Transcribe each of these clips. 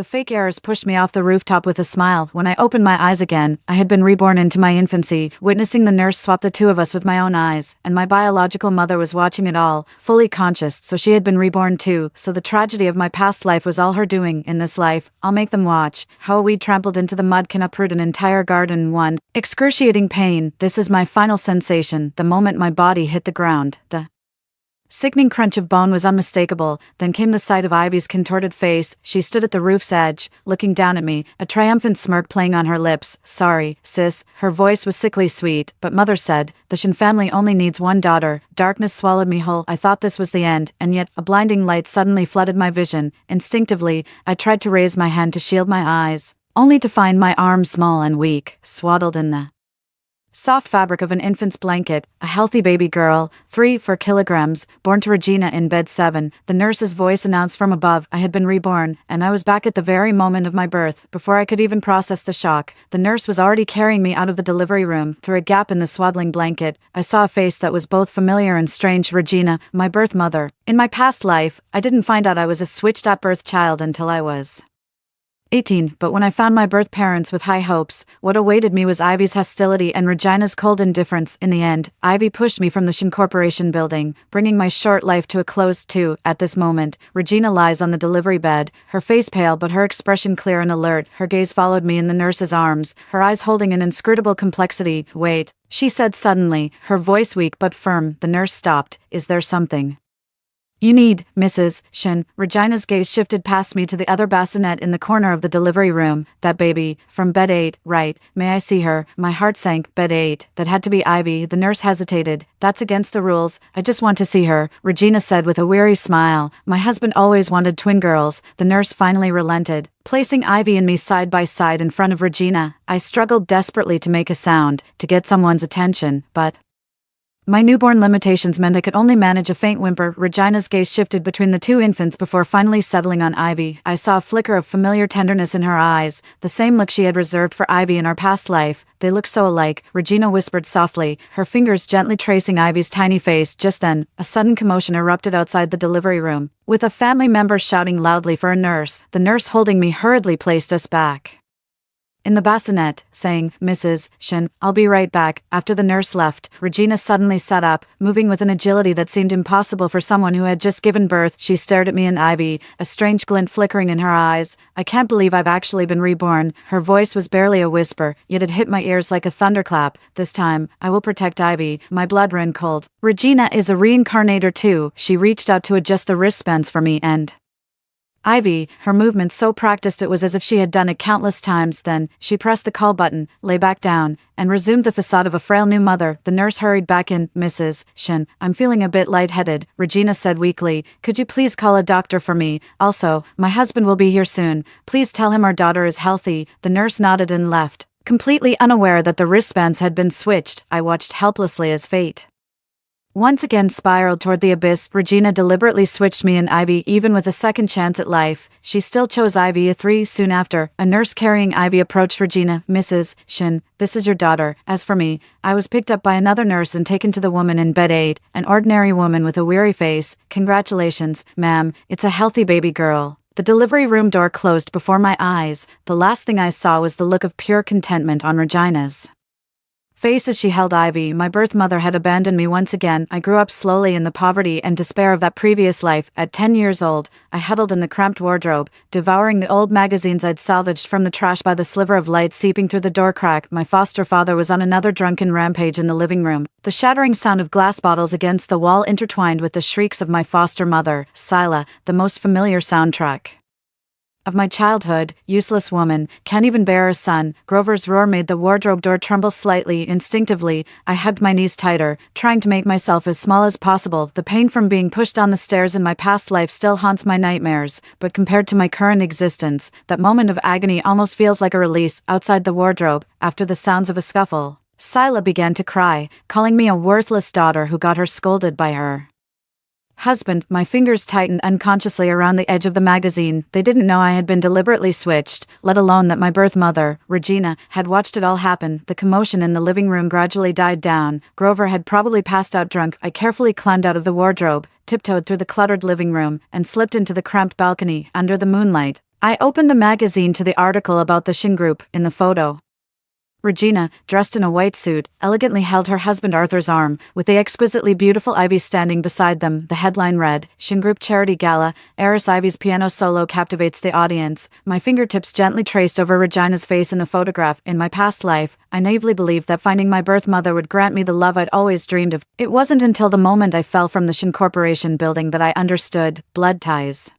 The fake errors pushed me off the rooftop with a smile. When I opened my eyes again, I had been reborn into my infancy, witnessing the nurse swap the two of us with my own eyes, and my biological mother was watching it all, fully conscious, so she had been reborn too, so the tragedy of my past life was all her doing. In this life, I'll make them watch how a weed trampled into the mud can uproot an entire garden in one excruciating pain. This is my final sensation, the moment my body hit the ground. The sickening crunch of bone was unmistakable. Then came the sight of Ivy's contorted face. She stood at the roof's edge, looking down at me, a triumphant smirk playing on her lips. "Sorry, sis." Her voice was sickly sweet, but Mother said, "The Shin family only needs one daughter." Darkness swallowed me whole. I thought this was the end, and yet a blinding light suddenly flooded my vision. Instinctively, I tried to raise my hand to shield my eyes, only to find my arm small and weak, swaddled in the soft fabric of an infant's blanket, a healthy baby girl, 3-4 kilograms, born to Regina in bed 7. The nurse's voice announced from above I had been reborn, and I was back at the very moment of my birth. Before I could even process the shock, the nurse was already carrying me out of the delivery room. Through a gap in the swaddling blanket, I saw a face that was both familiar and strange. Regina, my birth mother. In my past life, I didn't find out I was a switched-up birth child until I was 18, but when I found my birth parents with high hopes, what awaited me was Ivy's hostility and Regina's cold indifference. In the end, Ivy pushed me from the Shin Corporation building, bringing my short life to a close too. At this moment, Regina lies on the delivery bed, her face pale but her expression clear and alert. Her gaze followed me in the nurse's arms, her eyes holding an inscrutable complexity. "Wait," she said suddenly, her voice weak but firm. The nurse stopped. "Is there something you need, Mrs. Shin?" Regina's gaze shifted past me to the other bassinet in the corner of the delivery room. "That baby, from bed 8, right? May I see her?" My heart sank. Bed 8, that had to be Ivy. The nurse hesitated. "That's against the rules. I just want to see her," Regina said with a weary smile. "My husband always wanted twin girls." The nurse finally relented, placing Ivy and me side by side in front of Regina. I struggled desperately to make a sound, to get someone's attention, but my newborn limitations meant I could only manage a faint whimper. Regina's gaze shifted between the two infants before finally settling on Ivy. I saw a flicker of familiar tenderness in her eyes, the same look she had reserved for Ivy in our past life. "They look so alike," Regina whispered softly, her fingers gently tracing Ivy's tiny face. Just then, a sudden commotion erupted outside the delivery room, with a family member shouting loudly for a nurse. The nurse holding me hurriedly placed us back in the bassinet, saying, "Mrs. Shin, I'll be right back." After the nurse left, Regina suddenly sat up, moving with an agility that seemed impossible for someone who had just given birth. She stared at me and Ivy, a strange glint flickering in her eyes. "I can't believe I've actually been reborn." Her voice was barely a whisper, yet it hit my ears like a thunderclap. "This time, I will protect Ivy." My blood ran cold. Regina is a reincarnator too. She reached out to adjust the wristbands for me and Ivy, her movements so practiced it was as if she had done it countless times. Then, she pressed the call button, lay back down, and resumed the facade of a frail new mother. The nurse hurried back in. "Mrs. Shin, I'm feeling a bit lightheaded," Regina said weakly. "Could you please call a doctor for me? Also, my husband will be here soon. Please tell him our daughter is healthy." The nurse nodded and left, completely unaware that the wristbands had been switched. I watched helplessly as fate once again spiraled toward the abyss. Regina deliberately switched me and Ivy. Even with a second chance at life, she still chose Ivy. A 3 soon after, a nurse carrying Ivy approached Regina. "Mrs. Shin, this is your daughter." As for me, I was picked up by another nurse and taken to the woman in bed 8, an ordinary woman with a weary face. "Congratulations, ma'am, it's a healthy baby girl." The delivery room door closed before my eyes. The last thing I saw was the look of pure contentment on Regina's face as she held Ivy. My birth mother had abandoned me once again. I grew up slowly in the poverty and despair of that previous life. At 10 years old, I huddled in the cramped wardrobe, devouring the old magazines I'd salvaged from the trash by the sliver of light seeping through the door crack. My foster father was on another drunken rampage in the living room, the shattering sound of glass bottles against the wall intertwined with the shrieks of my foster mother, Sila, the most familiar soundtrack of my childhood. "Useless woman, can't even bear a son." Grover's roar made the wardrobe door tremble slightly. Instinctively, I hugged my knees tighter, trying to make myself as small as possible. The pain from being pushed down the stairs in my past life still haunts my nightmares, but compared to my current existence, that moment of agony almost feels like a release. Outside the wardrobe, after the sounds of a scuffle, Sila began to cry, calling me a worthless daughter who got her scolded by her husband. My fingers tightened unconsciously around the edge of the magazine. They didn't know I had been deliberately switched, let alone that my birth mother, Regina, had watched it all happen. The commotion in the living room gradually died down. Grover had probably passed out drunk. I carefully climbed out of the wardrobe, tiptoed through the cluttered living room, and slipped into the cramped balcony. Under the moonlight, I opened the magazine to the article about the Shin group in the photo. Regina, dressed in a white suit, elegantly held her husband Arthur's arm, with the exquisitely beautiful Ivy standing beside them. The headline read, Shin Group Charity Gala, Heiress Ivy's piano solo captivates the audience. My fingertips gently traced over Regina's face in the photograph. In my past life, I naively believed that finding my birth mother would grant me the love I'd always dreamed of. It wasn't until the moment I fell from the Shin Corporation building that I understood blood ties.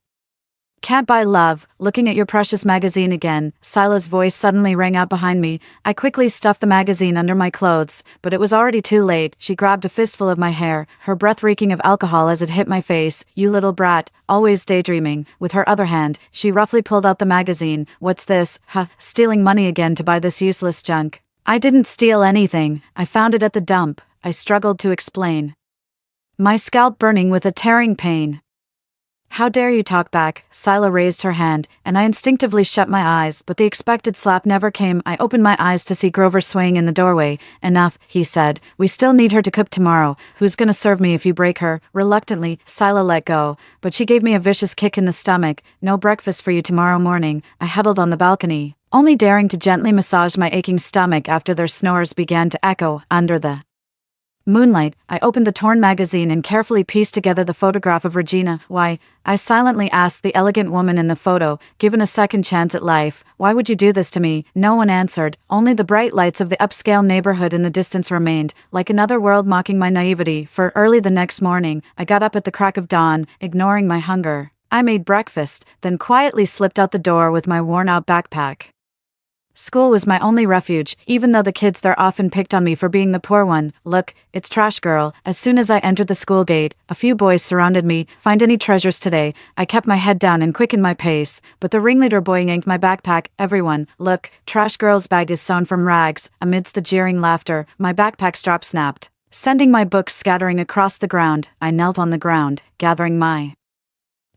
Can't buy love. Looking at your precious magazine again, Sila's voice suddenly rang out behind me. I quickly stuffed the magazine under my clothes, but it was already too late. She grabbed a fistful of my hair, her breath reeking of alcohol as it hit my face. You little brat, always daydreaming. With her other hand, she roughly pulled out the magazine. What's this? Stealing money again to buy this useless junk. I didn't steal anything. I found it at the dump. I struggled to explain, my scalp burning with a tearing pain. How dare you talk back? Sila raised her hand, and I instinctively shut my eyes, but the expected slap never came. I opened my eyes to see Grover swaying in the doorway. Enough, he said. We still need her to cook tomorrow. Who's gonna serve me if you break her? Reluctantly, Sila let go, but she gave me a vicious kick in the stomach. No breakfast for you tomorrow morning. I huddled on the balcony, only daring to gently massage my aching stomach after their snores began to echo under the moonlight. I opened the torn magazine and carefully pieced together the photograph of Regina. Why? I silently asked the elegant woman in the photo, given a second chance at life. Why would you do this to me? No one answered. Only the bright lights of the upscale neighborhood in the distance remained, like another world mocking my naivety. For early the next morning, I got up at the crack of dawn, ignoring my hunger. I made breakfast, then quietly slipped out the door with my worn-out backpack. School was my only refuge, even though the kids there often picked on me for being the poor one. Look, it's Trash Girl. As soon as I entered the school gate, a few boys surrounded me. Find any treasures today? I kept my head down and quickened my pace, but the ringleader boy yanked my backpack. Everyone, look, Trash Girl's bag is sewn from rags. Amidst the jeering laughter, my backpack strap snapped, sending my books scattering across the ground. I knelt on the ground, gathering my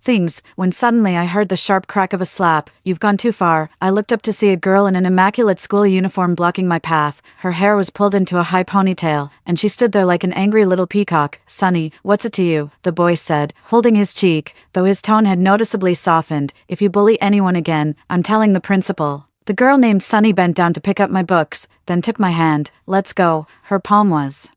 things, when suddenly I heard the sharp crack of a slap. You've gone too far. I looked up to see a girl in an immaculate school uniform blocking my path. Her hair was pulled into a high ponytail, and she stood there like an angry little peacock. Sonny, what's it to you? The boy said, holding his cheek, though his tone had noticeably softened. If you bully anyone again, I'm telling the principal. The girl named Sunny bent down to pick up my books, then took my hand. Let's go. Her palm was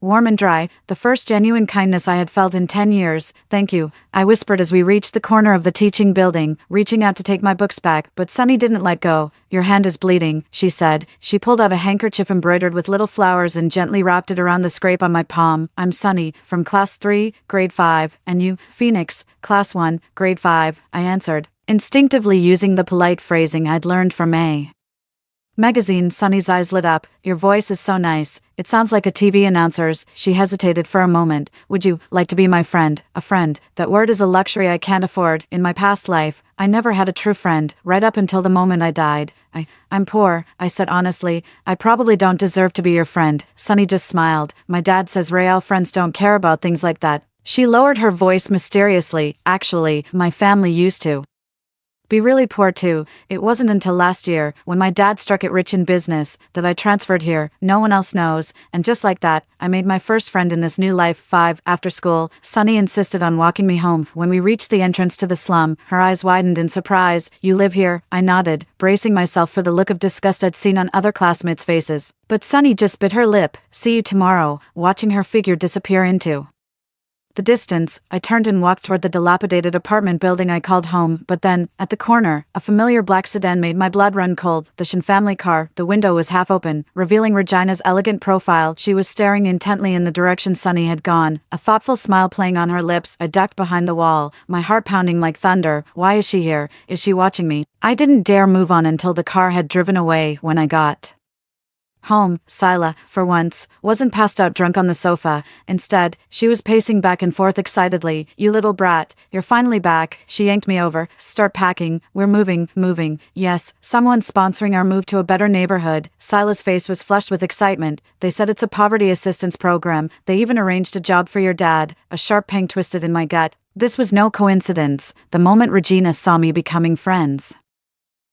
warm and dry, the first genuine kindness I had felt in 10 years. Thank you, I whispered as we reached the corner of the teaching building, reaching out to take my books back, but Sunny didn't let go. Your hand is bleeding, she said. She pulled out a handkerchief embroidered with little flowers and gently wrapped it around the scrape on my palm. I'm Sunny, from Class 3, Grade 5, and you, Phoenix, Class 1, Grade 5, I answered, instinctively using the polite phrasing I'd learned from A. Magazine. Sunny's eyes lit up. Your voice is so nice. It sounds like a TV announcer's. She hesitated for a moment. Would you like to be my friend? A friend. That word is a luxury I can't afford. In my past life, I never had a true friend, right up until the moment I died. I'm poor, I said honestly. I probably don't deserve to be your friend. Sunny just smiled. My dad says real friends don't care about things like that. She lowered her voice mysteriously. Actually, my family used to be really poor too. It wasn't until last year, when my dad struck it rich in business, that I transferred here. No one else knows, and just like that, I made my first friend in this new life. 5. After school, Sunny insisted on walking me home. When we reached the entrance to the slum, her eyes widened in surprise. You live here? I nodded, bracing myself for the look of disgust I'd seen on other classmates' faces. But Sunny just bit her lip. See you tomorrow, watching her figure disappear into the distance. I turned and walked toward the dilapidated apartment building I called home, but then, at the corner, a familiar black sedan made my blood run cold. The Shin family car. The window was half open, revealing Regina's elegant profile. She was staring intently in the direction Sunny had gone, a thoughtful smile playing on her lips. I ducked behind the wall, my heart pounding like thunder. Why is she here? Is she watching me? I didn't dare move on until the car had driven away. When I got home, Sila, for once, wasn't passed out drunk on the sofa. Instead, she was pacing back and forth excitedly. You little brat, you're finally back. She yanked me over. Start packing. We're moving. Yes, someone's sponsoring our move to a better neighborhood. Sila's face was flushed with excitement. They said it's a poverty assistance program. They even arranged a job for your dad. A sharp pang twisted in my gut. This was no coincidence. The moment Regina saw me becoming friends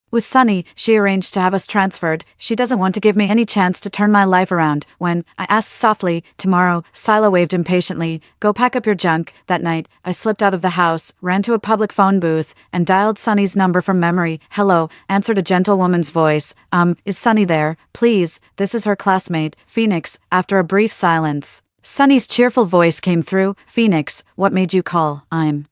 With Sunny, she arranged to have us transferred. She doesn't want to give me any chance to turn my life around. When I asked softly, tomorrow, Sila waved impatiently. Go pack up your junk. That night, I slipped out of the house, ran to a public phone booth, and dialed Sunny's number from memory. Hello, answered a gentle woman's voice. Is Sunny there? Please, this is her classmate, Phoenix, after a brief silence. Sunny's cheerful voice came through. Phoenix, what made you call? I'm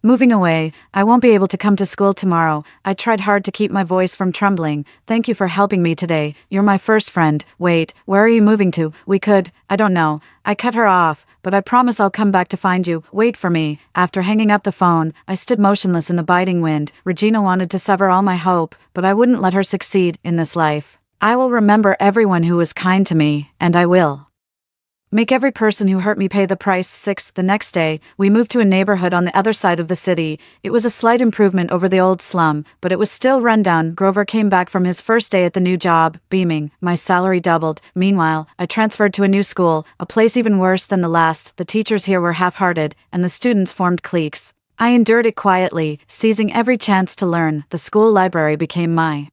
moving away. I won't be able to come to school tomorrow. I tried hard to keep my voice from trembling. Thank you for helping me today. You're my first friend. Wait, where are you moving to? I don't know. I cut her off, but I promise I'll come back to find you. Wait for me. After hanging up the phone, I stood motionless in the biting wind. Regina wanted to sever all my hope, but I wouldn't let her succeed in this life. I will remember everyone who was kind to me, and I will make every person who hurt me pay the price. 6. The next day, we moved to a neighborhood on the other side of the city. It was a slight improvement over the old slum, but it was still rundown. Grover came back from his first day at the new job, beaming. My salary doubled. Meanwhile, I transferred to a new school, a place even worse than the last. The teachers here were half-hearted, and the students formed cliques. I endured it quietly, seizing every chance to learn. The school library became my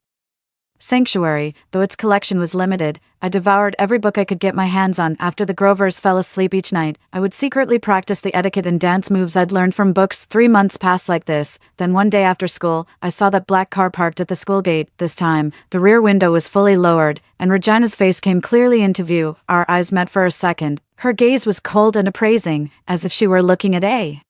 sanctuary, though its collection was limited. I devoured every book I could get my hands on. After the Grovers fell asleep each night, I would secretly practice the etiquette and dance moves I'd learned from books. 3 months passed like this. Then one day after school, I saw that black car parked at the school gate. This time, the rear window was fully lowered, and Regina's face came clearly into view. Our eyes met for a second. Her gaze was cold and appraising, as if she were looking at a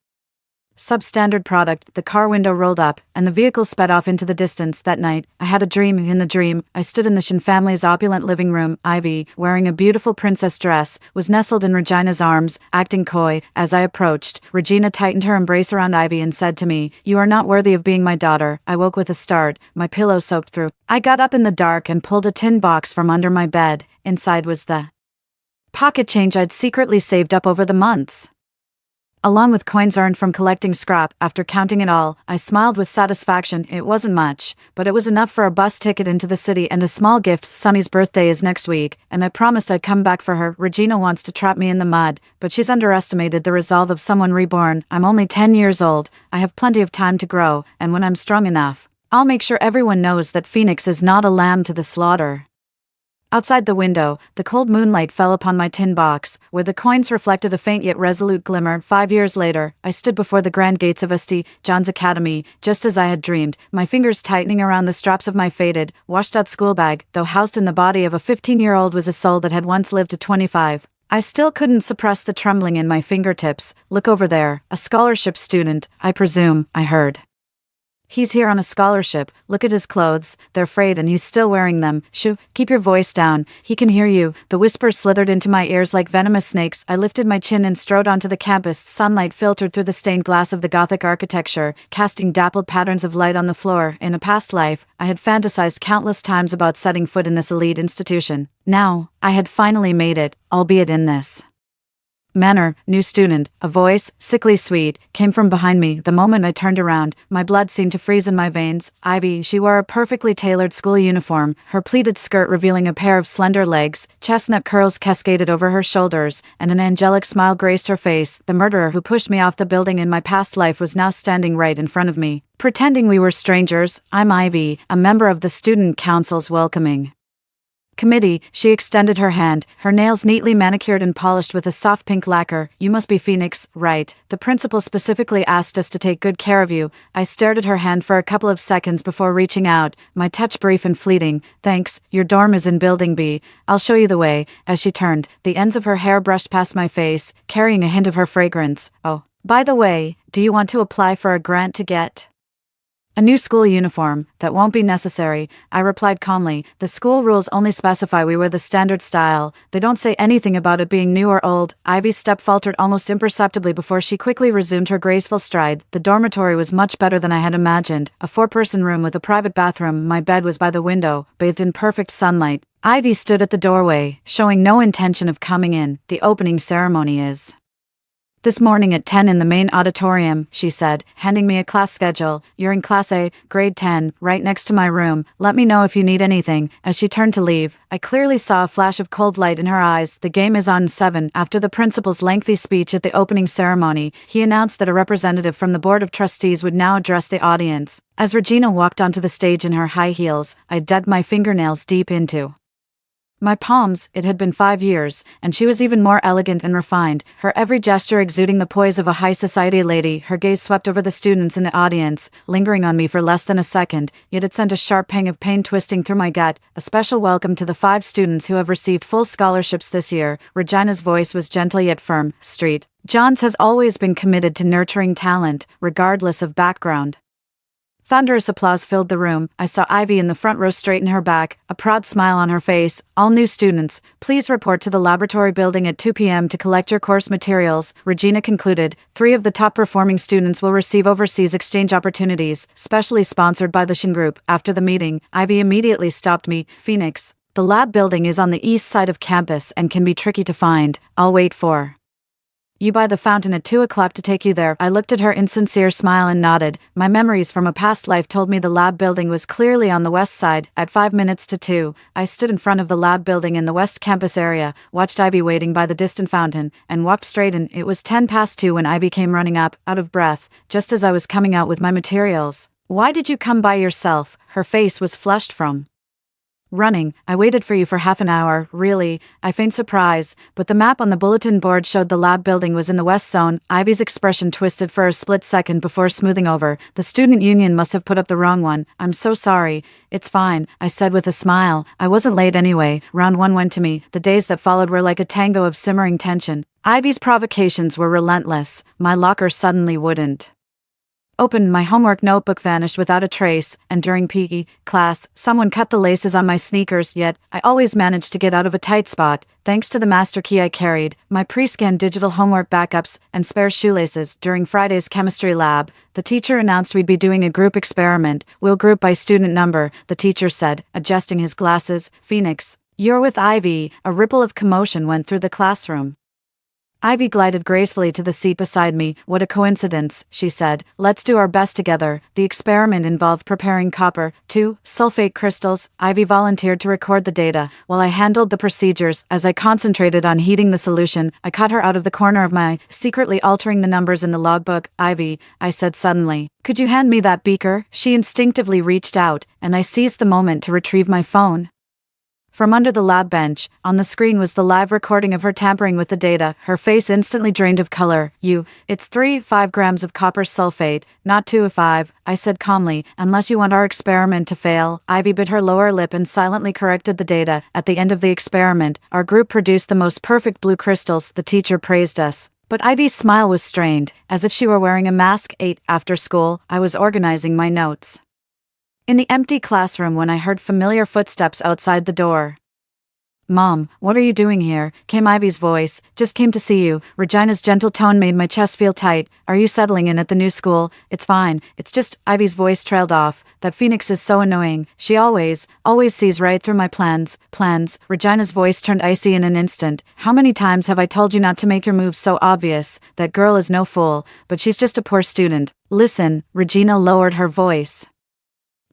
substandard product. The car window rolled up, and the vehicle sped off into the distance. That night, I had a dream. In the dream, I stood in the Shin family's opulent living room. Ivy, wearing a beautiful princess dress, was nestled in Regina's arms, acting coy. As I approached, Regina tightened her embrace around Ivy and said to me, "You are not worthy of being my daughter." I woke with a start, my pillow soaked through. I got up in the dark and pulled a tin box from under my bed. Inside was the pocket change I'd secretly saved up over the months, along with coins earned from collecting scrap. After counting it all, I smiled with satisfaction. It wasn't much, but it was enough for a bus ticket into the city and a small gift. Sunny's birthday is next week, and I promised I'd come back for her. Regina wants to trap me in the mud, but she's underestimated the resolve of someone reborn. I'm only 10 years old. I have plenty of time to grow, and when I'm strong enough, I'll make sure everyone knows that Phoenix is not a lamb to the slaughter. Outside the window, the cold moonlight fell upon my tin box, where the coins reflected a faint yet resolute glimmer. 5 years later, I stood before the grand gates of St. John's Academy, just as I had dreamed, my fingers tightening around the straps of my faded, washed-out school bag. Though housed in the body of a 15-year-old was a soul that had once lived to 25. I still couldn't suppress the trembling in my fingertips. "Look over there, a scholarship student, I presume," I heard. "He's here on a scholarship. Look at his clothes. They're frayed and he's still wearing them. Shoo, keep your voice down. He can hear you." The whispers slithered into my ears like venomous snakes. I lifted my chin and strode onto the campus. Sunlight filtered through the stained glass of the Gothic architecture, casting dappled patterns of light on the floor. In a past life, I had fantasized countless times about setting foot in this elite institution. Now, I had finally made it, albeit in this manner. "New student," a voice, sickly sweet, came from behind me. The moment I turned around, my blood seemed to freeze in my veins. Ivy, she wore a perfectly tailored school uniform, her pleated skirt revealing a pair of slender legs, chestnut curls cascaded over her shoulders, and an angelic smile graced her face. The murderer who pushed me off the building in my past life was now standing right in front of me. Pretending we were strangers, "I'm Ivy, a member of the student council's welcoming committee." She extended her hand, her nails neatly manicured and polished with a soft pink lacquer. "You must be Phoenix, right? The principal specifically asked us to take good care of you." I stared at her hand for a couple of seconds before reaching out, my touch brief and fleeting. "Thanks, your dorm is in Building B. I'll show you the way." As she turned, the ends of her hair brushed past my face, carrying a hint of her fragrance. "Oh, by the way, do you want to apply for a grant to get a new school uniform?" "That won't be necessary," I replied calmly. "The school rules only specify we wear the standard style. They don't say anything about it being new or old." Ivy's step faltered almost imperceptibly before she quickly resumed her graceful stride. The dormitory was much better than I had imagined. A 4-person room with a private bathroom. My bed was by the window, bathed in perfect sunlight. Ivy stood at the doorway, showing no intention of coming in. "The opening ceremony is This morning at 10 in the main auditorium, she said, handing me a class schedule. You're in Class A, grade 10, right next to my room. Let me know if you need anything. As she turned to leave, I clearly saw a flash of cold light in her eyes. The game is on 7. After the principal's lengthy speech at the opening ceremony, he announced that a representative from the Board of Trustees would now address the audience. As Regina walked onto the stage in her high heels, I dug my fingernails deep into my palms. It had been 5 years, and she was even more elegant and refined, her every gesture exuding the poise of a high society lady. Her gaze swept over the students in the audience, lingering on me for less than a second, yet it sent a sharp pang of pain twisting through my gut. A special welcome to the 5 students who have received full scholarships this year. Regina's voice was gentle yet firm. St. John's has always been committed to nurturing talent, regardless of background. Thunderous applause filled the room. I saw Ivy in the front row straighten her back, a proud smile on her face. All new students, please report to the laboratory building at 2 p.m. to collect your course materials. Regina concluded. 3 of the top performing students will receive overseas exchange opportunities, specially sponsored by the Shin Group. After the meeting, Ivy immediately stopped me. Phoenix, the lab building is on the east side of campus and can be tricky to find. I'll wait for you by the fountain at 2 o'clock to take you there. I looked at her in sincere smile and nodded. My memories from a past life told me the lab building was clearly on the west side. At 5 minutes to 2, I stood in front of the lab building in the west campus area, watched Ivy waiting by the distant fountain, and walked straight in. It was 10 past 2 when Ivy came running up, out of breath, just as I was coming out with my materials. Why did you come by yourself? Her face was flushed from running. I waited for you for half an hour, really. I feigned surprise, but the map on the bulletin board showed the lab building was in the west zone. Ivy's expression twisted for a split second before smoothing over. The student union must have put up the wrong one. I'm so sorry. It's fine, I said with a smile. I wasn't late anyway. Round 1 went to me. The days that followed were like a tango of simmering tension. Ivy's provocations were relentless. My locker suddenly wouldn't open. My homework notebook vanished without a trace, and during PE class, someone cut the laces on my sneakers, yet I always managed to get out of a tight spot, thanks to the master key I carried, my pre-scanned digital homework backups, and spare shoelaces. During Friday's chemistry lab, the teacher announced we'd be doing a group experiment. We'll group by student number, the teacher said, adjusting his glasses. Phoenix, you're with Ivy. A ripple of commotion went through the classroom. Ivy glided gracefully to the seat beside me. What a coincidence, she said. Let's do our best together. The experiment involved preparing copper, 2-sulfate crystals. Ivy volunteered to record the data, while I handled the procedures. As I concentrated on heating the solution, I caught her out of the corner of my eye, secretly altering the numbers in the logbook. Ivy, I said suddenly, could you hand me that beaker? She instinctively reached out, and I seized the moment to retrieve my phone. From under the lab bench, on the screen was the live recording of her tampering with the data. Her face instantly drained of color. It's 3-5 grams of copper sulfate, not 2-5, I said calmly, unless you want our experiment to fail. Ivy bit her lower lip and silently corrected the data. At the end of the experiment, our group produced the most perfect blue crystals. The teacher praised us. But Ivy's smile was strained, as if she were wearing a mask. 8, after school, I was organizing my notes in the empty classroom when I heard familiar footsteps outside the door. Mom, what are you doing here? Came Ivy's voice. Just came to see you. Regina's gentle tone made my chest feel tight. Are you settling in at the new school? It's fine. It's just, Ivy's voice trailed off. That Phoenix is so annoying. She always sees right through my plans. Regina's voice turned icy in an instant. How many times have I told you not to make your moves so obvious? That girl is no fool, but she's just a poor student. Listen, Regina lowered her voice.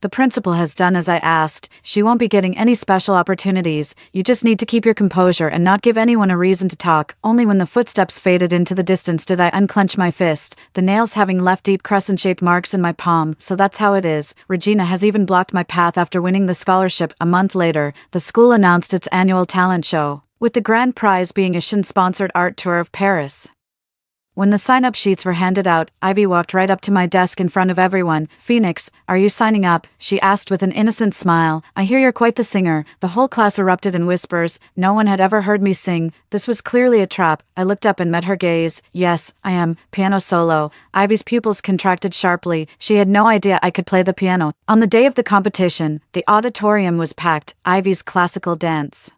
The principal has done as I asked. She won't be getting any special opportunities. You just need to keep your composure and not give anyone a reason to talk. Only when the footsteps faded into the distance did I unclench my fist, the nails having left deep crescent-shaped marks in my palm. So that's how it is. Regina has even blocked my path after winning the scholarship. A month later, the school announced its annual talent show, with the grand prize being a Shin-sponsored art tour of Paris. When the sign-up sheets were handed out, Ivy walked right up to my desk in front of everyone. Phoenix, are you signing up? She asked with an innocent smile. I hear you're quite the singer. The whole class erupted in whispers. No one had ever heard me sing. This was clearly a trap. I looked up and met her gaze. Yes, I am. Piano solo. Ivy's pupils contracted sharply. She had no idea I could play the piano. On the day of the competition, the auditorium was packed. Ivy's classical dance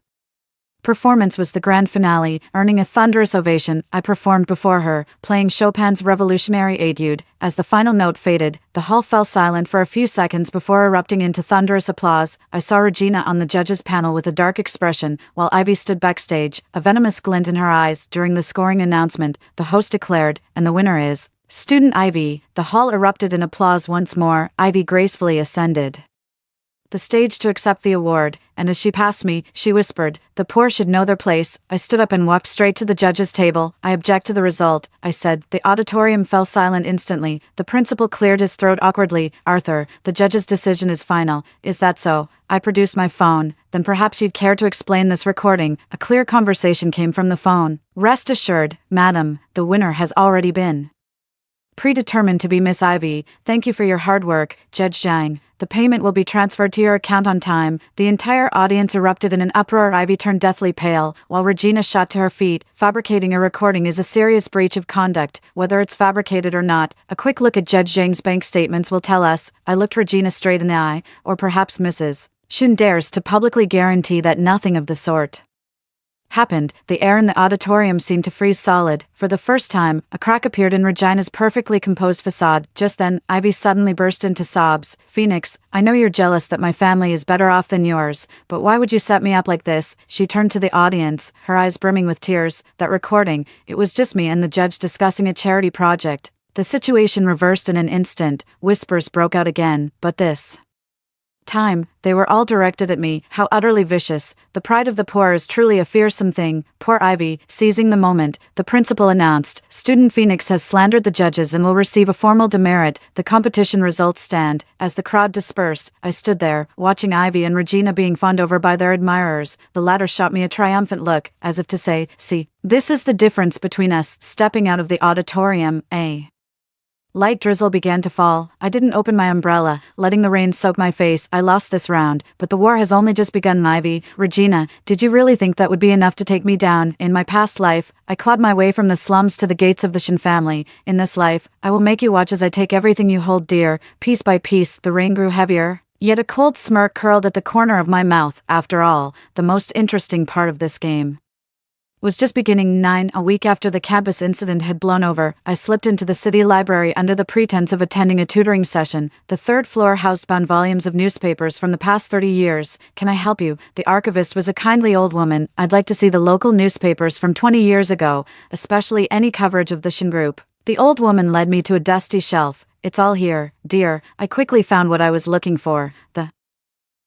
performance was the grand finale, earning a thunderous ovation. I performed before her, playing Chopin's Revolutionary Etude. As the final note faded, the hall fell silent for a few seconds before erupting into thunderous applause. I saw Regina on the judges' panel with a dark expression, while Ivy stood backstage, a venomous glint in her eyes. During the scoring announcement, the host declared, "And the winner is Student Ivy." The hall erupted in applause once more. Ivy gracefully ascended the stage to accept the award, and as she passed me, she whispered, "The poor should know their place." I stood up and walked straight to the judges' table. "I object to the result," I said. The auditorium fell silent instantly. The principal cleared his throat awkwardly. "Arthur, the judge's decision is final. Is that so?" I produced my phone. "Then perhaps you'd care to explain this recording." A clear conversation came from the phone. "Rest assured, madam, the winner has already been predetermined to be Miss Ivy. Thank you for your hard work, Judge Zhang. The payment will be transferred to your account on time." The entire audience erupted in an uproar. Ivy turned deathly pale, while Regina shot to her feet. Fabricating a recording is a serious breach of conduct, whether it's fabricated or not. A quick look at Judge Zhang's bank statements will tell us. I looked Regina straight in the eye. Or perhaps Mrs. Shin dares to publicly guarantee that nothing of the sort happened. The air in the auditorium seemed to freeze solid. For the first time, a crack appeared in Regina's perfectly composed facade. Just then, Ivy suddenly burst into sobs. "Phoenix, I know you're jealous that my family is better off than yours, but why would you set me up like this?" She turned to the audience, her eyes brimming with tears. "That recording, it was just me and the judge discussing a charity project." The situation reversed in an instant. Whispers broke out again, but this time, they were all directed at me. How utterly vicious. The pride of the poor is truly a fearsome thing. Poor Ivy. Seizing the moment, the principal announced, "Student Phoenix has slandered the judges and will receive a formal demerit." The competition results stand. As the crowd dispersed, I stood there, watching Ivy and Regina being fawned over by their admirers. The latter shot me a triumphant look, as if to say, "See, this is the difference between us." Stepping out of the auditorium, a light drizzle began to fall. I didn't open my umbrella, letting the rain soak my face. I lost this round, but the war has only just begun. Ivy, Regina, did you really think that would be enough to take me down? In my past life, I clawed my way from the slums to the gates of the Shin family. In this life, I will make you watch as I take everything you hold dear. Piece by piece, the rain grew heavier. Yet a cold smirk curled at the corner of my mouth. After all, the most interesting part of this game was just beginning. A week after the campus incident had blown over, I slipped into the city library under the pretense of attending a tutoring session. The third floor housed bound volumes of newspapers from the past 30 years. "Can I help you?" The archivist was a kindly old woman. "I'd like to see the local newspapers from 20 years ago, especially any coverage of the Shin group." The old woman led me to a dusty shelf. "It's all here, dear." I quickly found what I was looking for. The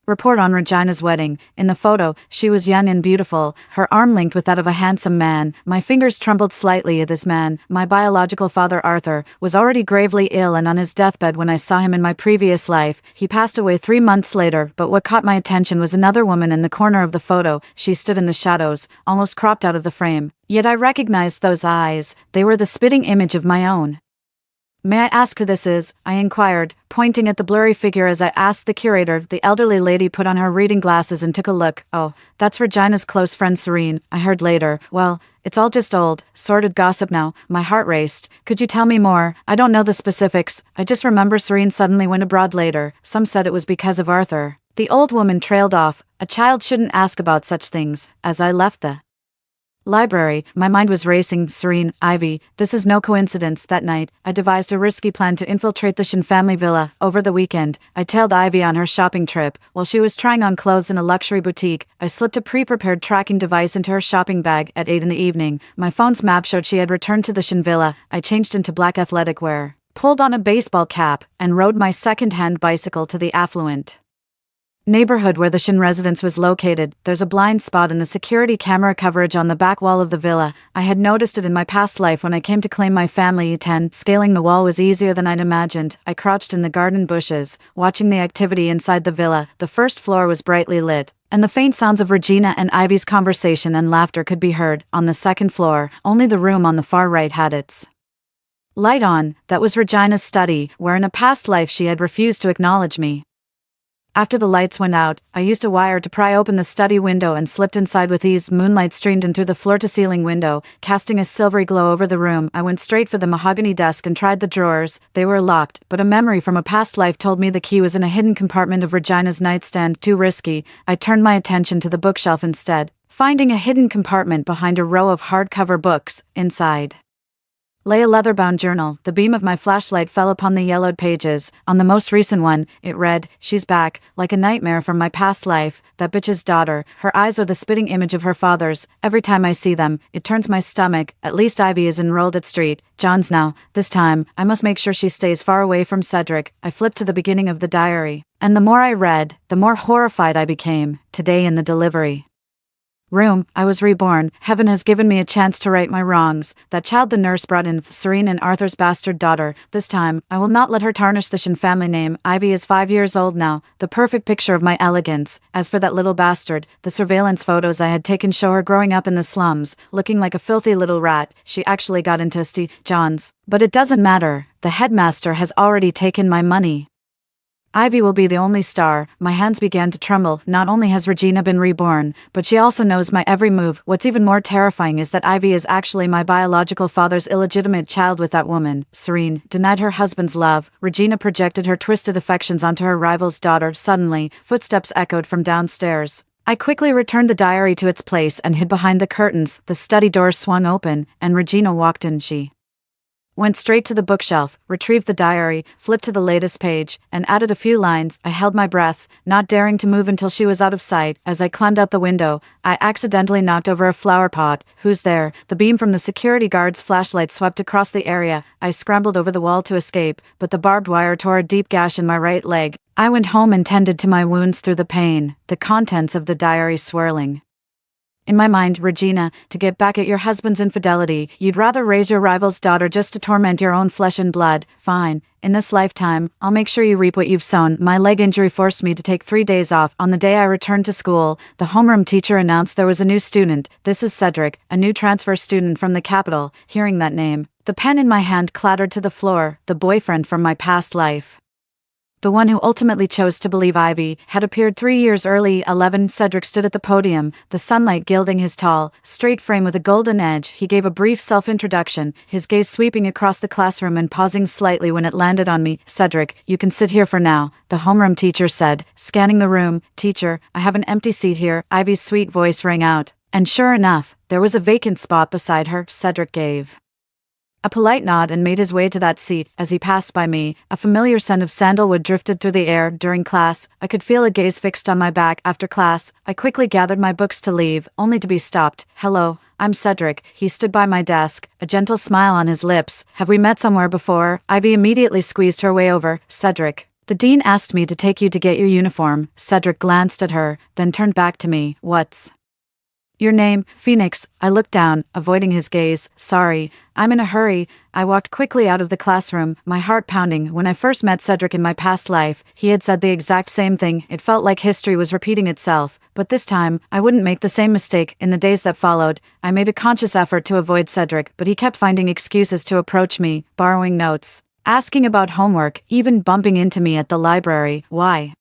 report on Regina's wedding. In the photo, she was young and beautiful, her arm linked with that of a handsome man. My fingers trembled slightly. This man, my biological father Arthur, was already gravely ill and on his deathbed when I saw him in my previous life. He passed away 3 months later, but what caught my attention was another woman in the corner of the photo. She stood in the shadows, almost cropped out of the frame. Yet I recognized those eyes. They were the spitting image of my own. "May I ask who this is?" I inquired, pointing at the blurry figure. As I asked the curator, the elderly lady put on her reading glasses and took a look. "Oh, that's Regina's close friend Serene," I heard later. "Well, it's all just old, sordid gossip now." My heart raced. "Could you tell me more?" "I don't know the specifics. I just remember Serene suddenly went abroad later. Some said it was because of Arthur." The old woman trailed off. A child shouldn't ask about such things. As I left the library, my mind was racing. Serene, Ivy, this is no coincidence. That night, I devised a risky plan to infiltrate the Shin family villa. Over the weekend, I tailed Ivy on her shopping trip. While she was trying on clothes in a luxury boutique, I slipped a pre-prepared tracking device into her shopping bag. At 8 in the evening, my phone's map showed she had returned to the Shin villa. I changed into black athletic wear, pulled on a baseball cap, and rode my second-hand bicycle to the affluent neighborhood where the Shin residence was located. There's a blind spot in the security camera coverage on the back wall of the villa. I had noticed it in my past life when I came to claim my family. Scaling the wall was easier than I'd imagined. I crouched in the garden bushes, watching the activity inside the villa. The first floor was brightly lit, and the faint sounds of Regina and Ivy's conversation and laughter could be heard. On the second floor, only the room on the far right had its light on. That was Regina's study, where in a past life she had refused to acknowledge me. After the lights went out, I used a wire to pry open the study window and slipped inside with ease. Moonlight streamed in through the floor-to-ceiling window, casting a silvery glow over the room. I went straight for the mahogany desk and tried the drawers. They were locked, but a memory from a past life told me the key was in a hidden compartment of Regina's nightstand. Too risky. I turned my attention to the bookshelf instead. finding a hidden compartment behind a row of hardcover books. Inside lay a leather-bound journal. The beam of my flashlight fell upon the yellowed pages. On the most recent one, it read, "She's back, like a nightmare from my past life, that bitch's daughter. Her eyes are the spitting image of her father's. Every time I see them, it turns my stomach. At least Ivy is enrolled at St. John's now. This time, I must make sure she stays far away from Cedric." I flipped to the beginning of the diary, and the more I read, the more horrified I became. Today in the delivery room, I was reborn. Heaven has given me a chance to right my wrongs. That child the nurse brought in, Serene and Arthur's bastard daughter. This time, I will not let her tarnish the Shin family name. Ivy is 5 years old now, the perfect picture of my elegance. As for that little bastard, the surveillance photos I had taken show her growing up in the slums, looking like a filthy little rat. She actually got into St. John's. But it doesn't matter. The headmaster has already taken my money. Ivy will be the only star. My hands began to tremble. Not only has Regina been reborn, but she also knows my every move. What's even more terrifying is that Ivy is actually my biological father's illegitimate child with that woman. Serene denied her husband's love. Regina projected her twisted affections onto her rival's daughter. Suddenly, footsteps echoed from downstairs. I quickly returned the diary to its place and hid behind the curtains. The study door swung open, and Regina walked in. She went straight to the bookshelf, retrieved the diary, flipped to the latest page, and added a few lines. I held my breath, not daring to move until she was out of sight. As I climbed out the window, I accidentally knocked over a flower pot. "Who's there?" The beam from the security guard's flashlight swept across the area. I scrambled over the wall to escape, but the barbed wire tore a deep gash in my right leg. I went home and tended to my wounds through the pain, the contents of the diary swirling in my mind. Regina, to get back at your husband's infidelity, you'd rather raise your rival's daughter just to torment your own flesh and blood. Fine. In this lifetime, I'll make sure you reap what you've sown. My leg injury forced me to take 3 days off. On the day I returned to school, the homeroom teacher announced there was a new student. "This is Cedric, a new transfer student from the capital." Hearing that name, the pen in my hand clattered to the floor. The boyfriend from my past life, the one who ultimately chose to believe Ivy, had appeared 3 years early. 11. Cedric stood at the podium, the sunlight gilding his tall, straight frame with a golden edge. He gave a brief self-introduction, his gaze sweeping across the classroom and pausing slightly when it landed on me. "Cedric, you can sit here for now," the homeroom teacher said, scanning the room. "Teacher, I have an empty seat here." Ivy's sweet voice rang out, and sure enough, there was a vacant spot beside her. Cedric gave a polite nod and made his way to that seat. As he passed by me, a familiar scent of sandalwood drifted through the air. During class, I could feel a gaze fixed on my back. After class, I quickly gathered my books to leave, only to be stopped. "Hello, I'm Cedric." He stood by my desk, a gentle smile on his lips. "Have we met somewhere before?" Ivy immediately squeezed her way over. "Cedric, the dean asked me to take you to get your uniform." Cedric glanced at her, then turned back to me. "What's your name?" "Phoenix." I looked down, avoiding his gaze. "Sorry, I'm in a hurry." I walked quickly out of the classroom, my heart pounding. When I first met Cedric in my past life, he had said the exact same thing. It felt like history was repeating itself. But this time, I wouldn't make the same mistake. In the days that followed, I made a conscious effort to avoid Cedric, but he kept finding excuses to approach me, borrowing notes, asking about homework, even bumping into me at the library. "Why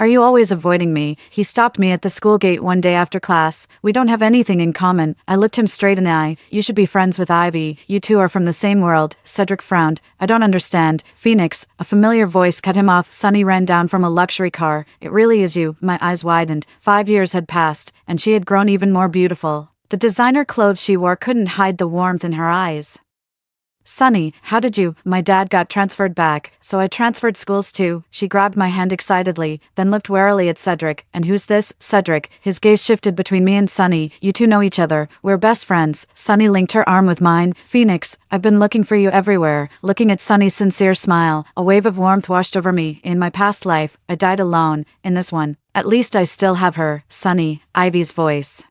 are you always avoiding me?" He stopped me at the school gate one day after class. "We don't have anything in common." I looked him straight in the eye. "You should be friends with Ivy. You two are from the same world." Cedric frowned. "I don't understand." "Phoenix," a familiar voice cut him off. Sunny ran down from a luxury car. "It really is you." My eyes widened. 5 years had passed, and she had grown even more beautiful. The designer clothes she wore couldn't hide the warmth in her eyes. "Sunny, how did you—" "My dad got transferred back, so I transferred schools too." She grabbed my hand excitedly, then looked warily at Cedric. "And who's this?" "Cedric." His gaze shifted between me and Sunny. "You two know each other. We're best friends." Sunny linked her arm with mine. "Phoenix, I've been looking for you everywhere." Looking at Sunny's sincere smile, a wave of warmth washed over me. "In my past life, I died alone. In this one, at least I still have her." "Sunny," Ivy's voice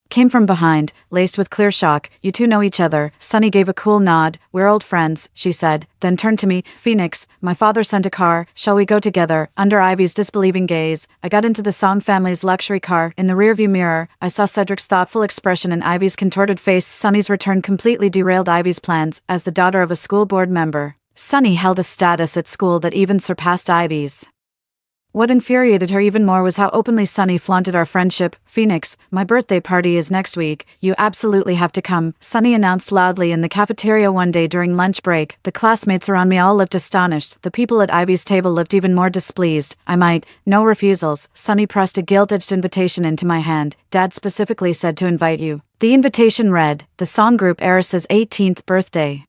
came from behind, laced with clear shock. "You two know each other." Sunny gave a cool nod. "We're old friends," she said, then turned to me. "Phoenix, my father sent a car. Shall we go together?" Under Ivy's disbelieving gaze, I got into the Song family's luxury car. In the rearview mirror, I saw Cedric's thoughtful expression and Ivy's contorted face. Sunny's return completely derailed Ivy's plans. As the daughter of a school board member, Sunny held a status at school that even surpassed Ivy's. What infuriated her even more was how openly Sunny flaunted our friendship. "Phoenix, my birthday party is next week. You absolutely have to come," Sunny announced loudly in the cafeteria one day during lunch break. The classmates around me all looked astonished. The people at Ivy's table looked even more displeased. No refusals. Sunny pressed a gilt-edged invitation into my hand. "Dad specifically said to invite you." The invitation read, "The song group Eris's 18th birthday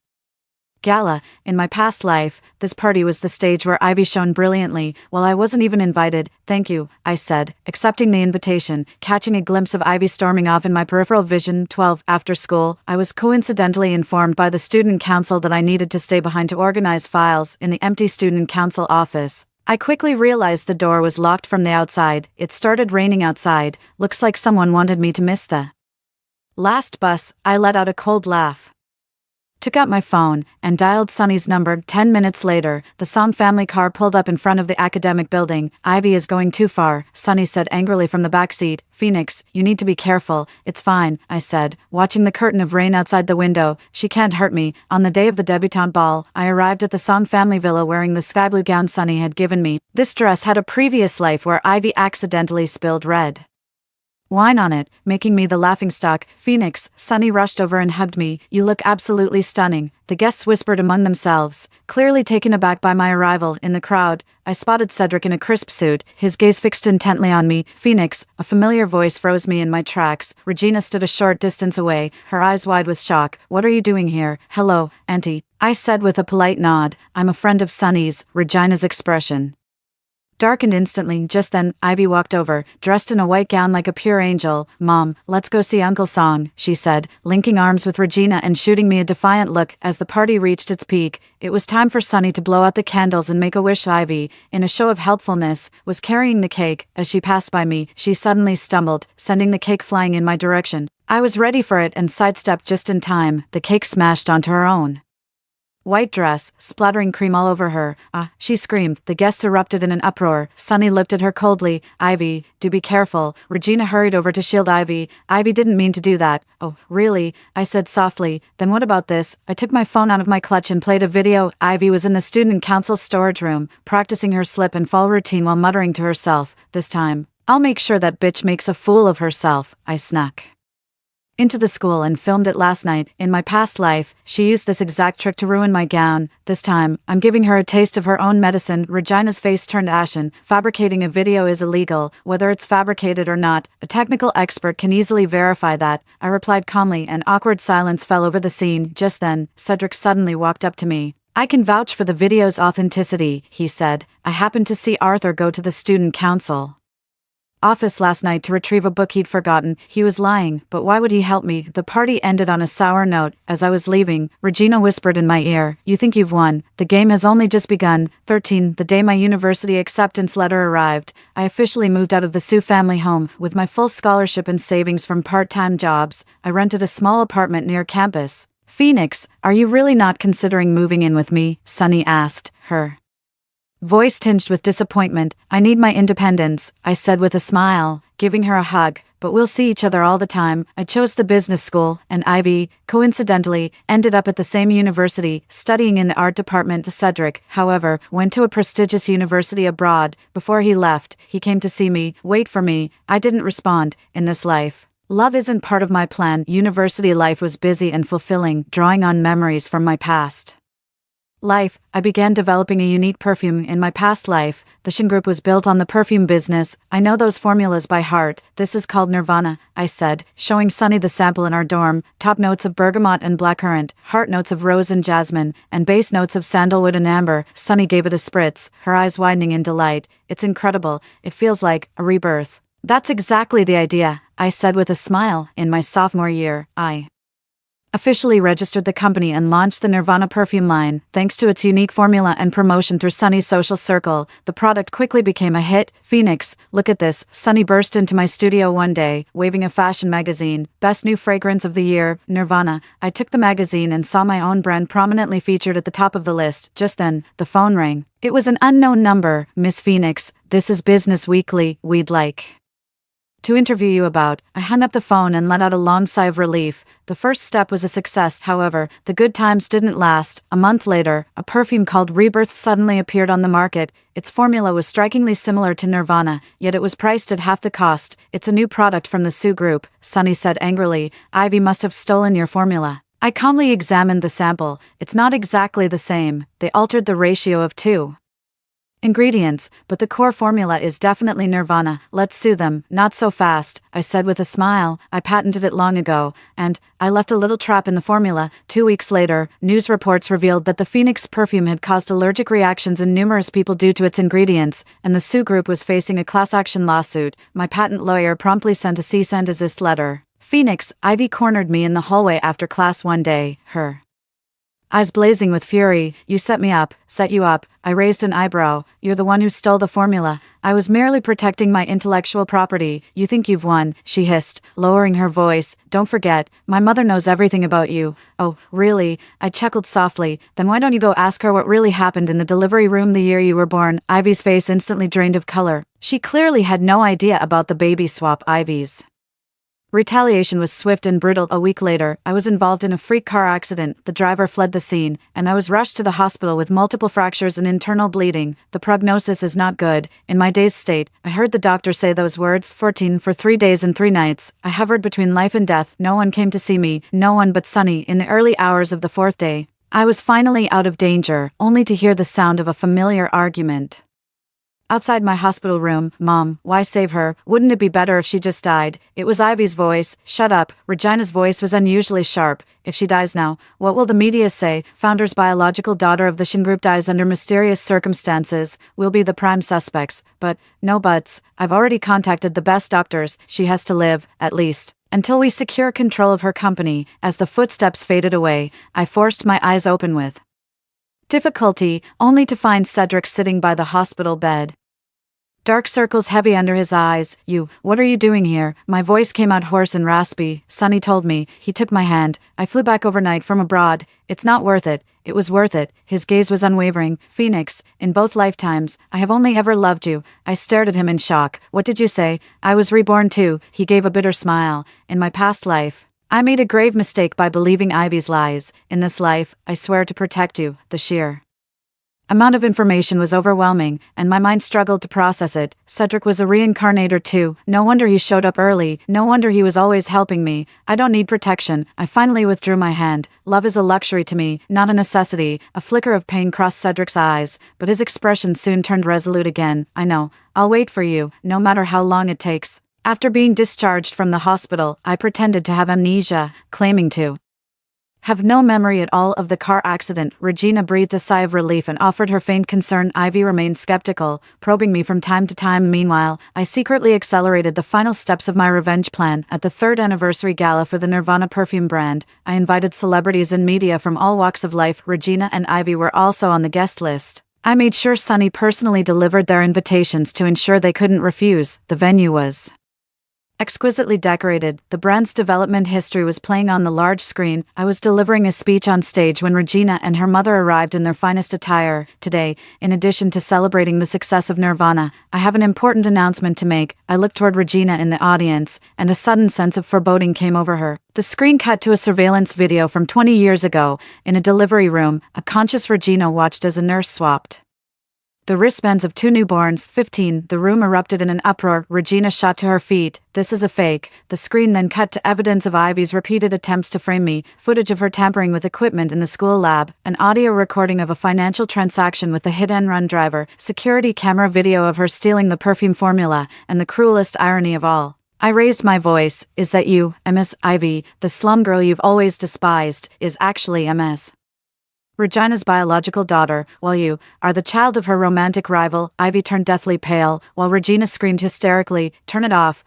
Gala." In my past life, this party was the stage where Ivy shone brilliantly, while I wasn't even invited. "Thank you," I said, accepting the invitation, catching a glimpse of Ivy storming off in my peripheral vision. 12. After school, I was coincidentally informed by the student council that I needed to stay behind to organize files in the empty student council office. I quickly realized the door was locked from the outside. It started raining outside. Looks like someone wanted me to miss the last bus. I let out a cold laugh, took out my phone, and dialed Sunny's number. 10 minutes later, the Song family car pulled up in front of the academic building. "Ivy is going too far," Sunny said angrily from the back seat. "Phoenix, you need to be careful." "It's fine," I said, watching the curtain of rain outside the window. "She can't hurt me." On the day of the debutante ball, I arrived at the Song family villa wearing the sky blue gown Sunny had given me. This dress had a previous life where Ivy accidentally spilled red wine on it, making me the laughingstock. "Phoenix," Sunny rushed over and hugged me. "You look absolutely stunning." The guests whispered among themselves, clearly taken aback by my arrival. In the crowd, I spotted Cedric in a crisp suit, his gaze fixed intently on me. "Phoenix," a familiar voice froze me in my tracks. Regina stood a short distance away, her eyes wide with shock. "What are you doing here?" "Hello, Auntie," I said with a polite nod. "I'm a friend of Sunny's." Regina's expression darkened instantly. Just then, Ivy walked over, dressed in a white gown like a pure angel. "Mom, let's go see Uncle Song," she said, linking arms with Regina and shooting me a defiant look. As the party reached its peak, it was time for Sunny to blow out the candles and make a wish. Ivy, in a show of helpfulness, was carrying the cake. As she passed by me, she suddenly stumbled, sending the cake flying in my direction. I was ready for it and sidestepped just in time. The cake smashed onto her own white dress, splattering cream all over her. "Ah," she screamed. The guests erupted in an uproar. Sunny looked at her coldly. "Ivy, do be careful." Regina hurried over to shield Ivy. "Ivy didn't mean to do that." "Oh, really?" I said softly. "Then what about this?" I took my phone out of my clutch and played a video. Ivy was in the student council storage room, practicing her slip and fall routine while muttering to herself, "This time, I'll make sure that bitch makes a fool of herself." I snuck into the school and filmed it last night. In my past life, she used this exact trick to ruin my gown. This time, I'm giving her a taste of her own medicine. Regina's face turned ashen. "Fabricating a video is illegal, whether it's fabricated or not. A technical expert can easily verify that," I replied calmly. An awkward silence fell over the scene. Just then, Cedric suddenly walked up to me. "I can vouch for the video's authenticity," he said. "I happened to see Arthur go to the student council office last night to retrieve a book he'd forgotten. He was lying, but why would he help me?" The party ended on a sour note. As I was leaving, Regina whispered in my ear, "You think you've won? The game has only just begun." 13. The day my university acceptance letter arrived, I officially moved out of the Sue family home. With my full scholarship and savings from part-time jobs, I rented a small apartment near campus. "Phoenix, are you really not considering moving in with me?" Sunny asked, her voice tinged with disappointment. "I need my independence," I said with a smile, giving her a hug. "But we'll see each other all the time." I chose the business school, and Ivy, coincidentally, ended up at the same university, studying in the art department. Cedric, however, went to a prestigious university abroad. Before he left, he came to see me, wait for me. I didn't respond. In this life, love isn't part of my plan. University life was busy and fulfilling, drawing on memories from my past life. I began developing a unique perfume. In my past life, the Shin Group was built on the perfume business. I know those formulas by heart. "This is called Nirvana," I said, showing Sunny the sample in our dorm. Top notes of bergamot and blackcurrant, heart notes of rose and jasmine, and base notes of sandalwood and amber. Sunny gave it a spritz, her eyes widening in delight. "It's incredible. It feels like a rebirth." "That's exactly the idea," I said with a smile. In my sophomore year, I officially registered the company and launched the Nirvana perfume line. Thanks to its unique formula and promotion through Sunny's social circle, the product quickly became a hit. "Phoenix, look at this." Sunny burst into my studio one day, waving a fashion magazine. "Best new fragrance of the year, Nirvana." I took the magazine and saw my own brand prominently featured at the top of the list. Just then, the phone rang. It was an unknown number. "Miss Phoenix, this is Business Weekly. We'd like to interview you about." I hung up the phone and let out a long sigh of relief. The first step was a success. However, the good times didn't last. A month later, a perfume called Rebirth suddenly appeared on the market. Its formula was strikingly similar to Nirvana, yet it was priced at half the cost. "It's a new product from the Sue Group," Sunny said angrily. "Ivy must have stolen your formula." I calmly examined the sample. It's not exactly the same. They altered the ratio of 2 ingredients, but the core formula is definitely Nirvana. "Let's sue them." "Not so fast," I said with a smile. "I patented it long ago, and I left a little trap in the formula." 2 weeks later, news reports revealed that the Phoenix perfume had caused allergic reactions in numerous people due to its ingredients, and the Sue Group was facing a class action lawsuit. My patent lawyer promptly sent a cease and desist letter. Phoenix, Ivy cornered me in the hallway after class one day, her eyes blazing with fury. "You set me up." "Set you up?" I raised an eyebrow. "You're the one who stole the formula." "I was merely protecting my intellectual property." "You think you've won," she hissed, lowering her voice. "Don't forget, my mother knows everything about you." "Oh, really?" I chuckled softly. "Then why don't you go ask her what really happened in the delivery room the year you were born?" Ivy's face instantly drained of color. She clearly had no idea about the baby swap. Ivy's retaliation was swift and brutal. A week later, I was involved in a freak car accident. The driver fled the scene, and I was rushed to the hospital with multiple fractures and internal bleeding. The prognosis is not good. In my dazed state, I heard the doctor say those words, 14 for 3 days and 3 nights. I hovered between life and death. No one came to see me, no one but Sunny. In the early hours of the 4th day, I was finally out of danger, only to hear the sound of a familiar argument outside my hospital room. "Mom, why save her? Wouldn't it be better if she just died?" It was Ivy's voice. "Shut up." Regina's voice was unusually sharp. "If she dies now, what will the media say? Founder's biological daughter of the Shin Group dies under mysterious circumstances. We'll be the prime suspects." "But, no buts. I've already contacted the best doctors. She has to live, at least, until we secure control of her company." As the footsteps faded away, I forced my eyes open with difficulty, only to find Cedric sitting by the hospital bed, dark circles heavy under his eyes. What are you doing here?" My voice came out hoarse and raspy. "Sunny told me." He took my hand. "I flew back overnight from abroad. It's not worth it." "It was worth it." His gaze was unwavering. "Phoenix, in both lifetimes, I have only ever loved you." I stared at him in shock. "What did you say?" "I was reborn too." He gave a bitter smile. "In my past life, I made a grave mistake by believing Ivy's lies. In this life, I swear to protect you." The sheer amount of information was overwhelming, and my mind struggled to process it. Cedric was a reincarnator too. No wonder he showed up early. No wonder he was always helping me. "I don't need protection." I finally withdrew my hand. "Love is a luxury to me, not a necessity." A flicker of pain crossed Cedric's eyes, but his expression soon turned resolute again. "I know. I'll wait for you, no matter how long it takes." After being discharged from the hospital, I pretended to have amnesia, claiming to have no memory at all of the car accident. Regina breathed a sigh of relief and offered her faint concern. Ivy remained skeptical, probing me from time to time. Meanwhile, I secretly accelerated the final steps of my revenge plan. At the 3rd anniversary gala for the Nirvana perfume brand, I invited celebrities and media from all walks of life. Regina and Ivy were also on the guest list. I made sure Sunny personally delivered their invitations to ensure they couldn't refuse. The venue was exquisitely decorated. The brand's development history was playing on the large screen. I was delivering a speech on stage when Regina and her mother arrived in their finest attire. "Today, in addition to celebrating the success of Nirvana, I have an important announcement to make." I looked toward Regina in the audience, and a sudden sense of foreboding came over her. The screen cut to a surveillance video from 20 years ago. In a delivery room, a conscious Regina watched as a nurse swapped the wristbands of 2 newborns. 15. The room erupted in an uproar. Regina shot to her feet. "This is a fake." The screen then cut to evidence of Ivy's repeated attempts to frame me, footage of her tampering with equipment in the school lab, an audio recording of a financial transaction with a hit-and-run driver, security camera video of her stealing the perfume formula, and the cruelest irony of all. I raised my voice. "Is that you, Ms. Ivy? The slum girl you've always despised is actually Ms. Regina's biological daughter, while you are the child of her romantic rival." Ivy turned deathly pale, while Regina screamed hysterically, "Turn it off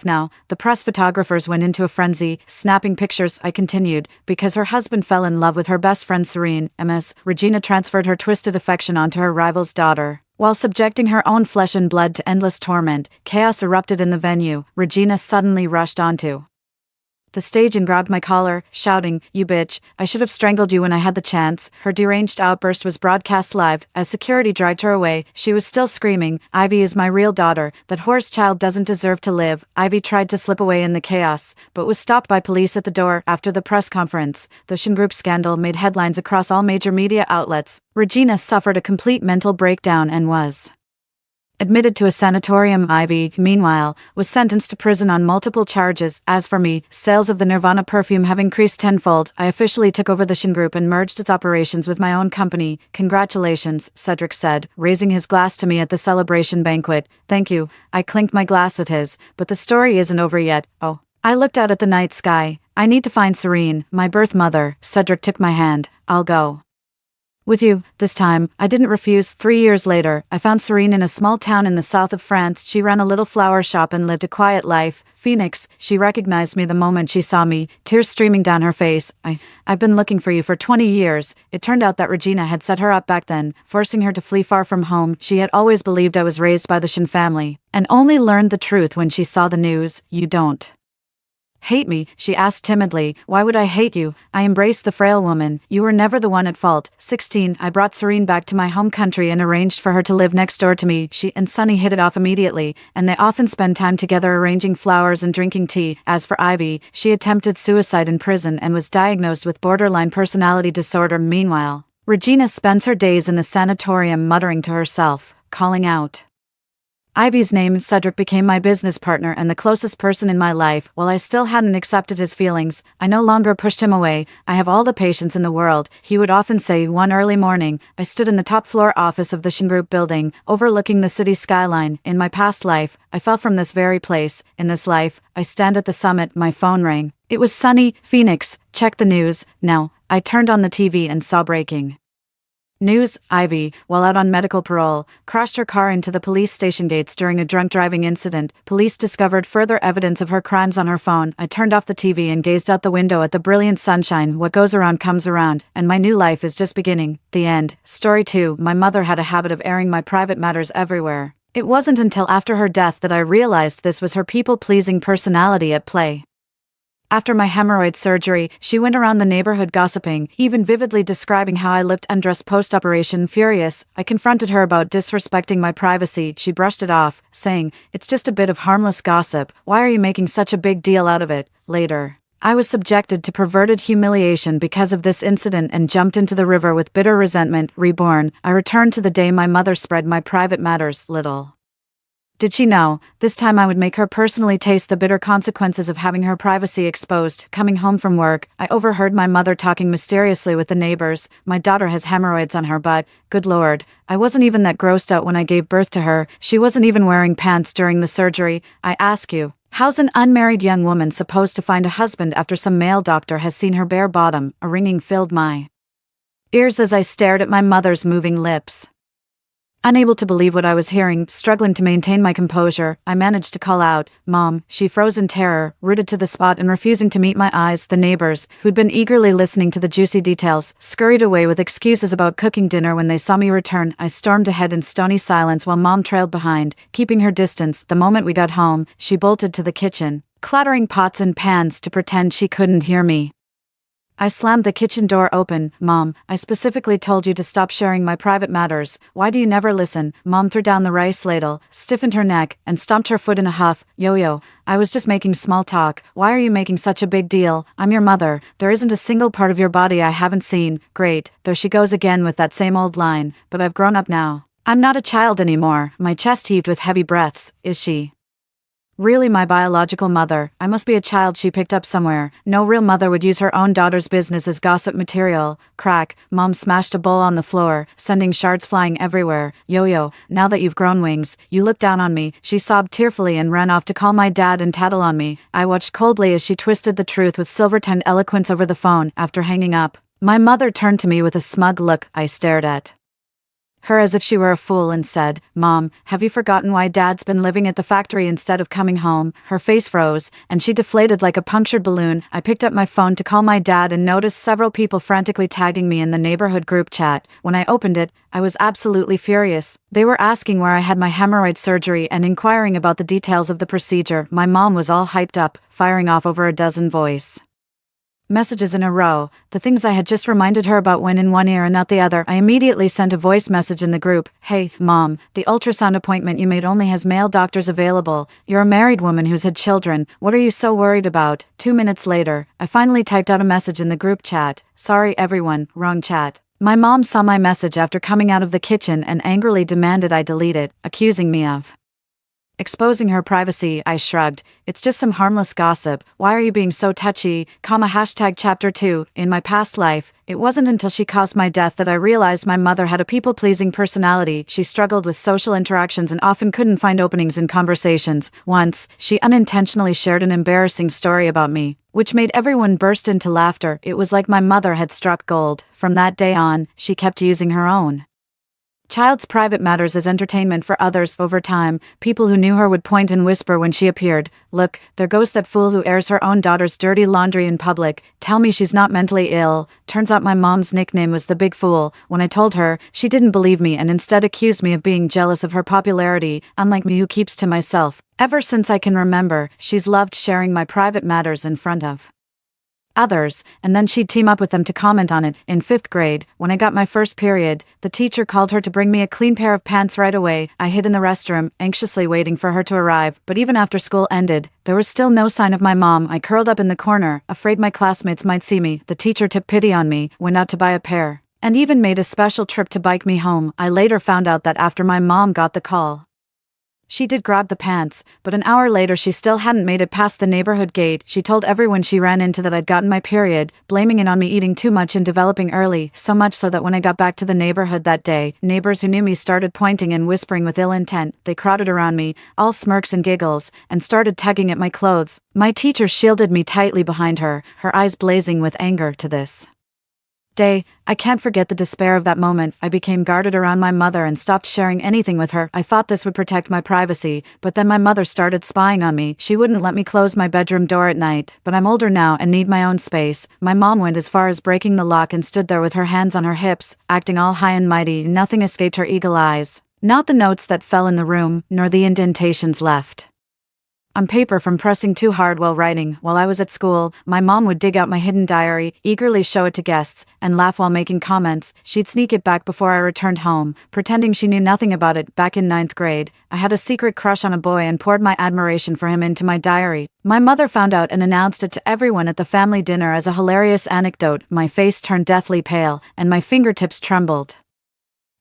now." The press photographers went into a frenzy, snapping pictures. I continued, "Because her husband fell in love with her best friend Serene, Ms. Regina transferred her twisted affection onto her rival's daughter, while subjecting her own flesh and blood to endless torment." Chaos erupted in the venue. Regina suddenly rushed onto the stage and grabbed my collar, shouting, "You bitch, I should have strangled you when I had the chance." Her deranged outburst was broadcast live. As security dragged her away, she was still screaming, "Ivy is my real daughter. That horse child doesn't deserve to live." Ivy tried to slip away in the chaos, but was stopped by police at the door. After the press conference, the Shin Group scandal made headlines across all major media outlets. Regina suffered a complete mental breakdown and was admitted to a sanatorium. Ivy, meanwhile, was sentenced to prison on multiple charges. As for me, sales of the Nirvana perfume have increased tenfold. I officially took over the Shin Group and merged its operations with my own company. "Congratulations," Cedric said, raising his glass to me at the celebration banquet. "Thank you." I clinked my glass with his, but the story isn't over yet. Oh. I looked out at the night sky. "I need to find Serene, my birth mother." Cedric took my hand. "I'll go with you." This time, I didn't refuse. 3 years later, I found Serene in a small town in the south of France. She ran a little flower shop and lived a quiet life. "Phoenix," she recognized me the moment she saw me, tears streaming down her face. I've been looking for you for 20 years. It turned out that Regina had set her up back then, forcing her to flee far from home. She had always believed I was raised by the Shin family, and only learned the truth when she saw the news. "You don't hate me?" she asked timidly. "Why would I hate you? I embraced the frail woman. You were never the one at fault." 16, I brought Serene back to my home country and arranged for her to live next door to me. She and Sunny hit it off immediately, and they often spend time together arranging flowers and drinking tea. As for Ivy, she attempted suicide in prison and was diagnosed with borderline personality disorder. Meanwhile, Regina spends her days in the sanatorium muttering to herself, calling out Ivy's name. Cedric became my business partner and the closest person in my life. While I still hadn't accepted his feelings, I no longer pushed him away. "I have all the patience in the world," he would often say. One early morning, I stood in the top floor office of the Shin Group building, overlooking the city skyline. In my past life, I fell from this very place. In this life, I stand at the summit. My phone rang. It was Sunny. "Phoenix, check the news now." I turned on the TV and saw breaking news. Ivy, while out on medical parole, crashed her car into the police station gates during a drunk driving incident. Police discovered further evidence of her crimes on her phone. I turned off the TV and gazed out the window at the brilliant sunshine. What goes around comes around, and my new life is just beginning. The end. Story 2. My mother had a habit of airing my private matters everywhere. It wasn't until after her death that I realized this was her people-pleasing personality at play. After my hemorrhoid surgery, she went around the neighborhood gossiping, even vividly describing how I looked undressed post-operation. Furious, I confronted her about disrespecting my privacy. She brushed it off, saying, "It's just a bit of harmless gossip. Why are you making such a big deal out of it?" Later, I was subjected to perverted humiliation because of this incident and jumped into the river with bitter resentment. Reborn, I returned to the day my mother spread my private matters. Little did she know, this time I would make her personally taste the bitter consequences of having her privacy exposed. Coming home from work, I overheard my mother talking mysteriously with the neighbors. "My daughter has hemorrhoids on her butt." Good lord, I wasn't even that grossed out when I gave birth to her. She wasn't even wearing pants during the surgery. I ask you, how's an unmarried young woman supposed to find a husband after some male doctor has seen her bare bottom? A ringing filled my ears as I stared at my mother's moving lips. Unable to believe what I was hearing, struggling to maintain my composure, I managed to call out, "Mom." She froze in terror, rooted to the spot and refusing to meet my eyes. The neighbors, who'd been eagerly listening to the juicy details, scurried away with excuses about cooking dinner when they saw me return. I stormed ahead in stony silence while Mom trailed behind, keeping her distance. The moment we got home, she bolted to the kitchen, clattering pots and pans to pretend she couldn't hear me. I slammed the kitchen door open. "Mom, I specifically told you to stop sharing my private matters. Why do you never listen?" Mom threw down the rice ladle, stiffened her neck, and stomped her foot in a huff. "Yo-yo, I was just making small talk. Why are you making such a big deal? I'm your mother. There isn't a single part of your body I haven't seen." Great, there she goes again with that same old line. But I've grown up now. I'm not a child anymore. My chest heaved with heavy breaths. Is she really my biological mother? I must be a child she picked up somewhere. No real mother would use her own daughter's business as gossip material. Crack. Mom smashed a bowl on the floor, sending shards flying everywhere. "Yo-yo, now that you've grown wings, you look down on me." She sobbed tearfully and ran off to call my dad and tattle on me. I watched coldly as she twisted the truth with silver-tongued eloquence over the phone. After hanging up, my mother turned to me with a smug look. I stared at her as if she were a fool and said, "Mom, have you forgotten why Dad's been living at the factory instead of coming home?" Her face froze, and she deflated like a punctured balloon. I picked up my phone to call my dad and noticed several people frantically tagging me in the neighborhood group chat. When I opened it, I was absolutely furious. They were asking where I had my hemorrhoid surgery and inquiring about the details of the procedure. My mom was all hyped up, firing off over a dozen voice messages in a row, the things I had just reminded her about went in one ear and out the other. I immediately sent a voice message in the group. "Hey, Mom, the ultrasound appointment you made only has male doctors available. You're a married woman who's had children. What are you so worried about?" 2 minutes later, I finally typed out a message in the group chat. "Sorry everyone, wrong chat." My mom saw my message after coming out of the kitchen and angrily demanded I delete it, accusing me of exposing her privacy. I shrugged. "It's just some harmless gossip. Why are you being so touchy? Chapter 2. In my past life, it wasn't until she caused my death that I realized my mother had a people-pleasing personality. She struggled with social interactions and often couldn't find openings in conversations. Once, she unintentionally shared an embarrassing story about me, which made everyone burst into laughter. It was like my mother had struck gold. From that day on, she kept using her own child's private matters as entertainment for others. Over time, people who knew her would point and whisper when she appeared, "Look, there goes that fool who airs her own daughter's dirty laundry in public. Tell me she's not mentally ill." Turns out my mom's nickname was the Big Fool. When I told her, she didn't believe me and instead accused me of being jealous of her popularity, unlike me who keeps to myself. Ever since I can remember, she's loved sharing my private matters in front of others, and then she'd team up with them to comment on it. In 5th grade, when I got my first period, the teacher called her to bring me a clean pair of pants right away. I hid in the restroom, anxiously waiting for her to arrive, but even after school ended, there was still no sign of my mom. I curled up in the corner, afraid my classmates might see me. The teacher took pity on me, went out to buy a pair, and even made a special trip to bike me home. I later found out that after my mom got the call, she did grab the pants, but an hour later she still hadn't made it past the neighborhood gate. She told everyone she ran into that I'd gotten my period, blaming it on me eating too much and developing early, so much so that when I got back to the neighborhood that day, neighbors who knew me started pointing and whispering with ill intent. They crowded around me, all smirks and giggles, and started tugging at my clothes. My teacher shielded me tightly behind her, her eyes blazing with anger. To this day, I can't forget the despair of that moment. I became guarded around my mother and stopped sharing anything with her. I thought this would protect my privacy, but then my mother started spying on me. She wouldn't let me close my bedroom door at night, but I'm older now and need my own space. My mom went as far as breaking the lock and stood there with her hands on her hips, acting all high and mighty. Nothing escaped her eagle eyes. Not the notes that fell in the room, nor the indentations left on paper from pressing too hard while writing. While I was at school, my mom would dig out my hidden diary, eagerly show it to guests, and laugh while making comments. She'd sneak it back before I returned home, pretending she knew nothing about it. Back in 9th grade, I had a secret crush on a boy and poured my admiration for him into my diary. My mother found out and announced it to everyone at the family dinner as a hilarious anecdote. My face turned deathly pale, and my fingertips trembled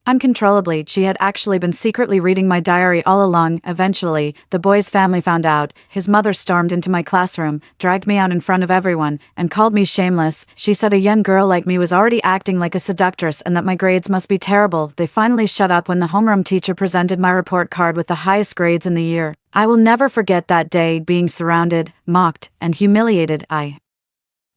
uncontrollably. She had actually been secretly reading my diary all along. Eventually, the boy's family found out. His mother stormed into my classroom, dragged me out in front of everyone, and called me shameless. She said a young girl like me was already acting like a seductress and that my grades must be terrible. They finally shut up when the homeroom teacher presented my report card with the highest grades in the year. I will never forget that day, being surrounded, mocked, and humiliated. I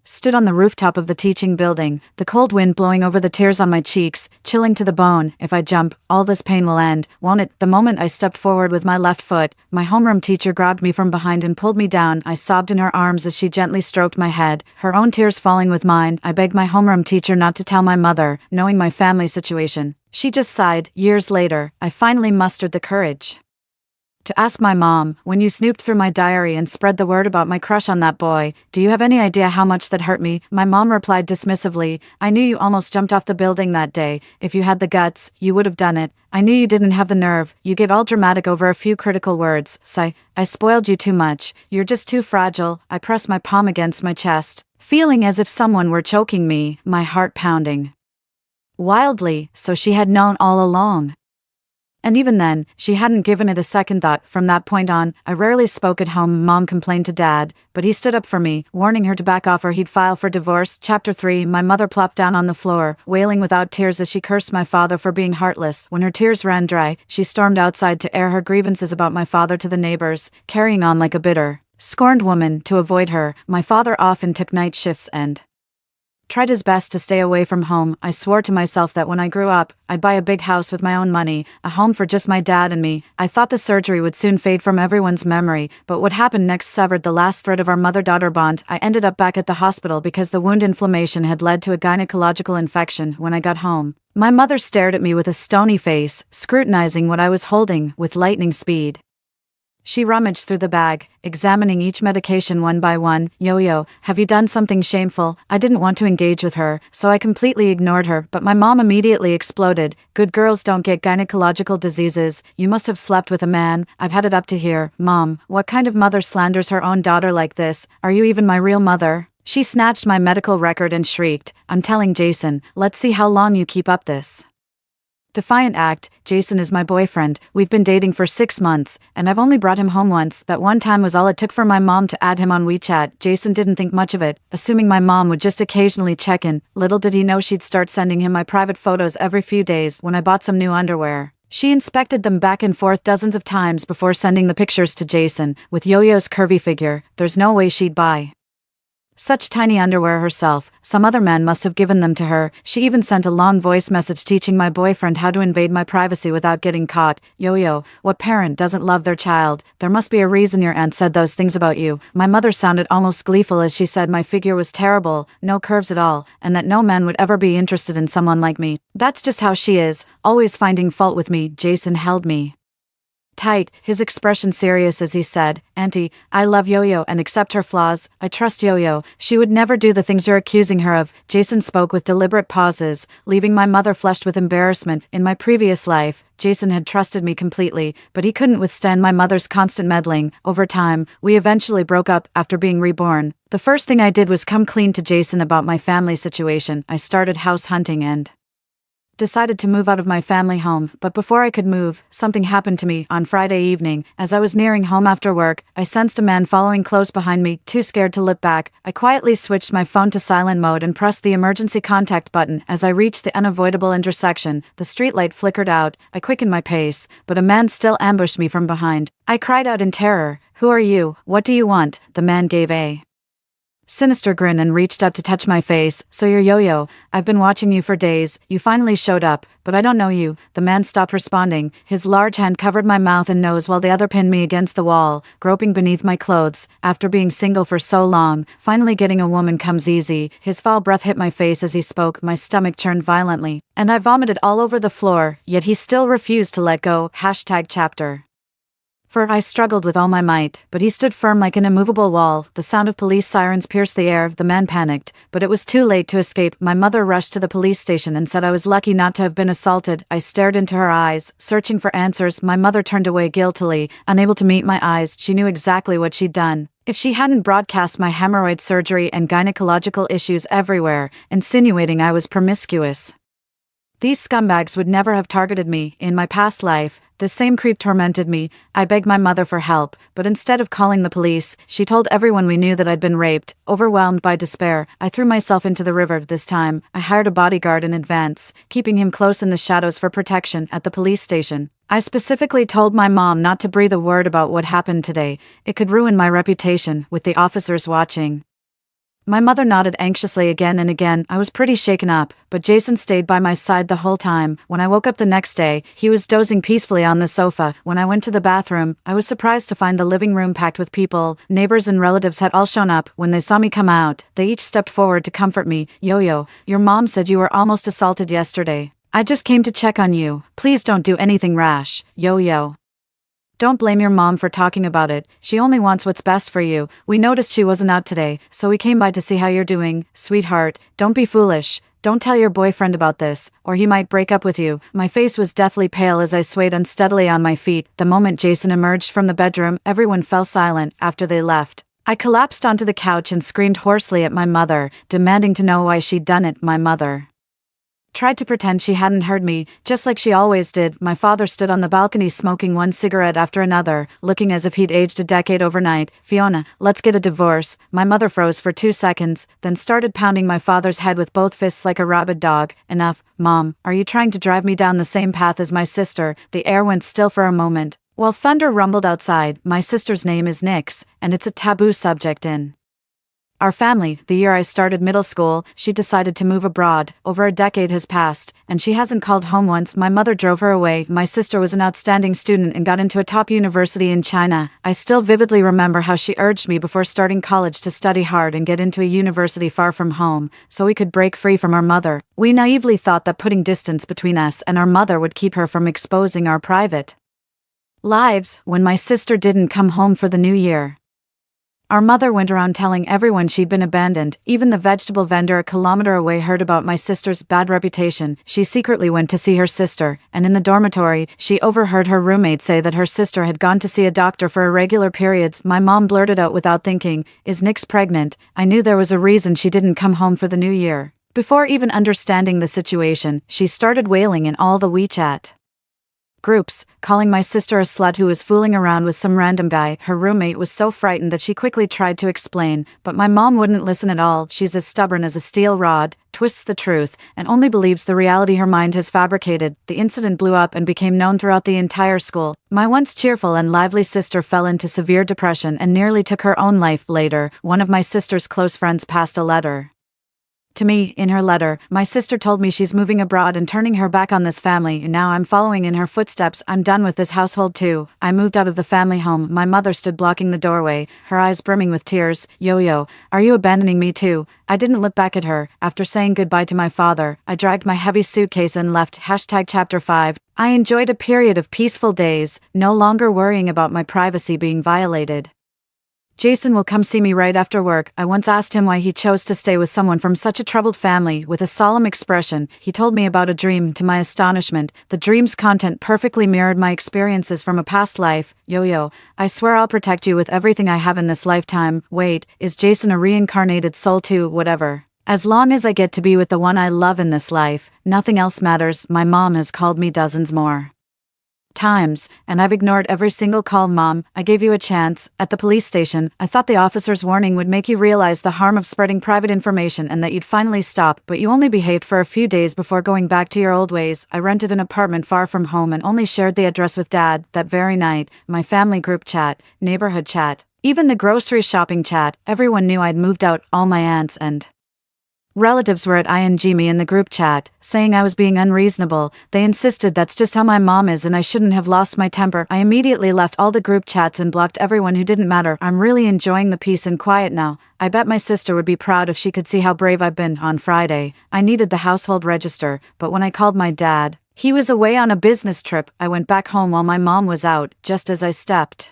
stood on the rooftop of the teaching building, the cold wind blowing over the tears on my cheeks, chilling to the bone. If I jump, all this pain will end, won't it? The moment I stepped forward with my left foot, my homeroom teacher grabbed me from behind and pulled me down. I sobbed in her arms as she gently stroked my head, her own tears falling with mine. I begged my homeroom teacher not to tell my mother, knowing my family situation. She just sighed. Years later, I finally mustered the courage to ask my mom, "When you snooped through my diary and spread the word about my crush on that boy, do you have any idea how much that hurt me?" My mom replied dismissively, "I knew you almost jumped off the building that day. If you had the guts, you would have done it. I knew you didn't have the nerve. You get all dramatic over a few critical words. Sigh, I spoiled you too much. You're just too fragile." I pressed my palm against my chest, feeling as if someone were choking me, my heart pounding wildly. So she had known all along. And even then, she hadn't given it a second thought. From that point on, I rarely spoke at home. Mom complained to Dad, but he stood up for me, warning her to back off or he'd file for divorce. Chapter 3. My mother plopped down on the floor, wailing without tears as she cursed my father for being heartless. When her tears ran dry, she stormed outside to air her grievances about my father to the neighbors, carrying on like a bitter, scorned woman. To avoid her, my father often took night shifts and tried his best to stay away from home. I swore to myself that when I grew up, I'd buy a big house with my own money, a home for just my dad and me. I thought the surgery would soon fade from everyone's memory, but what happened next severed the last thread of our mother-daughter bond. I ended up back at the hospital because the wound inflammation had led to a gynecological infection. When I got home, my mother stared at me with a stony face, scrutinizing what I was holding with lightning speed. She rummaged through the bag, examining each medication one by one. Yo-yo, have you done something shameful? I didn't want to engage with her, so I completely ignored her, but my mom immediately exploded. Good girls don't get gynecological diseases. You must have slept with a man. I've had it up to here. Mom, what kind of mother slanders her own daughter like this? Are you even my real mother? She snatched my medical record and shrieked, I'm telling Jason, let's see how long you keep up this defiant act. Jason is my boyfriend. We've been dating for 6 months, and I've only brought him home once. That one time was all it took for my mom to add him on WeChat. Jason didn't think much of it, assuming my mom would just occasionally check in. Little did he know she'd start sending him my private photos every few days. When I bought some new underwear, she inspected them back and forth dozens of times before sending the pictures to Jason. With Yo-Yo's curvy figure, there's no way she'd buy such tiny underwear herself. Some other man must have given them to her. She even sent a long voice message teaching my boyfriend how to invade my privacy without getting caught. Yo-yo, what parent doesn't love their child? There must be a reason your aunt said those things about you. My mother sounded almost gleeful as she said my figure was terrible, no curves at all, and that no man would ever be interested in someone like me. That's just how she is, always finding fault with me. Jason held me tight, his expression serious as he said, Auntie, I love Yo-Yo and accept her flaws. I trust Yo-Yo. She would never do the things you're accusing her of. Jason spoke with deliberate pauses, leaving my mother flushed with embarrassment. In my previous life, Jason had trusted me completely, but he couldn't withstand my mother's constant meddling. Over time, we eventually broke up after being reborn. The first thing I did was come clean to Jason about my family situation. I started house hunting and decided to move out of my family home, but before I could move, something happened to me. On Friday evening, as I was nearing home after work, I sensed a man following close behind me. Too scared to look back, I quietly switched my phone to silent mode and pressed the emergency contact button. As I reached the unavoidable intersection, the streetlight flickered out. I quickened my pace, but a man still ambushed me from behind. I cried out in terror, "Who are you? What do you want?" The man gave a sinister grin and reached up to touch my face. "So you're Yo-Yo. I've been watching you for days. You finally showed up, but I don't know you." The man stopped responding. His large hand covered my mouth and nose while the other pinned me against the wall, groping beneath my clothes. After being single for so long, finally getting a woman comes easy. His foul breath hit my face as he spoke. My stomach churned violently, and I vomited all over the floor, yet he still refused to let go. #chapter. For I struggled with all my might, but he stood firm like an immovable wall. The sound of police sirens pierced the air. The man panicked, but it was too late to escape. My mother rushed to the police station and said I was lucky not to have been assaulted. I stared into her eyes, searching for answers. My mother turned away guiltily, unable to meet my eyes. She knew exactly what she'd done. If she hadn't broadcast my hemorrhoid surgery and gynecological issues everywhere, insinuating I was promiscuous, these scumbags would never have targeted me. In my past life, the same creep tormented me. I begged my mother for help, but instead of calling the police, she told everyone we knew that I'd been raped. Overwhelmed by despair, I threw myself into the river. This time, I hired a bodyguard in advance, keeping him close in the shadows for protection. At the police station, I specifically told my mom not to breathe a word about what happened today. It could ruin my reputation, with the officers watching. My mother nodded anxiously again and again. I was pretty shaken up, but Jason stayed by my side the whole time. When I woke up the next day, he was dozing peacefully on the sofa. When I went to the bathroom, I was surprised to find the living room packed with people. Neighbors and relatives had all shown up. When they saw me come out, they each stepped forward to comfort me. "Yo-Yo, your mom said you were almost assaulted yesterday. I just came to check on you. Please don't do anything rash. Yo-Yo. Don't blame your mom for talking about it. She only wants what's best for you. We noticed she wasn't out today, so we came by to see how you're doing. Sweetheart, don't be foolish. Don't tell your boyfriend about this, or he might break up with you." My face was deathly pale as I swayed unsteadily on my feet. The moment Jason emerged from the bedroom, everyone fell silent. After they left, I collapsed onto the couch and screamed hoarsely at my mother, demanding to know why she'd done it. My mother tried to pretend she hadn't heard me, just like she always did. My father stood on the balcony smoking one cigarette after another, looking as if he'd aged a decade overnight. "Fiona, let's get a divorce." My mother froze for 2 seconds, then started pounding my father's head with both fists like a rabid dog. "Enough, Mom. Are you trying to drive me down the same path as my sister?" The air went still for a moment, while thunder rumbled outside. My sister's name is Nyx, and it's a taboo subject in Our family, the year I started middle school, she decided to move abroad. Over a decade has passed, and she hasn't called home once. My mother drove her away. My sister was an outstanding student and got into a top university in China. I still vividly remember how she urged me before starting college to study hard and get into a university far from home, so we could break free from our mother. We naively thought that putting distance between us and our mother would keep her from exposing our private lives. When my sister didn't come home for the new year, our mother went around telling everyone she'd been abandoned. Even the vegetable vendor a kilometer away heard about my sister's bad reputation. She secretly went to see her sister, and in the dormitory, she overheard her roommate say that her sister had gone to see a doctor for irregular periods. My mom blurted out without thinking, "Is Nix pregnant?" I knew there was a reason she didn't come home for the new year. Before even understanding the situation, she started wailing in all the WeChat groups, calling my sister a slut who was fooling around with some random guy. Her roommate was so frightened that she quickly tried to explain, but my mom wouldn't listen at all. She's as stubborn as a steel rod, twists the truth, and only believes the reality her mind has fabricated. The incident blew up and became known throughout the entire school. My once cheerful and lively sister fell into severe depression and nearly took her own life. Later, one of my sister's close friends passed a letter to me. In her letter, my sister told me she's moving abroad and turning her back on this family, and now I'm following in her footsteps. I'm done with this household too. I moved out of the family home. My mother stood blocking the doorway, her eyes brimming with tears. Yo-yo, are you abandoning me too? I didn't look back at her. After saying goodbye to my father, I dragged my heavy suitcase and left. Chapter 5. I enjoyed a period of peaceful days, no longer worrying about my privacy being violated. Jason will come see me right after work. I once asked him why he chose to stay with someone from such a troubled family. With a solemn expression, he told me about a dream. To my astonishment, the dream's content perfectly mirrored my experiences from a past life. Yo-yo, I swear I'll protect you with everything I have in this lifetime. Wait, is Jason a reincarnated soul too? Whatever. As long as I get to be with the one I love in this life, nothing else matters. My mom has called me dozens more times, and I've ignored every single call. Mom, I gave you a chance. At the police station, I thought the officer's warning would make you realize the harm of spreading private information and that you'd finally stop, but you only behaved for a few days before going back to your old ways. I rented an apartment far from home and only shared the address with Dad. That very night, my family group chat, neighborhood chat, even the grocery shopping chat, everyone knew I'd moved out. All my aunts and relatives were at ing me in the group chat, saying I was being unreasonable. They insisted that's just how my mom is and I shouldn't have lost my temper. I immediately left all the group chats and blocked everyone who didn't matter. I'm really enjoying the peace and quiet now. I bet my sister would be proud if she could see how brave I've been. On Friday, I needed the household register, but when I called my dad, he was away on a business trip. I went back home while my mom was out. Just as I stepped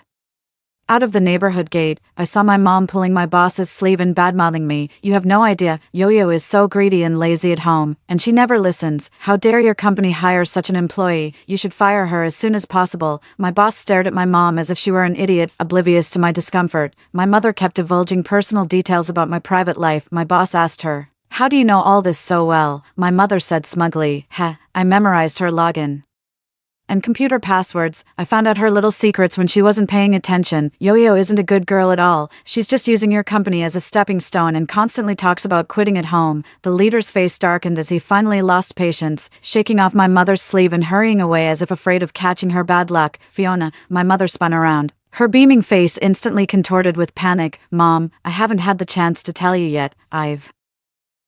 out of the neighborhood gate, I saw my mom pulling my boss's sleeve and badmouthing me. You have no idea, Yo-Yo is so greedy and lazy at home, and she never listens. How dare your company hire such an employee? You should fire her as soon as possible. My boss stared at my mom as if she were an idiot, oblivious to my discomfort. My mother kept divulging personal details about my private life. My boss asked her, "How do you know all this so well?" My mother said smugly, "Heh, I memorized her login and computer passwords. I found out her little secrets when she wasn't paying attention. Yo-Yo isn't a good girl at all. She's just using your company as a stepping stone and constantly talks about quitting at home." The leader's face darkened as he finally lost patience, shaking off my mother's sleeve and hurrying away as if afraid of catching her bad luck. Fiona, my mother spun around, her beaming face instantly contorted with panic. "Mom, I haven't had the chance to tell you yet. I've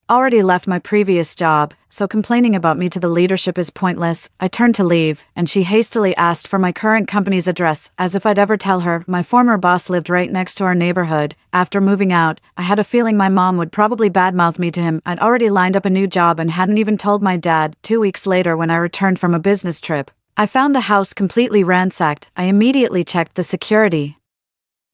already left my previous job, so complaining about me to the leadership is pointless." I turned to leave, and she hastily asked for my current company's address, as if I'd ever tell her. My former boss lived right next to our neighborhood. After moving out, I had a feeling my mom would probably badmouth me to him. I'd already lined up a new job and hadn't even told my dad. 2 weeks later, when I returned from a business trip, I found the house completely ransacked. I immediately checked the security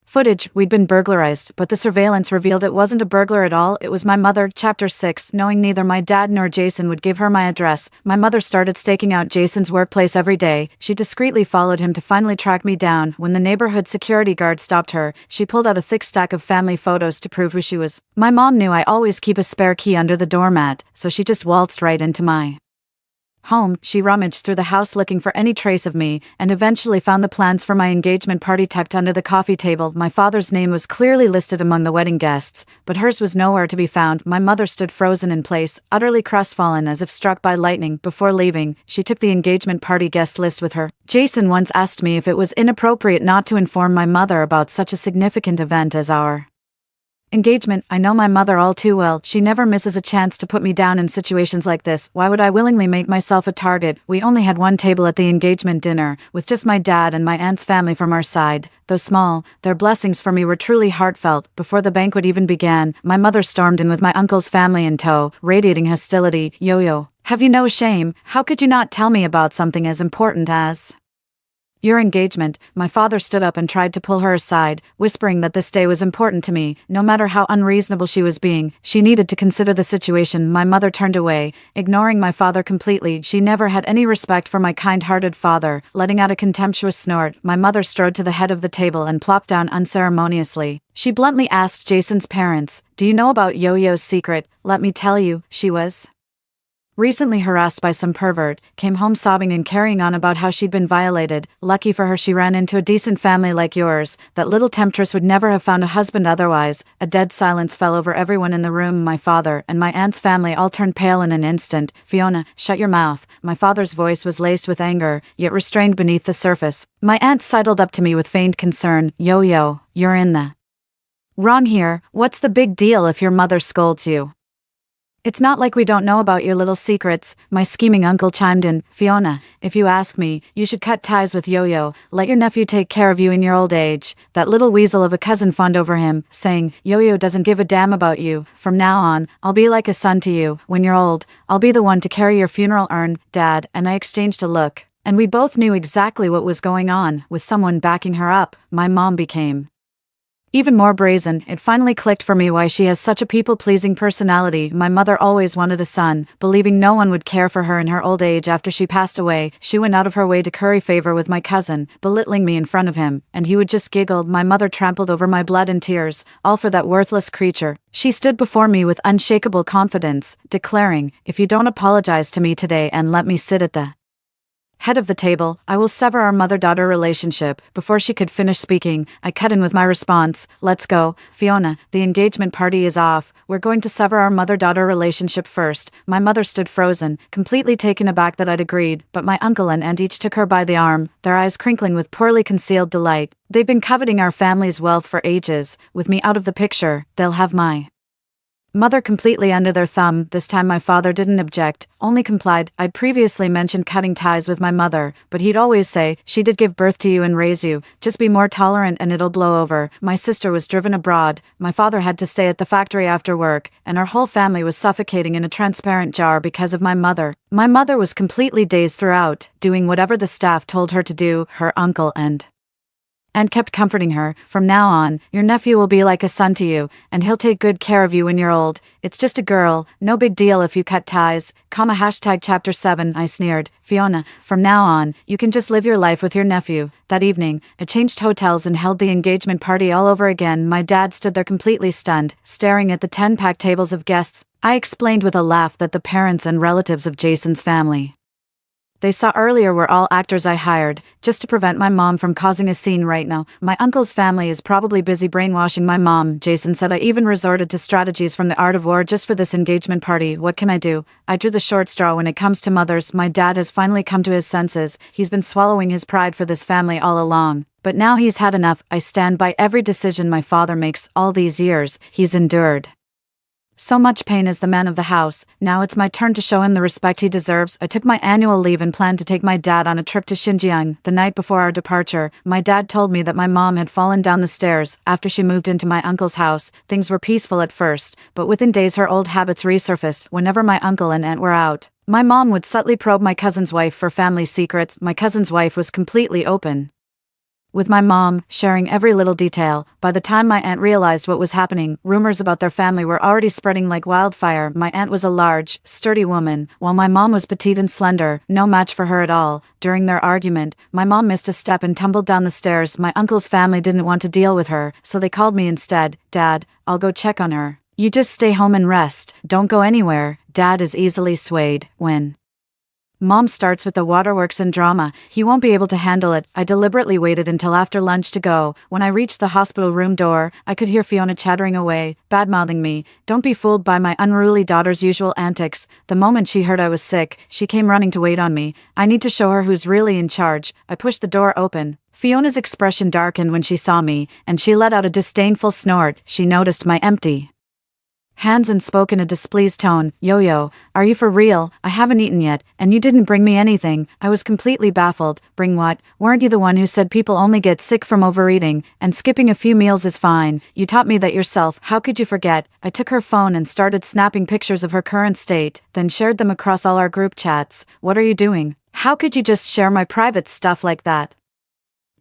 footage. We'd been burglarized, but the surveillance revealed it wasn't a burglar at all. It was my mother. Chapter 6. Knowing neither my dad nor Jason would give her my address, my mother started staking out Jason's workplace every day. She discreetly followed him to finally track me down. When the neighborhood security guard stopped her, she pulled out a thick stack of family photos to prove who she was. My mom knew I always keep a spare key under the doormat, so she just waltzed right into my home. She rummaged through the house looking for any trace of me, and eventually found the plans for my engagement party tucked under the coffee table. My father's name was clearly listed among the wedding guests, but hers was nowhere to be found. My mother stood frozen in place, utterly crestfallen as if struck by lightning. Before leaving, she took the engagement party guest list with her. Jason once asked me if it was inappropriate not to inform my mother about such a significant event as our Engagement, I know my mother all too well. She never misses a chance to put me down in situations like this. Why would I willingly make myself a target? We only had one table at the engagement dinner, with just my dad and my aunt's family from our side. Though small, their blessings for me were truly heartfelt. Before the banquet even began, my mother stormed in with my uncle's family in tow, radiating hostility. Yo-yo, have you no shame? How could you not tell me about something as important as your engagement? My father stood up and tried to pull her aside, whispering that this day was important to me. No matter how unreasonable she was being, she needed to consider the situation. My mother turned away, ignoring my father completely. She never had any respect for my kind-hearted father. Letting out a contemptuous snort, my mother strode to the head of the table and plopped down unceremoniously. She bluntly asked Jason's parents, "Do you know about Yo-Yo's secret?" "Let me tell you, she was recently harassed by some pervert, came home sobbing and carrying on about how she'd been violated. Lucky for her she ran into a decent family like yours. That little temptress would never have found a husband otherwise." A dead silence fell over everyone in the room. My father and my aunt's family all turned pale in an instant. "Fiona, shut your mouth." My father's voice was laced with anger, yet restrained beneath the surface. My aunt sidled up to me with feigned concern. "Yo-Yo, you're in the wrong here. What's the big deal if your mother scolds you? It's not like we don't know about your little secrets," my scheming uncle chimed in. "Fiona, if you ask me, you should cut ties with Yo-Yo. Let your nephew take care of you in your old age." That little weasel of a cousin fawned over him, saying, "Yo-Yo doesn't give a damn about you. From now on, I'll be like a son to you. When you're old, I'll be the one to carry your funeral urn." Dad and I exchanged a look, and we both knew exactly what was going on. With someone backing her up, my mom became even more brazen. It finally clicked for me why she has such a people-pleasing personality. My mother always wanted a son, believing no one would care for her in her old age after she passed away. She went out of her way to curry favor with my cousin, belittling me in front of him, and he would just giggle. My mother trampled over my blood in tears, all for that worthless creature. She stood before me with unshakable confidence, declaring, "If you don't apologize to me today and let me sit at the head of the table, I will sever our mother-daughter relationship." Before she could finish speaking, I cut in with my response, "Let's go, Fiona, the engagement party is off. We're going to sever our mother-daughter relationship first." My mother stood frozen, completely taken aback that I'd agreed, but my uncle and aunt each took her by the arm, their eyes crinkling with poorly concealed delight. "They've been coveting our family's wealth for ages. With me out of the picture, they'll have my mother completely under their thumb." This time my father didn't object, only complied. I'd previously mentioned cutting ties with my mother, but he'd always say, "She did give birth to you and raise you. Just be more tolerant and it'll blow over." My sister was driven abroad. My father had to stay at the factory after work, and our whole family was suffocating in a transparent jar because of my mother. My mother was completely dazed throughout, doing whatever the staff told her to do. Her uncle and kept comforting her. "From now on, your nephew will be like a son to you, and he'll take good care of you when you're old. It's just a girl, no big deal if you cut ties." Chapter 7 I sneered, "Fiona, from now on, you can just live your life with your nephew." That evening, I changed hotels and held the engagement party all over again. My dad stood there completely stunned, staring at the 10-packed tables of guests. I explained with a laugh that the parents and relatives of Jason's family they saw earlier were all actors I hired, just to prevent my mom from causing a scene right now. "My uncle's family is probably busy brainwashing my mom," Jason said. "I even resorted to strategies from the art of war just for this engagement party. What can I do? I drew the short straw when it comes to mothers. My dad has finally come to his senses. He's been swallowing his pride for this family all along, but now he's had enough. I stand by every decision my father makes. All these years, he's endured so much pain as the man of the house. Now it's my turn to show him the respect he deserves." I took my annual leave and planned to take my dad on a trip to Xinjiang. The night before our departure, my dad told me that my mom had fallen down the stairs after she moved into my uncle's house. Things were peaceful at first, but within days her old habits resurfaced. Whenever my uncle and aunt were out, my mom would subtly probe my cousin's wife for family secrets. My cousin's wife was completely open with my mom, sharing every little detail. By the time my aunt realized what was happening, rumors about their family were already spreading like wildfire. My aunt was a large, sturdy woman, while my mom was petite and slender, no match for her at all. During their argument, my mom missed a step and tumbled down the stairs. My uncle's family didn't want to deal with her, so they called me instead. "Dad, I'll go check on her. You just stay home and rest. Don't go anywhere." Dad is easily swayed. When Mom starts with the waterworks and drama, he won't be able to handle it. I deliberately waited until after lunch to go. When I reached the hospital room door, I could hear Fiona chattering away, bad-mouthing me. Don't be fooled by my unruly daughter's usual antics. The moment she heard I was sick, she came running to wait on me. I need to show her who's really in charge. I pushed the door open, Fiona's expression darkened when she saw me, and she let out a disdainful snort. She noticed my empty hands and spoke in a displeased tone. Yo-yo, are you for real? I haven't eaten yet, and you didn't bring me anything. I was completely baffled. Bring what? Weren't you the one who said people only get sick from overeating, and skipping a few meals is fine? You taught me that yourself. How could you forget? I took her phone and started snapping pictures of her current state, then shared them across all our group chats. What are you doing? How could you just share my private stuff like that?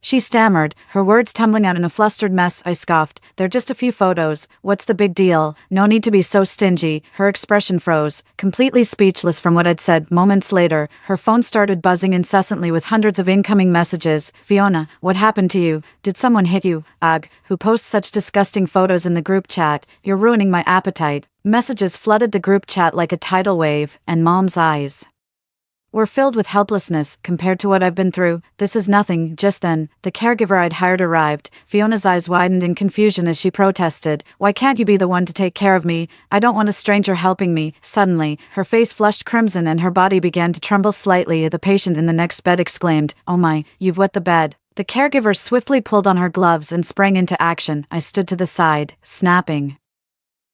She stammered, her words tumbling out in a flustered mess. I scoffed. They're just a few photos. What's the big deal? No need to be so stingy. Her expression froze, completely speechless from what I'd said. Moments later, her phone started buzzing incessantly with hundreds of incoming messages. Fiona, what happened to you? Did someone hit you? Ugh, who posts such disgusting photos in the group chat? You're ruining my appetite. Messages flooded the group chat like a tidal wave, and Mom's eyes were filled with helplessness. Compared to what I've been through, this is nothing. Just then, the caregiver I'd hired arrived. Fiona's eyes widened in confusion as she protested. Why can't you be the one to take care of me? I don't want a stranger helping me. Suddenly, her face flushed crimson and her body began to tremble slightly. The patient in the next bed exclaimed, "Oh my, you've wet the bed." The caregiver swiftly pulled on her gloves and sprang into action. I stood to the side, snapping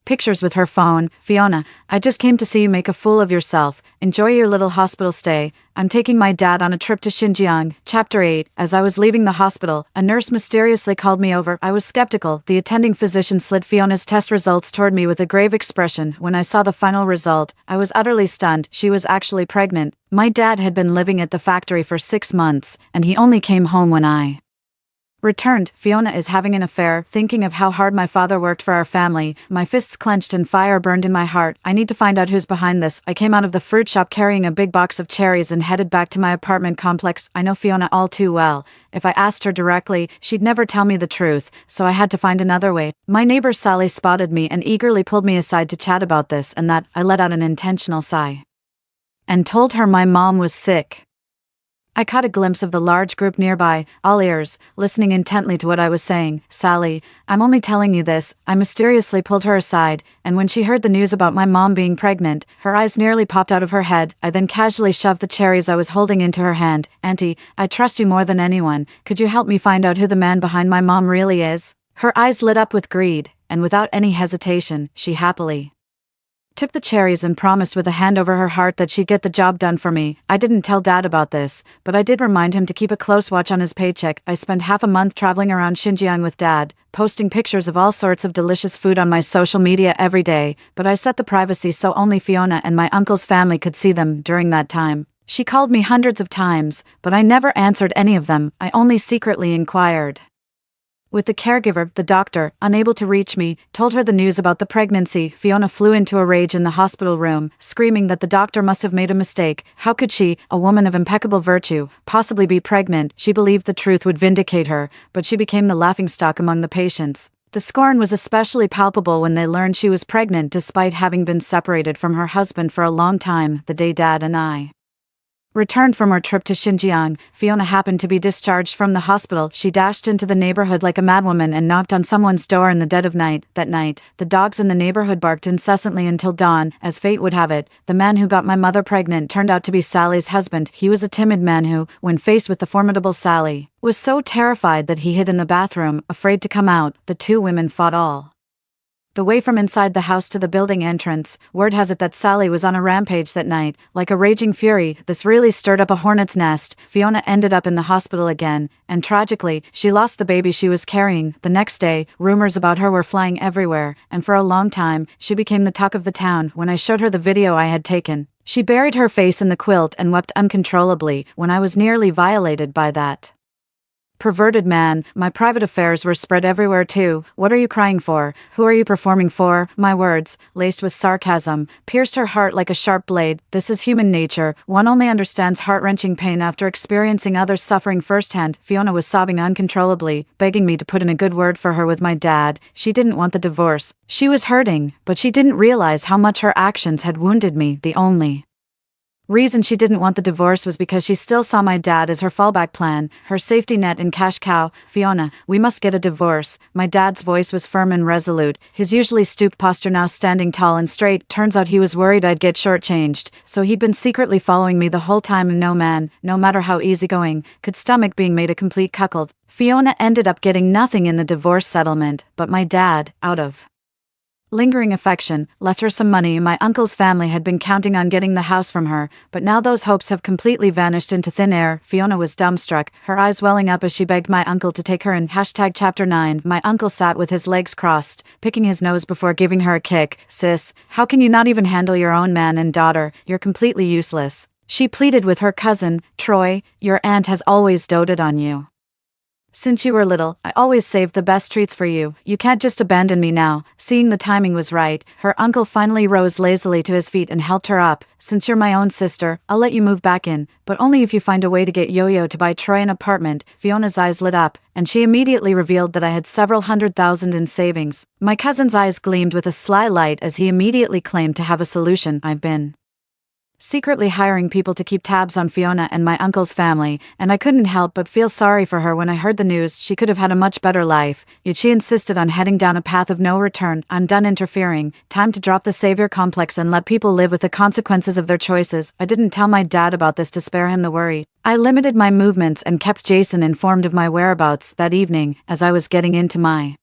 pictures with her phone. Fiona, I just came to see you make a fool of yourself. Enjoy your little hospital stay. I'm taking my dad on a trip to Xinjiang. Chapter 8. As I was leaving the hospital, a nurse mysteriously called me over. I was skeptical. The attending physician slid Fiona's test results toward me with a grave expression. When I saw the final result, I was utterly stunned. She was actually pregnant. My dad had been living at the factory for 6 months, and he only came home when I returned. Fiona is having an affair. Thinking of how hard my father worked for our family, my fists clenched and fire burned in my heart. I need to find out who's behind this. I came out of the fruit shop carrying a big box of cherries and headed back to my apartment complex. I know Fiona all too well. If I asked her directly, she'd never tell me the truth, so I had to find another way. My neighbor Sally spotted me and eagerly pulled me aside to chat about this and that. I let out an intentional sigh and told her my mom was sick. I caught a glimpse of the large group nearby, all ears, listening intently to what I was saying. Sally, I'm only telling you this. I mysteriously pulled her aside, and when she heard the news about my mom being pregnant, her eyes nearly popped out of her head. I then casually shoved the cherries I was holding into her hand. Auntie, I trust you more than anyone. Could you help me find out who the man behind my mom really is? Her eyes lit up with greed, and without any hesitation, she happily took the cherries and promised with a hand over her heart that she'd get the job done for me. I didn't tell Dad about this, but I did remind him to keep a close watch on his paycheck. I spent half a month traveling around Xinjiang with Dad, posting pictures of all sorts of delicious food on my social media every day, but I set the privacy so only Fiona and my uncle's family could see them. During that time, she called me hundreds of times, but I never answered any of them. I only secretly inquired with the caregiver. The doctor, unable to reach me, told her the news about the pregnancy. Fiona flew into a rage in the hospital room, screaming that the doctor must have made a mistake. How could she, a woman of impeccable virtue, possibly be pregnant? She believed the truth would vindicate her, but she became the laughingstock among the patients. The scorn was especially palpable when they learned she was pregnant despite having been separated from her husband for a long time. The day Dad and I returned from our trip to Xinjiang, Fiona happened to be discharged from the hospital. She dashed into the neighborhood like a madwoman and knocked on someone's door in the dead of night. That night, the dogs in the neighborhood barked incessantly until dawn. As fate would have it, the man who got my mother pregnant turned out to be Sally's husband. He was a timid man who, when faced with the formidable Sally, was so terrified that he hid in the bathroom, afraid to come out. The two women fought all the way from inside the house to the building entrance. Word has it that Sally was on a rampage that night, like a raging fury. This really stirred up a hornet's nest. Fiona ended up in the hospital again, and tragically, she lost the baby she was carrying. The next day, rumors about her were flying everywhere, and for a long time, she became the talk of the town. When I showed her the video I had taken, she buried her face in the quilt and wept uncontrollably. When I was nearly violated by that perverted man, my private affairs were spread everywhere too. What are you crying for? Who are you performing for? My words, laced with sarcasm, pierced her heart like a sharp blade. This is human nature. One only understands heart-wrenching pain after experiencing others' suffering firsthand. Fiona was sobbing uncontrollably, begging me to put in a good word for her with my dad. She didn't want the divorce. She was hurting, but she didn't realize how much her actions had wounded me. The only Reason she didn't want the divorce was because she still saw my dad as her fallback plan, her safety net and cash cow. Fiona, we must get a divorce. My dad's voice was firm and resolute, his usually stooped posture now standing tall and straight. Turns out he was worried I'd get shortchanged, so he'd been secretly following me the whole time, and no man, no matter how easygoing, could stomach being made a complete cuckold. Fiona ended up getting nothing in the divorce settlement, but my dad, out of lingering affection, left her some money. My uncle's family had been counting on getting the house from her, but now those hopes have completely vanished into thin air. Fiona was dumbstruck, her eyes welling up as she begged my uncle to take her in. Chapter 9. My uncle sat with his legs crossed, picking his nose before giving her a kick. Sis, how can you not even handle your own man and daughter? You're completely useless. She pleaded with her cousin. Troy, your aunt has always doted on you. Since you were little, I always saved the best treats for you. You can't just abandon me now. Seeing the timing was right, her uncle finally rose lazily to his feet and helped her up. Since you're my own sister, I'll let you move back in, but only if you find a way to get Yo-Yo to buy Troy an apartment. Fiona's eyes lit up, and she immediately revealed that I had several $100,000 in savings. My cousin's eyes gleamed with a sly light as he immediately claimed to have a solution. I've been secretly hiring people to keep tabs on Fiona and my uncle's family, and I couldn't help but feel sorry for her when I heard the news. She could have had a much better life, yet she insisted on heading down a path of no return. I'm done interfering. Time to drop the savior complex and let people live with the consequences of their choices. I didn't tell my dad about this to spare him the worry. I limited my movements and kept Jason informed of my whereabouts. That evening, as I was getting into my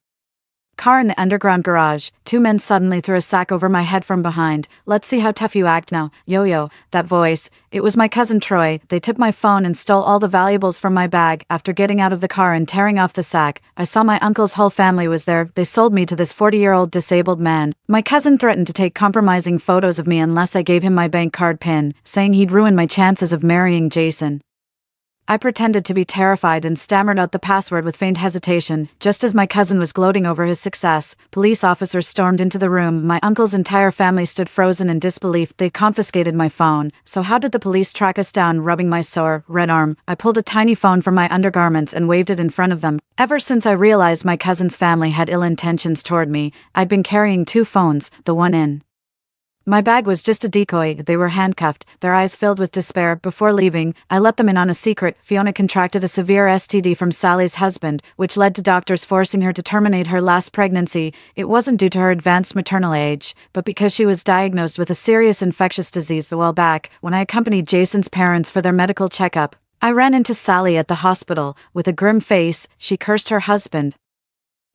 car in the underground garage, two men suddenly threw a sack over my head from behind. Let's see how tough you act now, Yo-Yo. That voice, it was my cousin Troy. They took my phone and stole all the valuables from my bag. After getting out of the car and tearing off the sack, I saw my uncle's whole family was there. They sold me to this 40-year-old disabled man. My cousin threatened to take compromising photos of me unless I gave him my bank card PIN, saying he'd ruin my chances of marrying Jason. I pretended to be terrified and stammered out the password with faint hesitation. Just as my cousin was gloating over his success, police officers stormed into the room. My uncle's entire family stood frozen in disbelief. They confiscated my phone. So how did the police track us down? Rubbing my sore, red arm, I pulled a tiny phone from my undergarments and waved it in front of them. Ever since I realized my cousin's family had ill intentions toward me, I'd been carrying two phones. The one in my bag was just a decoy. They were handcuffed, their eyes filled with despair. Before leaving, I let them in on a secret. Fiona contracted a severe STD from Sally's husband, which led to doctors forcing her to terminate her last pregnancy. It wasn't due to her advanced maternal age, but because she was diagnosed with a serious infectious disease a while back. When I accompanied Jason's parents for their medical checkup, I ran into Sally at the hospital. With a grim face, she cursed her husband,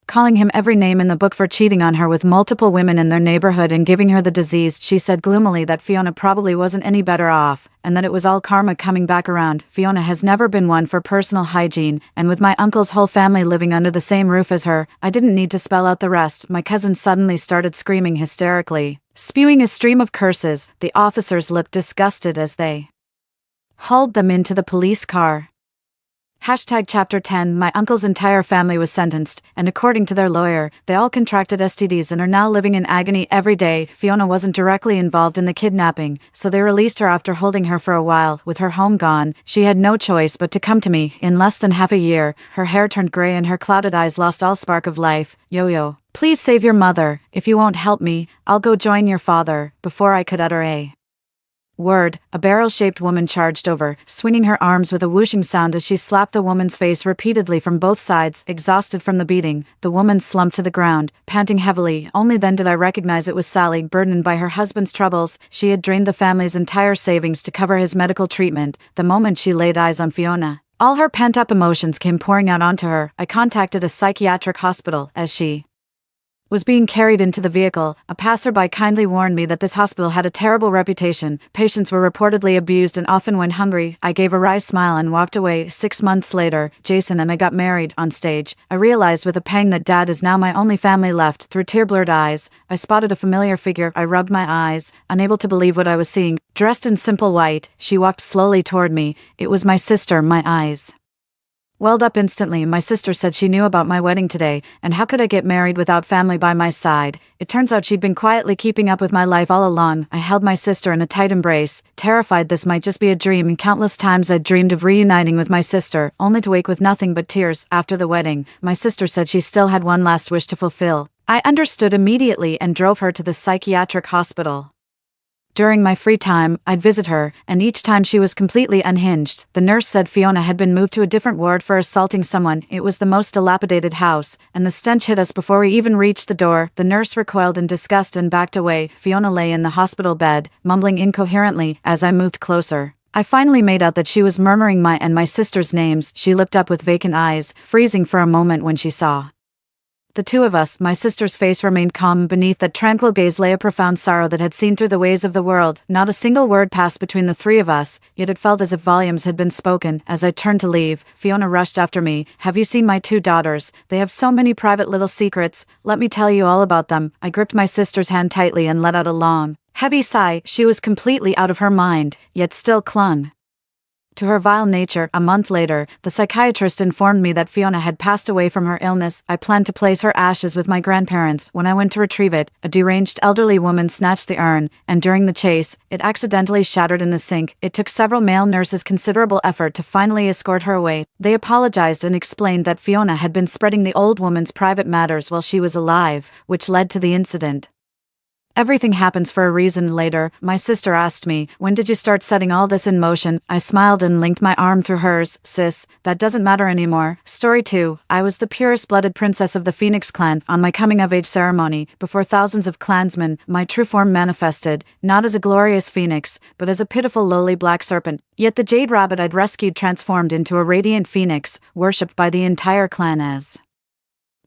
calling him every name in the book for cheating on her with multiple women in their neighborhood and giving her the disease. She said gloomily that Fiona probably wasn't any better off, and that it was all karma coming back around. Fiona has never been one for personal hygiene, and with my uncle's whole family living under the same roof as her, I didn't need to spell out the rest. My cousin suddenly started screaming hysterically, spewing a stream of curses. The officers looked disgusted as they hauled them into the police car. Chapter 10. My uncle's entire family was sentenced, and according to their lawyer, they all contracted STDs and are now living in agony every day. Fiona wasn't directly involved in the kidnapping, so they released her after holding her for a while. With her home gone, she had no choice but to come to me. In less than half a year, her hair turned gray and her clouded eyes lost all spark of life. Yo-Yo, please save your mother. If you won't help me, I'll go join your father. Before I could utter a word, a barrel-shaped woman charged over, swinging her arms with a whooshing sound as she slapped the woman's face repeatedly from both sides. Exhausted from the beating, the woman slumped to the ground, panting heavily. Only then did I recognize it was Sally. Burdened by her husband's troubles, she had drained the family's entire savings to cover his medical treatment. The moment she laid eyes on Fiona, all her pent-up emotions came pouring out onto her. I contacted a psychiatric hospital. As she was being carried into the vehicle, a passerby kindly warned me that this hospital had a terrible reputation. Patients were reportedly abused and often went hungry. I gave a wry smile and walked away. 6 months later, Jason and I got married. On stage, I realized with a pang that Dad is now my only family left. Through tear-blurred eyes, I spotted a familiar figure. I rubbed my eyes, unable to believe what I was seeing. Dressed in simple white, she walked slowly toward me. It was my sister. My eyes welled up instantly. My sister said she knew about my wedding today, and how could I get married without family by my side? It turns out she'd been quietly keeping up with my life all along. I held my sister in a tight embrace, terrified this might just be a dream, and countless times I'd dreamed of reuniting with my sister, only to wake with nothing but tears. After the wedding, my sister said she still had one last wish to fulfill. I understood immediately and drove her to the psychiatric hospital. During my free time, I'd visit her, and each time she was completely unhinged. The nurse said Fiona had been moved to a different ward for assaulting someone. It was the most dilapidated house, and the stench hit us before we even reached the door. The nurse recoiled in disgust and backed away. Fiona lay in the hospital bed, mumbling incoherently as I moved closer. I finally made out that she was murmuring my and my sister's names. She looked up with vacant eyes, freezing for a moment when she saw the two of us. My sister's face remained calm. Beneath that tranquil gaze lay a profound sorrow that had seen through the ways of the world. Not a single word passed between the three of us, yet it felt as if volumes had been spoken. As I turned to leave, Fiona rushed after me. "Have you seen my two daughters? They have so many private little secrets. Let me tell you all about them." I gripped my sister's hand tightly and let out a long, heavy sigh. She was completely out of her mind, yet still clung to her vile nature. A month later, the psychiatrist informed me that Fiona had passed away from her illness. I planned to place her ashes with my grandparents. When I went to retrieve it, a deranged elderly woman snatched the urn, and during the chase, it accidentally shattered in the sink. It took several male nurses considerable effort to finally escort her away. They apologized and explained that Fiona had been spreading the old woman's private matters while she was alive, which led to the incident. Everything happens for a reason. Later, my sister asked me, "When did you start setting all this in motion?" I smiled and linked my arm through hers. "Sis, that doesn't matter anymore." Story 2. I was the purest-blooded princess of the Phoenix clan. On my coming-of-age ceremony, before thousands of clansmen, my true form manifested, not as a glorious phoenix, but as a pitiful lowly black serpent. Yet the jade rabbit I'd rescued transformed into a radiant phoenix, worshipped by the entire clan as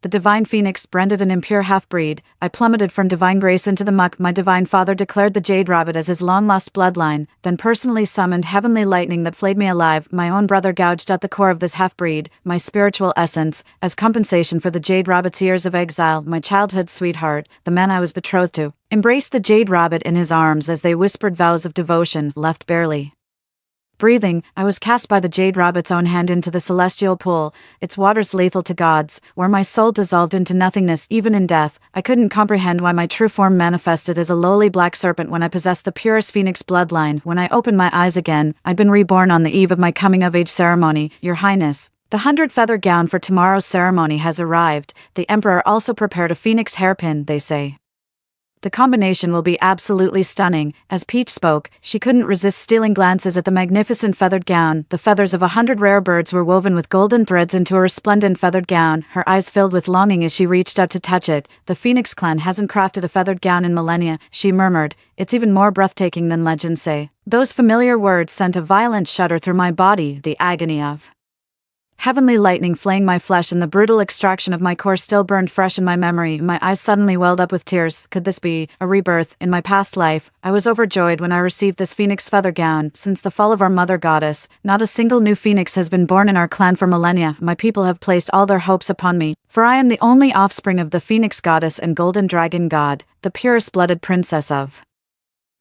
the divine phoenix. Branded an impure half-breed, I plummeted from divine grace into the muck. My divine father declared the jade rabbit as his long-lost bloodline, then personally summoned heavenly lightning that flayed me alive. My own brother gouged at the core of this half-breed, my spiritual essence, as compensation for the jade rabbit's years of exile. My childhood sweetheart, the man I was betrothed to, embraced the jade rabbit in his arms as they whispered vows of devotion. Left barely breathing, I was cast by the jade rabbit's own hand into the celestial pool, its waters lethal to gods, where my soul dissolved into nothingness. Even in death, I couldn't comprehend why my true form manifested as a lowly black serpent when I possessed the purest phoenix bloodline. When I opened my eyes again, I'd been reborn on the eve of my coming-of-age ceremony. "Your Highness, the 100-feather gown for tomorrow's ceremony has arrived. The Emperor also prepared a phoenix hairpin," they say. "The combination will be absolutely stunning." As Peach spoke, she couldn't resist stealing glances at the magnificent feathered gown. The feathers of 100 rare birds were woven with golden threads into a resplendent feathered gown. Her eyes filled with longing as she reached out to touch it. "The Phoenix clan hasn't crafted a feathered gown in millennia," she murmured. "It's even more breathtaking than legends say." Those familiar words sent a violent shudder through my body. The agony of heavenly lightning flaying my flesh and the brutal extraction of my core still burned fresh in my memory. My eyes suddenly welled up with tears. Could this be a rebirth? In my past life, I was overjoyed when I received this phoenix feather gown. Since the fall of our mother goddess, not a single new phoenix has been born in our clan for millennia. My people have placed all their hopes upon me, for I am the only offspring of the phoenix goddess and golden dragon god, the purest-blooded princess of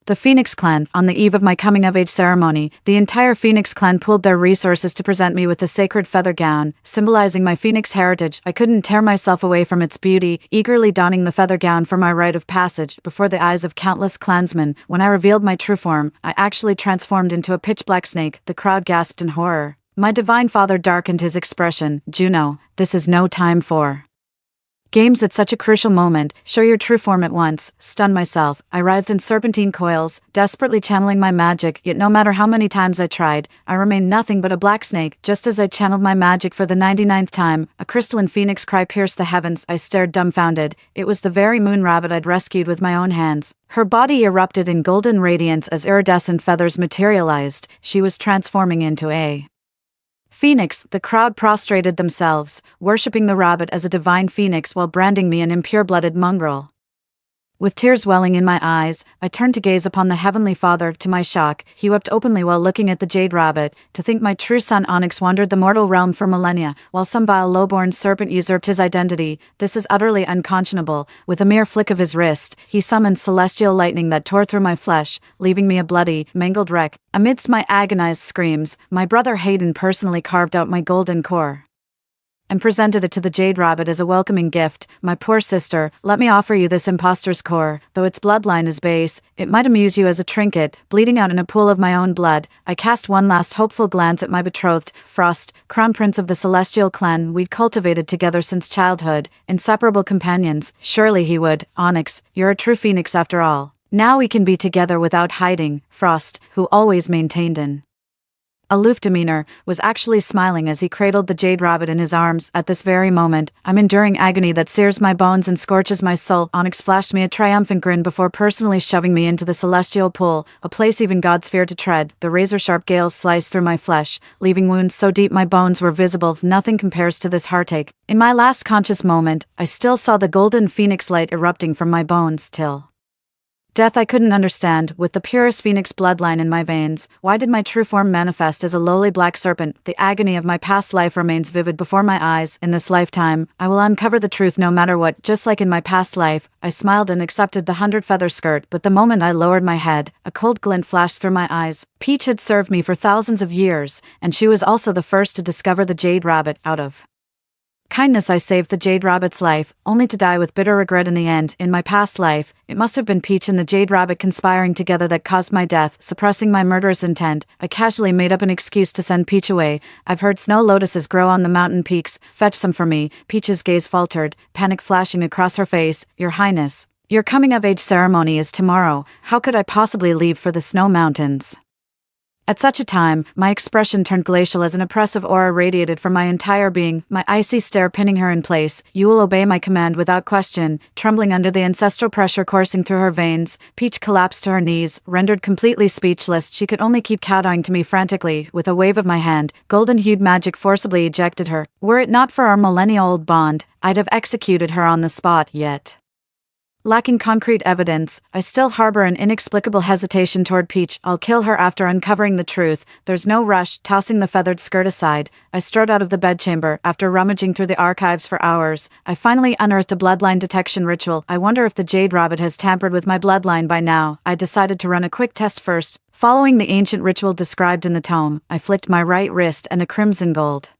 the Phoenix clan. On the eve of my coming-of-age ceremony, the entire Phoenix clan pooled their resources to present me with the sacred feather gown, symbolizing my Phoenix heritage. I couldn't tear myself away from its beauty, eagerly donning the feather gown for my rite of passage before the eyes of countless clansmen. When I revealed my true form, I actually transformed into a pitch-black snake. The crowd gasped in horror. My divine father darkened his expression. "Juno, this is no time for games at such a crucial moment. Show your true form at once." Stunned myself, I writhed in serpentine coils, desperately channeling my magic, yet no matter how many times I tried, I remained nothing but a black snake. Just as I channeled my magic for the 99th time, a crystalline phoenix cry pierced the heavens. I stared dumbfounded. It was the very moon rabbit I'd rescued with my own hands. Her body erupted in golden radiance as iridescent feathers materialized. She was transforming into a phoenix. The crowd prostrated themselves, worshipping the rabbit as a divine phoenix while branding me an impure-blooded mongrel. With tears welling in my eyes, I turned to gaze upon the Heavenly Father. To my shock, he wept openly while looking at the jade rabbit. To think my true son Onyx wandered the mortal realm for millennia, while some vile low-born serpent usurped his identity. This is utterly unconscionable. With a mere flick of his wrist, he summoned celestial lightning that tore through my flesh, leaving me a bloody, mangled wreck. Amidst my agonized screams, my brother Hayden personally carved out my golden core and presented it to the jade rabbit as a welcoming gift. "My poor sister, let me offer you this impostor's core. Though its bloodline is base, it might amuse you as a trinket." Bleeding out in a pool of my own blood, I cast one last hopeful glance at my betrothed, Frost, crown prince of the celestial clan we'd cultivated together since childhood, inseparable companions. Surely he would. "Onyx, you're a true phoenix after all." Now we can be together without hiding. Frost, who always maintained an aloof demeanor, was actually smiling as he cradled the jade rabbit in his arms. At this very moment, I'm enduring agony that sears my bones and scorches my soul. Onyx flashed me a triumphant grin before personally shoving me into the celestial pool, a place even gods fear to tread. The razor-sharp gales sliced through my flesh, leaving wounds so deep my bones were visible. Nothing compares to this heartache. In my last conscious moment, I still saw the golden phoenix light erupting from my bones till death. I couldn't understand, with the purest phoenix bloodline in my veins, why did my true form manifest as a lowly black serpent? The agony of my past life remains vivid before my eyes. In this lifetime, I will uncover the truth no matter what. Just like in my past life, I smiled and accepted the 100-feather skirt, but the moment I lowered my head, a cold glint flashed through my eyes. Peach had served me for thousands of years, and she was also the first to discover the jade rabbit. Out of kindness I saved the jade rabbit's life, only to die with bitter regret in the end. In my past life, it must have been Peach and the jade rabbit conspiring together that caused my death. Suppressing my murderous intent, I casually made up an excuse to send Peach away. I've heard snow lotuses grow on the mountain peaks. Fetch some for me. Peach's gaze faltered, panic flashing across her face. Your Highness, your coming-of-age ceremony is tomorrow. How could I possibly leave for the snow mountains? At such a time, my expression turned glacial as an oppressive aura radiated from my entire being, my icy stare pinning her in place. You will obey my command without question. Trembling under the ancestral pressure coursing through her veins, Peach collapsed to her knees, rendered completely speechless. She could only keep kowtowing to me frantically. With a wave of my hand, golden-hued magic forcibly ejected her. Were it not for our millennial-old bond, I'd have executed her on the spot. Yet, lacking concrete evidence, I still harbor an inexplicable hesitation toward Peach. I'll kill her after uncovering the truth. There's no rush. Tossing the feathered skirt aside, I strode out of the bedchamber. After rummaging through the archives for hours, I finally unearthed a bloodline detection ritual. I wonder if the jade rabbit has tampered with my bloodline by now. I decided to run a quick test first. Following the ancient ritual described in the tome, I flicked my right wrist and a crimson gold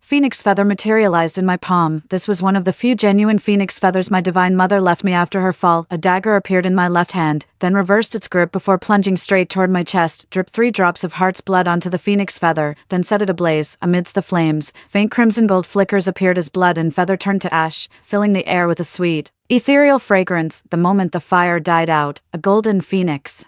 phoenix feather materialized in my palm. This was one of the few genuine phoenix feathers my divine mother left me after her fall. A dagger appeared in my left hand, then reversed its grip before plunging straight toward my chest. Dripped 3 drops of heart's blood onto the phoenix feather, then set it ablaze. Amidst the flames, faint crimson gold flickers appeared as blood and feather turned to ash, filling the air with a sweet, ethereal fragrance. The moment the fire died out, a golden phoenix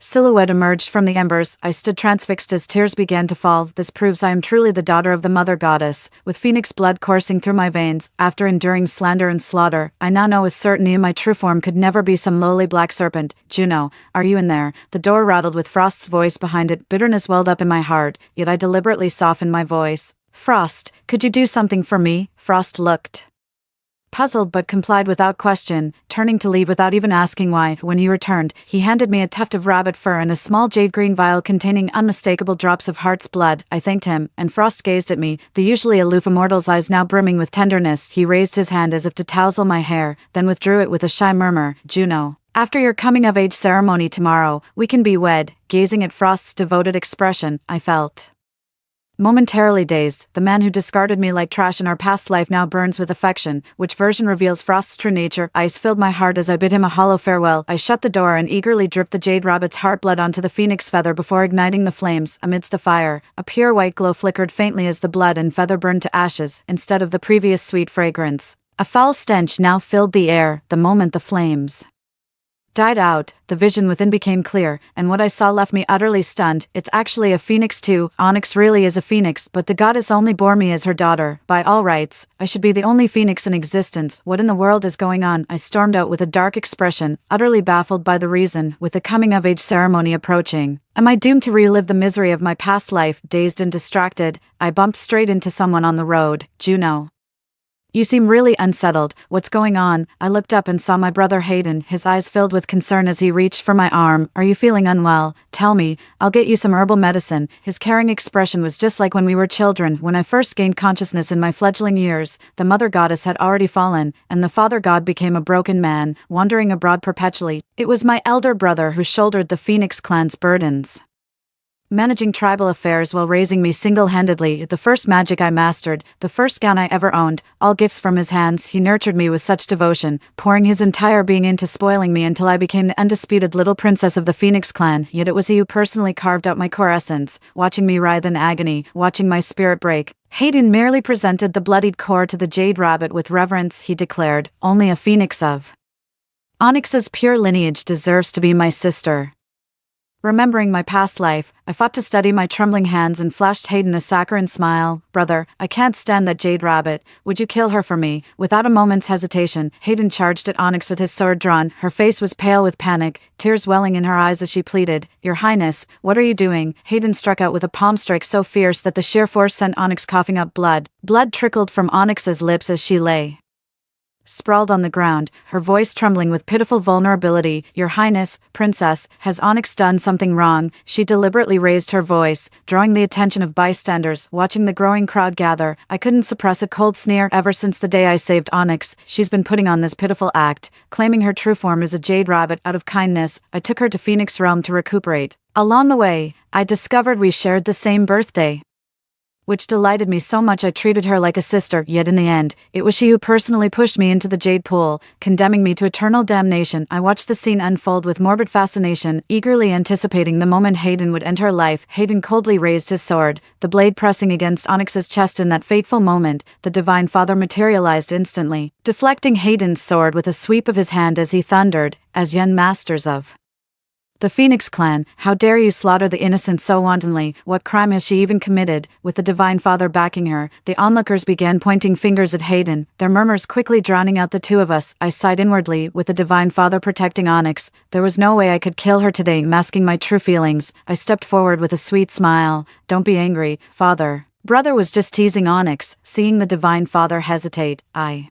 silhouette emerged from the embers. I stood transfixed as tears began to fall. This proves I am truly the daughter of the mother goddess, with phoenix blood coursing through my veins. After enduring slander and slaughter, I now know with certainty my true form could never be some lowly black serpent. Juno, are you in there? The door rattled with Frost's voice behind it. Bitterness welled up in my heart, yet I deliberately softened my voice. Frost, could you do something for me? Frost looked puzzled but complied without question, turning to leave without even asking why. When he returned, he handed me a tuft of rabbit fur and a small jade-green vial containing unmistakable drops of heart's blood. I thanked him, and Frost gazed at me, the usually aloof immortal's eyes now brimming with tenderness. He raised his hand as if to tousle my hair, then withdrew it with a shy murmur. Juno, after your coming-of-age ceremony tomorrow, we can be wed. Gazing at Frost's devoted expression, I felt momentarily dazed. The man who discarded me like trash in our past life now burns with affection. Which version reveals Frost's true nature? Ice filled my heart as I bid him a hollow farewell. I shut the door and eagerly dripped the jade rabbit's heart blood onto the phoenix feather before igniting the flames. Amidst the fire, a pure white glow flickered faintly as the blood and feather burned to ashes, instead of the previous sweet fragrance. A foul stench now filled the air. The moment the flames died out, the vision within became clear, and what I saw left me utterly stunned. It's actually a phoenix too. Onyx really is a phoenix, but the goddess only bore me as her daughter. By all rights, I should be the only phoenix in existence. What in the world is going on? I stormed out with a dark expression, utterly baffled by the reason. With the coming-of-age ceremony approaching, am I doomed to relive the misery of my past life? Dazed and distracted, I bumped straight into someone on the road. Juno, you seem really unsettled. What's going on? I looked up and saw my brother Hayden, his eyes filled with concern as he reached for my arm. Are you feeling unwell? Tell me, I'll get you some herbal medicine. His caring expression was just like when we were children. When I first gained consciousness in my fledgling years, the mother goddess had already fallen, and the father god became a broken man, wandering abroad perpetually. It was my elder brother who shouldered the Phoenix clan's burdens, managing tribal affairs while raising me single-handedly. The first magic I mastered, the first gown I ever owned, all gifts from his hands. He nurtured me with such devotion, pouring his entire being into spoiling me until I became the undisputed little princess of the Phoenix clan. Yet it was he who personally carved out my core essence, watching me writhe in agony, watching my spirit break. Hayden merely presented the bloodied core to the jade rabbit with reverence. He declared, only a phoenix of Onyx's pure lineage deserves to be my sister. Remembering my past life, I fought to steady my trembling hands and flashed Hayden a saccharine smile. Brother, I can't stand that jade rabbit. Would you kill her for me? Without a moment's hesitation, Hayden charged at Onyx with his sword drawn. Her face was pale with panic, tears welling in her eyes as she pleaded, Your Highness, what are you doing? Hayden struck out with a palm strike so fierce that the sheer force sent Onyx coughing up blood. Blood trickled from Onyx's lips as she lay sprawled on the ground, her voice trembling with pitiful vulnerability. Your Highness, Princess, has Onyx done something wrong? She deliberately raised her voice, drawing the attention of bystanders. Watching the growing crowd gather, I couldn't suppress a cold sneer. Ever since the day I saved Onyx, she's been putting on this pitiful act, claiming her true form is a jade rabbit. Out of kindness, I took her to Phoenix Realm to recuperate. Along the way, I discovered we shared the same birthday, which delighted me so much I treated her like a sister. Yet in the end, it was she who personally pushed me into the jade pool, condemning me to eternal damnation. I watched the scene unfold with morbid fascination, eagerly anticipating the moment Hayden would end her life. Hayden coldly raised his sword, the blade pressing against Onyx's chest. In that fateful moment, the Divine Father materialized instantly, deflecting Hayden's sword with a sweep of his hand as he thundered, As young masters of the Phoenix clan, how dare you slaughter the innocent so wantonly? What crime has she even committed? With the Divine Father backing her, the onlookers began pointing fingers at Hayden, their murmurs quickly drowning out the two of us. I sighed inwardly. With the Divine Father protecting Onyx, there was no way I could kill her today. Masking my true feelings, I stepped forward with a sweet smile. Don't be angry, Father. Brother was just teasing Onyx. Seeing the Divine Father hesitate, I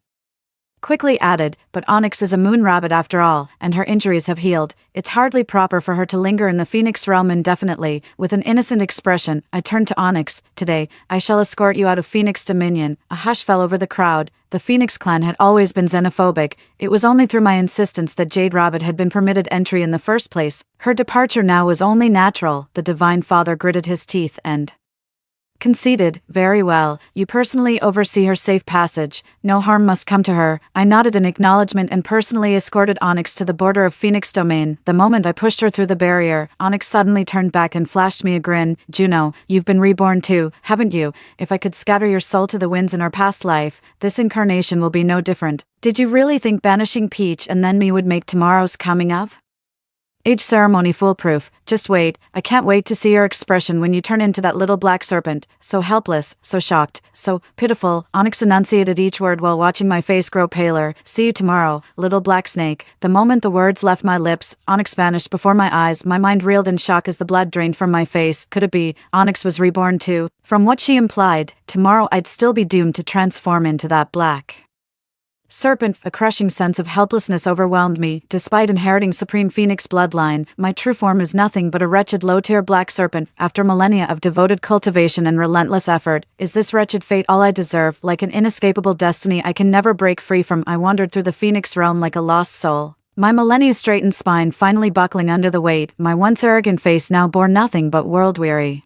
quickly added, But Onyx is a moon rabbit after all, and her injuries have healed. It's hardly proper for her to linger in the Phoenix realm indefinitely. With an innocent expression, I turned to Onyx. Today, I shall escort you out of Phoenix Dominion. A hush fell over the crowd. The Phoenix clan had always been xenophobic. It was only through my insistence that Jade Rabbit had been permitted entry in the first place. Her departure now was only natural. The Divine Father gritted his teeth and conceded, Very well, you personally oversee her safe passage. No harm must come to her. I nodded in acknowledgement and personally escorted Onyx to the border of Phoenix Domain. The moment I pushed her through the barrier, Onyx suddenly turned back and flashed me a grin. Juno, you've been reborn too, haven't you? If I could scatter your soul to the winds in our past life, this incarnation will be no different. Did you really think banishing Peach and then me would make tomorrow's coming of age ceremony foolproof? Just wait, I can't wait to see your expression when you turn into that little black serpent, so helpless, so shocked, so pitiful. Onyx enunciated each word while watching my face grow paler. See you tomorrow, little black snake. The moment the words left my lips, Onyx vanished before my eyes. My mind reeled in shock as the blood drained from my face. Could it be Onyx was reborn too? From what she implied, tomorrow I'd still be doomed to transform into that black serpent. A crushing sense of helplessness overwhelmed me. Despite inheriting Supreme Phoenix bloodline, my true form is nothing but a wretched low-tier black serpent. After millennia of devoted cultivation and relentless effort, is this wretched fate all I deserve? Like an inescapable destiny I can never break free from, I wandered through the Phoenix realm like a lost soul, my millennia-straightened spine finally buckling under the weight. My once arrogant face now bore nothing but world-weary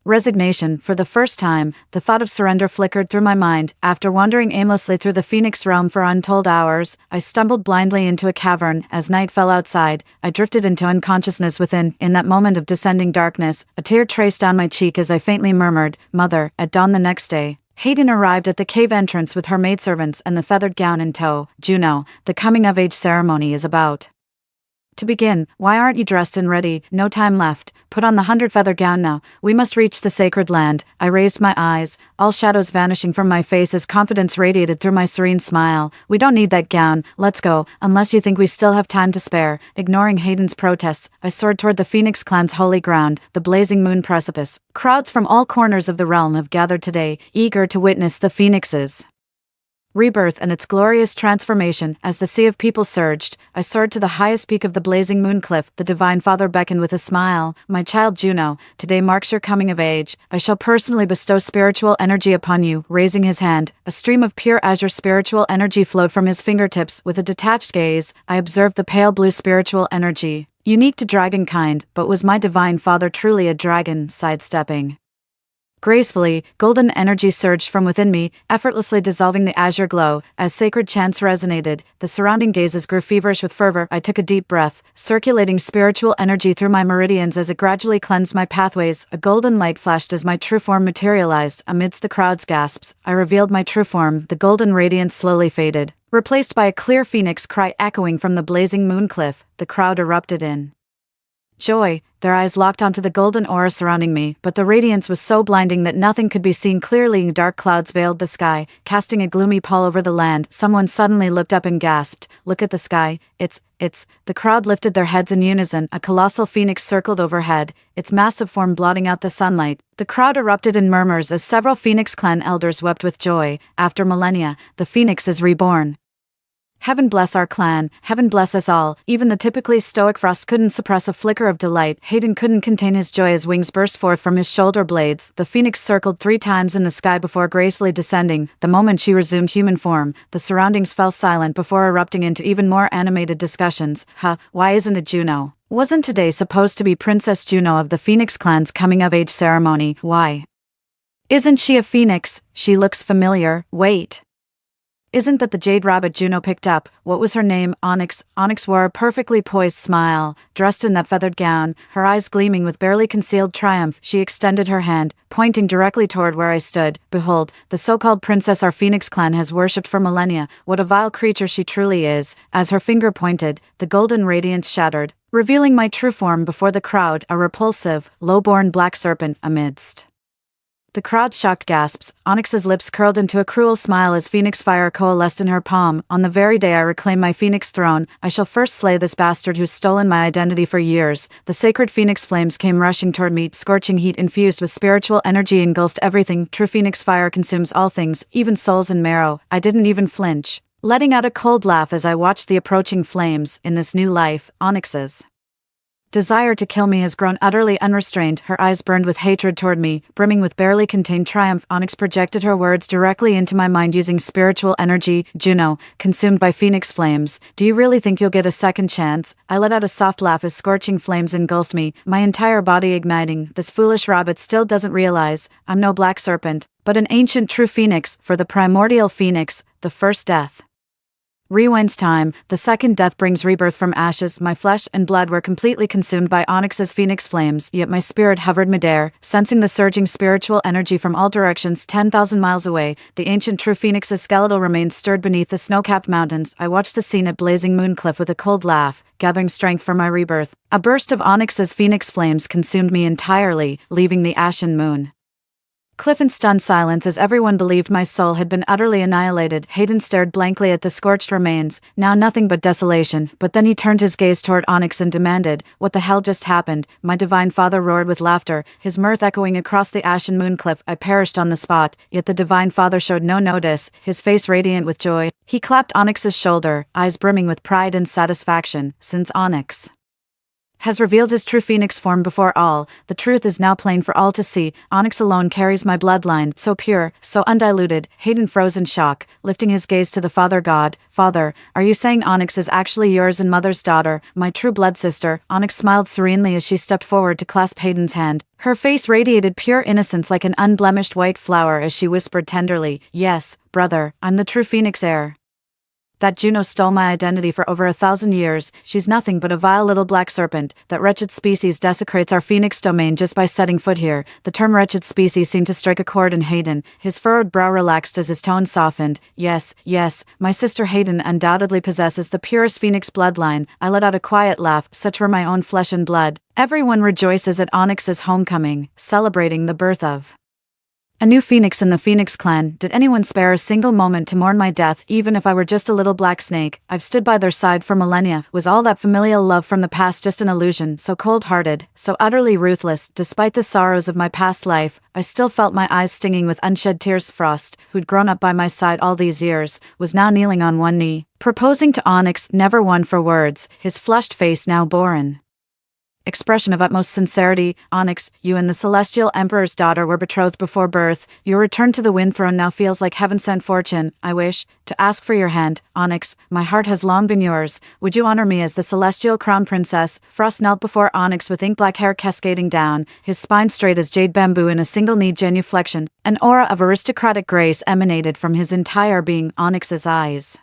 resignation. For the first time, the thought of surrender flickered through my mind. After wandering aimlessly through the Phoenix realm for untold hours, I stumbled blindly into a cavern. As night fell outside, I drifted into unconsciousness within. In that moment of descending darkness, a tear traced down my cheek as I faintly murmured, Mother. At dawn the next day, Hayden arrived at the cave entrance with her maidservants and the feathered gown in tow. Juno, the coming-of-age ceremony is about to begin. Why aren't you dressed and ready? No time left. Put on the 100-feather gown now. We must reach the sacred land. I raised my eyes, all shadows vanishing from my face as confidence radiated through my serene smile. We don't need that gown. Let's go, unless you think we still have time to spare. Ignoring Hayden's protests, I soared toward the Phoenix clan's holy ground, the blazing moon precipice. Crowds from all corners of the realm have gathered today, eager to witness the Phoenix's rebirth and its glorious transformation. As the sea of people surged, I soared to the highest peak of the blazing moon cliff. The Divine Father beckoned with a smile. My child Juno, today marks your coming of age. I shall personally bestow spiritual energy upon you. Raising his hand, a stream of pure azure spiritual energy flowed from his fingertips. With a detached gaze, I observed the pale blue spiritual energy, unique to dragonkind. But was my Divine Father truly a dragon? Sidestepping Gracefully, golden energy surged from within me, effortlessly dissolving the azure glow. As sacred chants resonated, the surrounding gazes grew feverish with fervor. I took a deep breath, circulating spiritual energy through my meridians as it gradually cleansed my pathways. A golden light flashed as my true form materialized. Amidst the crowd's gasps, I revealed my true form. The golden radiance slowly faded, replaced by a clear phoenix cry echoing from the blazing moon cliff. The crowd erupted in joy, their eyes locked onto the golden aura surrounding me, but the radiance was so blinding that nothing could be seen clearly. Dark clouds veiled the sky, casting a gloomy pall over the land. Someone suddenly looked up and gasped, "Look at the sky, it's..." The crowd lifted their heads in unison. A colossal phoenix circled overhead, its massive form blotting out the sunlight. The crowd erupted in murmurs as several Phoenix clan elders wept with joy. After millennia, the phoenix is reborn. Heaven bless our clan, heaven bless us all. Even the typically stoic Frost couldn't suppress a flicker of delight. Hayden couldn't contain his joy as wings burst forth from his shoulder blades. The phoenix circled 3 times in the sky before gracefully descending. The moment she resumed human form, the surroundings fell silent before erupting into even more animated discussions. Why isn't it Juno? Wasn't today supposed to be Princess Juno of the Phoenix clan's coming-of-age ceremony? Why isn't she a phoenix? She looks familiar. Wait. Isn't that the jade rabbit Juno picked up? What was her name? Onyx. Onyx wore a perfectly poised smile, dressed in that feathered gown, her eyes gleaming with barely concealed triumph. She extended her hand, pointing directly toward where I stood. Behold, the so-called princess our Phoenix clan has worshipped for millennia. What a vile creature she truly is. As her finger pointed, the golden radiance shattered, revealing my true form before the crowd, a repulsive, low-born black serpent amidst the crowd's shocked gasps. Onyx's lips curled into a cruel smile as phoenix fire coalesced in her palm. On the very day I reclaim my phoenix throne, I shall first slay this bastard who's stolen my identity for years. The sacred phoenix flames came rushing toward me. Scorching heat infused with spiritual energy engulfed everything. True phoenix fire consumes all things, even souls and marrow. I didn't even flinch, letting out a cold laugh as I watched the approaching flames. In this new life, Onyx's desire to kill me has grown utterly unrestrained. Her eyes burned with hatred toward me, brimming with barely contained triumph. Onyx projected her words directly into my mind using spiritual energy. Juno, consumed by phoenix flames, do you really think you'll get a second chance? I let out a soft laugh as scorching flames engulfed me, my entire body igniting. This foolish rabbit still doesn't realize I'm no black serpent, but an ancient true phoenix. For the primordial phoenix, the first death rewinds time. The second death brings rebirth from ashes. My flesh and blood were completely consumed by Onyx's phoenix flames, yet my spirit hovered midair, sensing the surging spiritual energy from all directions. 10,000 miles away, the ancient true phoenix's skeletal remains stirred beneath the snow-capped mountains. I watched the scene at blazing moon cliff with a cold laugh, gathering strength for my rebirth. A burst of Onyx's phoenix flames consumed me entirely, leaving the ashen moon cliff in stunned silence as everyone believed my soul had been utterly annihilated. Hayden stared blankly at the scorched remains, now nothing but desolation, but then he turned his gaze toward Onyx and demanded, "What the hell just happened?" My divine father roared with laughter, his mirth echoing across the ashen moon cliff. I perished on the spot, yet the divine father showed no notice, his face radiant with joy. He clapped Onyx's shoulder, eyes brimming with pride and satisfaction. Since Onyx has revealed his true phoenix form before all, the truth is now plain for all to see. Onyx alone carries my bloodline, so pure, so undiluted. Hayden froze in shock, lifting his gaze to the father god. "Father, are you saying Onyx is actually yours and mother's daughter, my true blood sister?" Onyx smiled serenely as she stepped forward to clasp Hayden's hand. Her face radiated pure innocence like an unblemished white flower as she whispered tenderly, "Yes, brother, I'm the true phoenix heir. That Juno stole my identity for over 1,000 years. She's nothing but a vile little black serpent. That wretched species desecrates our phoenix domain just by setting foot here." The term wretched species seemed to strike a chord in Hayden. His furrowed brow relaxed as his tone softened. Yes, my sister Hayden undoubtedly possesses the purest phoenix bloodline." I let out a quiet laugh, such were my own flesh and blood. Everyone rejoices at Onyx's homecoming, celebrating the birth of a new phoenix in the Phoenix clan. Did anyone spare a single moment to mourn my death, even if I were just a little black snake? I've stood by their side for millennia. Was all that familial love from the past just an illusion? So cold-hearted, so utterly ruthless. Despite the sorrows of my past life, I still felt my eyes stinging with unshed tears. Frost, who'd grown up by my side all these years, was now kneeling on one knee, proposing to Onyx, never one for words, his flushed face now bore an expression of utmost sincerity. Onyx, you and the Celestial Emperor's daughter were betrothed before birth. Your return to the Wind Throne now feels like heaven-sent fortune. I wish to ask for your hand, Onyx. My heart has long been yours. Would you honor me as the Celestial Crown Princess? Frost knelt before Onyx with ink-black hair cascading down, his spine straight as jade bamboo in a single knee genuflection. An aura of aristocratic grace emanated from his entire being. Onyx's eyes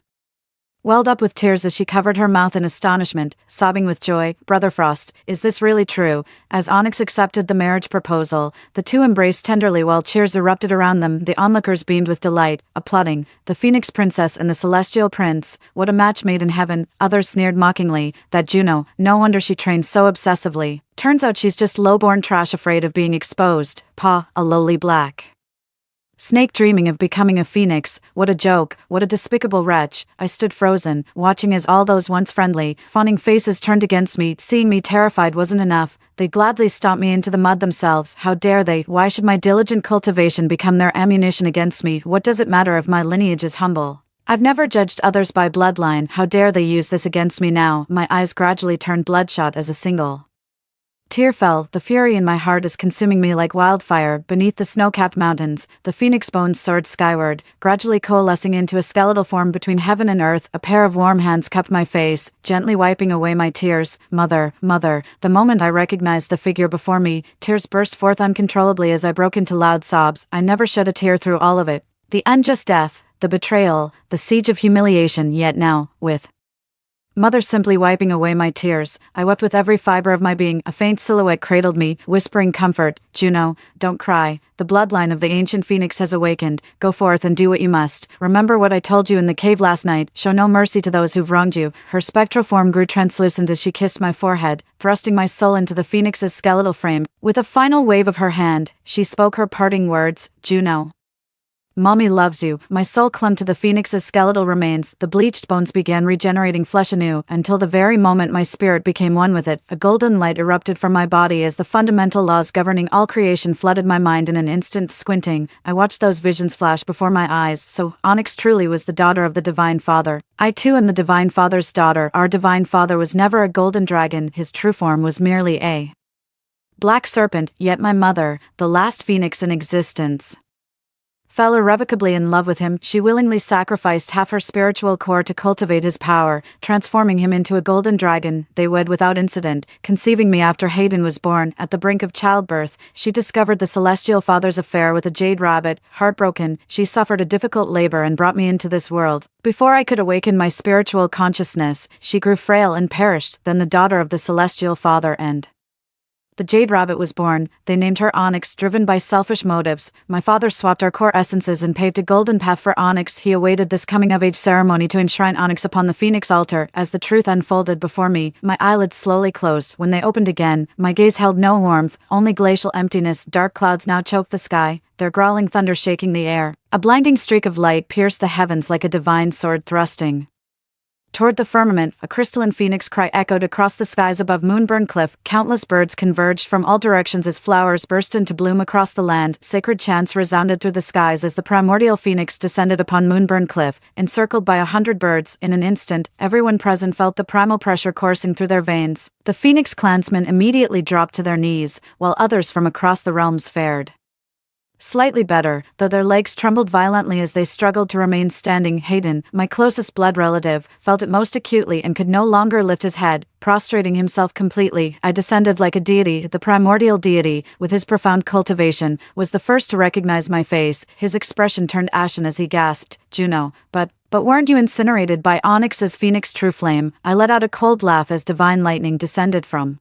welled up with tears as she covered her mouth in astonishment, sobbing with joy. Brother Frost, is this really true? As Onyx accepted the marriage proposal, the two embraced tenderly while cheers erupted around them. The onlookers beamed with delight, applauding. The Phoenix Princess and the Celestial Prince, what a match made in heaven. Others sneered mockingly. That Juno, no wonder she trained so obsessively. Turns out she's just low-born trash afraid of being exposed. Pa, a lowly black snake dreaming of becoming a phoenix. What a joke, what a despicable wretch. I stood frozen, watching as all those once friendly, fawning faces turned against me. Seeing me terrified wasn't enough. They'd gladly stomp me into the mud themselves. How dare they? Why should my diligent cultivation become their ammunition against me? What does it matter if my lineage is humble? I've never judged others by bloodline. How dare they use this against me now? My eyes gradually turned bloodshot as a single tear fell. The fury in my heart is consuming me like wildfire. Beneath the snow-capped mountains, the phoenix bones soared skyward, gradually coalescing into a skeletal form between heaven and earth. A pair of warm hands cupped my face, gently wiping away my tears. Mother, mother. The moment I recognized the figure before me, tears burst forth uncontrollably as I broke into loud sobs. I never shed a tear through all of it. The unjust death, the betrayal, the siege of humiliation. Yet now, with Mother simply wiping away my tears, I wept with every fiber of my being. A faint silhouette cradled me, whispering comfort. Juno, don't cry. The bloodline of the ancient phoenix has awakened. Go forth and do what you must. Remember what I told you in the cave last night. Show no mercy to those who've wronged you. Her spectral form grew translucent as she kissed my forehead, thrusting my soul into the phoenix's skeletal frame. With a final wave of her hand, she spoke her parting words. Juno, Mommy loves you. My soul clung to the phoenix's skeletal remains. The bleached bones began regenerating flesh anew, until the very moment my spirit became one with it. A golden light erupted from my body as the fundamental laws governing all creation flooded my mind in an instant. Squinting, I watched those visions flash before my eyes. So, Onyx truly was the daughter of the Divine Father. I too am the Divine Father's daughter. Our Divine Father was never a golden dragon. His true form was merely a black serpent. Yet my mother, the last phoenix in existence, fell irrevocably in love with him. She willingly sacrificed half her spiritual core to cultivate his power, transforming him into a golden dragon. They wed without incident, conceiving me after Hayden was born. At the brink of childbirth, she discovered the Celestial Father's affair with a jade rabbit. Heartbroken, she suffered a difficult labor and brought me into this world. Before I could awaken my spiritual consciousness, she grew frail and perished. Then the daughter of the Celestial Father and the Jade Rabbit was born. They named her Onyx, driven by selfish motives. My father swapped our core essences and paved a golden path for Onyx. He awaited this coming-of-age ceremony to enshrine Onyx upon the Phoenix altar. As the truth unfolded before me, my eyelids slowly closed. When they opened again, my gaze held no warmth, only glacial emptiness. Dark clouds now choked the sky, their growling thunder shaking the air. A blinding streak of light pierced the heavens like a divine sword thrusting toward the firmament. A crystalline phoenix cry echoed across the skies above Moonburn Cliff. Countless birds converged from all directions as flowers burst into bloom across the land. Sacred chants resounded through the skies as the primordial phoenix descended upon Moonburn Cliff, encircled by 100 birds. In an instant, everyone present felt the primal pressure coursing through their veins. The phoenix clansmen immediately dropped to their knees, while others from across the realms fared slightly better, though their legs trembled violently as they struggled to remain standing. Hayden, my closest blood relative, felt it most acutely and could no longer lift his head, prostrating himself completely. I descended like a deity. The primordial deity, with his profound cultivation, was the first to recognize my face. His expression turned ashen as he gasped, Juno, but weren't you incinerated by Onyx's phoenix true flame? I let out a cold laugh as divine lightning descended from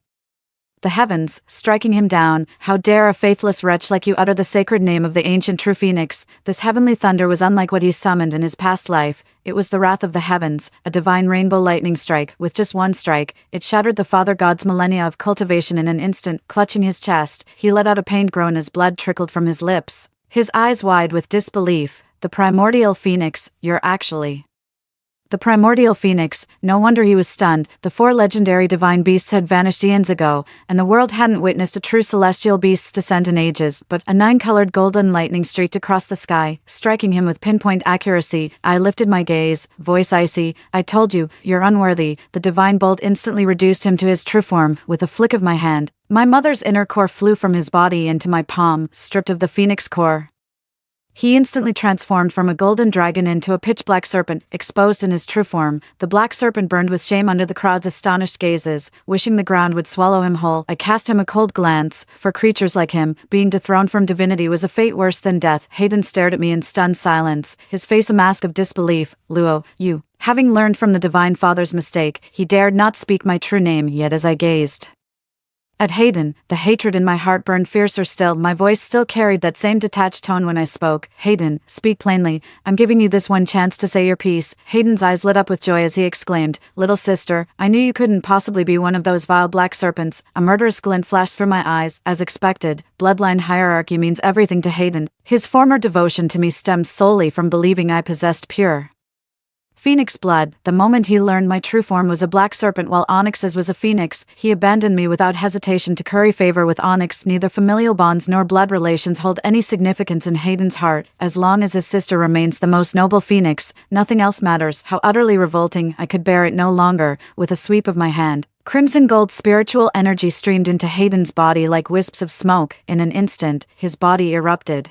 the heavens, striking him down. How dare a faithless wretch like you utter the sacred name of the ancient true phoenix? This heavenly thunder was unlike what he summoned in his past life. It was the wrath of the heavens, a divine rainbow lightning strike. With just one strike, it shattered the Father God's millennia of cultivation in an instant. Clutching his chest, he let out a pained groan as blood trickled from his lips, his eyes wide with disbelief. The primordial phoenix, you're actually The primordial phoenix, no wonder he was stunned. The 4 legendary divine beasts had vanished eons ago, and the world hadn't witnessed a true celestial beast's descent in ages, but a 9-colored golden lightning streaked across the sky, striking him with pinpoint accuracy. I lifted my gaze, voice icy. "I told you, you're unworthy." The divine bolt instantly reduced him to his true form, with a flick of my hand. My mother's inner core flew from his body into my palm, stripped of the phoenix core. He instantly transformed from a golden dragon into a pitch-black serpent, exposed in his true form. The black serpent burned with shame under the crowd's astonished gazes, wishing the ground would swallow him whole. I cast him a cold glance. For creatures like him, being dethroned from divinity was a fate worse than death. Hayden stared at me in stunned silence, his face a mask of disbelief. "Luo, you." Having learned from the Divine Father's mistake, he dared not speak my true name, yet as I gazed at Hayden, the hatred in my heart burned fiercer still. My voice still carried that same detached tone when I spoke. "Hayden, speak plainly. I'm giving you this one chance to say your piece." Hayden's eyes lit up with joy as he exclaimed, "Little sister, I knew you couldn't possibly be one of those vile black serpents." A murderous glint flashed through my eyes. As expected, bloodline hierarchy means everything to Hayden. His former devotion to me stemmed solely from believing I possessed pure phoenix blood. The moment he learned my true form was a black serpent while Onyx's was a phoenix, he abandoned me without hesitation to curry favor with Onyx. Neither familial bonds nor blood relations hold any significance in Hayden's heart. As long as his sister remains the most noble phoenix, nothing else matters. How utterly revolting, I could bear it no longer. With a sweep of my hand, crimson gold spiritual energy streamed into Hayden's body like wisps of smoke. In an instant, his body erupted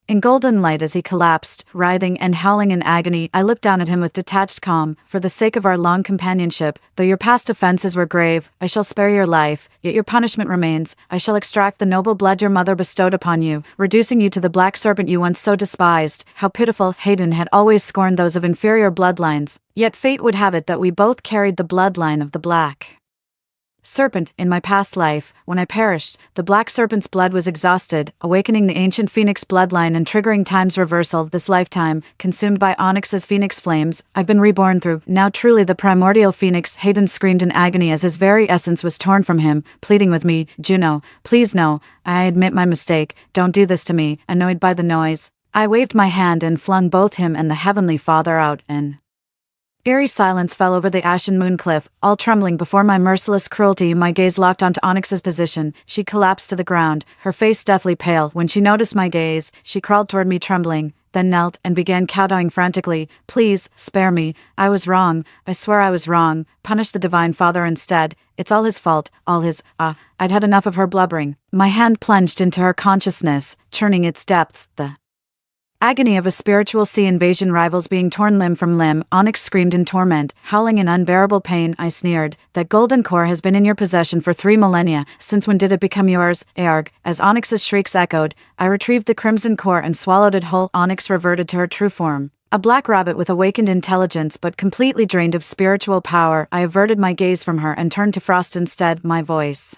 in golden light as he collapsed, writhing and howling in agony. I looked down at him with detached calm. "For the sake of our long companionship, though your past offenses were grave, I shall spare your life, yet your punishment remains. I shall extract the noble blood your mother bestowed upon you, reducing you to the black serpent you once so despised." How pitiful! Hayden had always scorned those of inferior bloodlines, yet fate would have it that we both carried the bloodline of the black serpent. In my past life, when I perished, the black serpent's blood was exhausted, awakening the ancient phoenix bloodline and triggering time's reversal. This lifetime, consumed by Onyx's phoenix flames, I've been reborn through, now truly the primordial phoenix. Hayden screamed in agony as his very essence was torn from him, pleading with me, "Juno, please no, I admit my mistake, don't do this to me." Annoyed by the noise, I waved my hand and flung both him and the Heavenly Father out. An eerie silence fell over the ashen moon cliff, all trembling before my merciless cruelty. My gaze locked onto Onyx's position. She collapsed to the ground, her face deathly pale. When she noticed my gaze, she crawled toward me trembling, then knelt and began kowtowing frantically. "Please, spare me. I was wrong. I swear I was wrong. Punish the Divine Father instead. It's all his fault, all his." I'd had enough of her blubbering. My hand plunged into her consciousness, churning its depths. The agony of a spiritual sea invasion rivals being torn limb from limb. Onyx screamed in torment, howling in unbearable pain. I sneered, "That golden core has been in your possession for 3 millennia. Since when did it become yours, Aarg?" As Onyx's shrieks echoed, I retrieved the crimson core and swallowed it whole. Onyx reverted to her true form, a black rabbit with awakened intelligence but completely drained of spiritual power. I averted my gaze from her and turned to Frost instead. My voice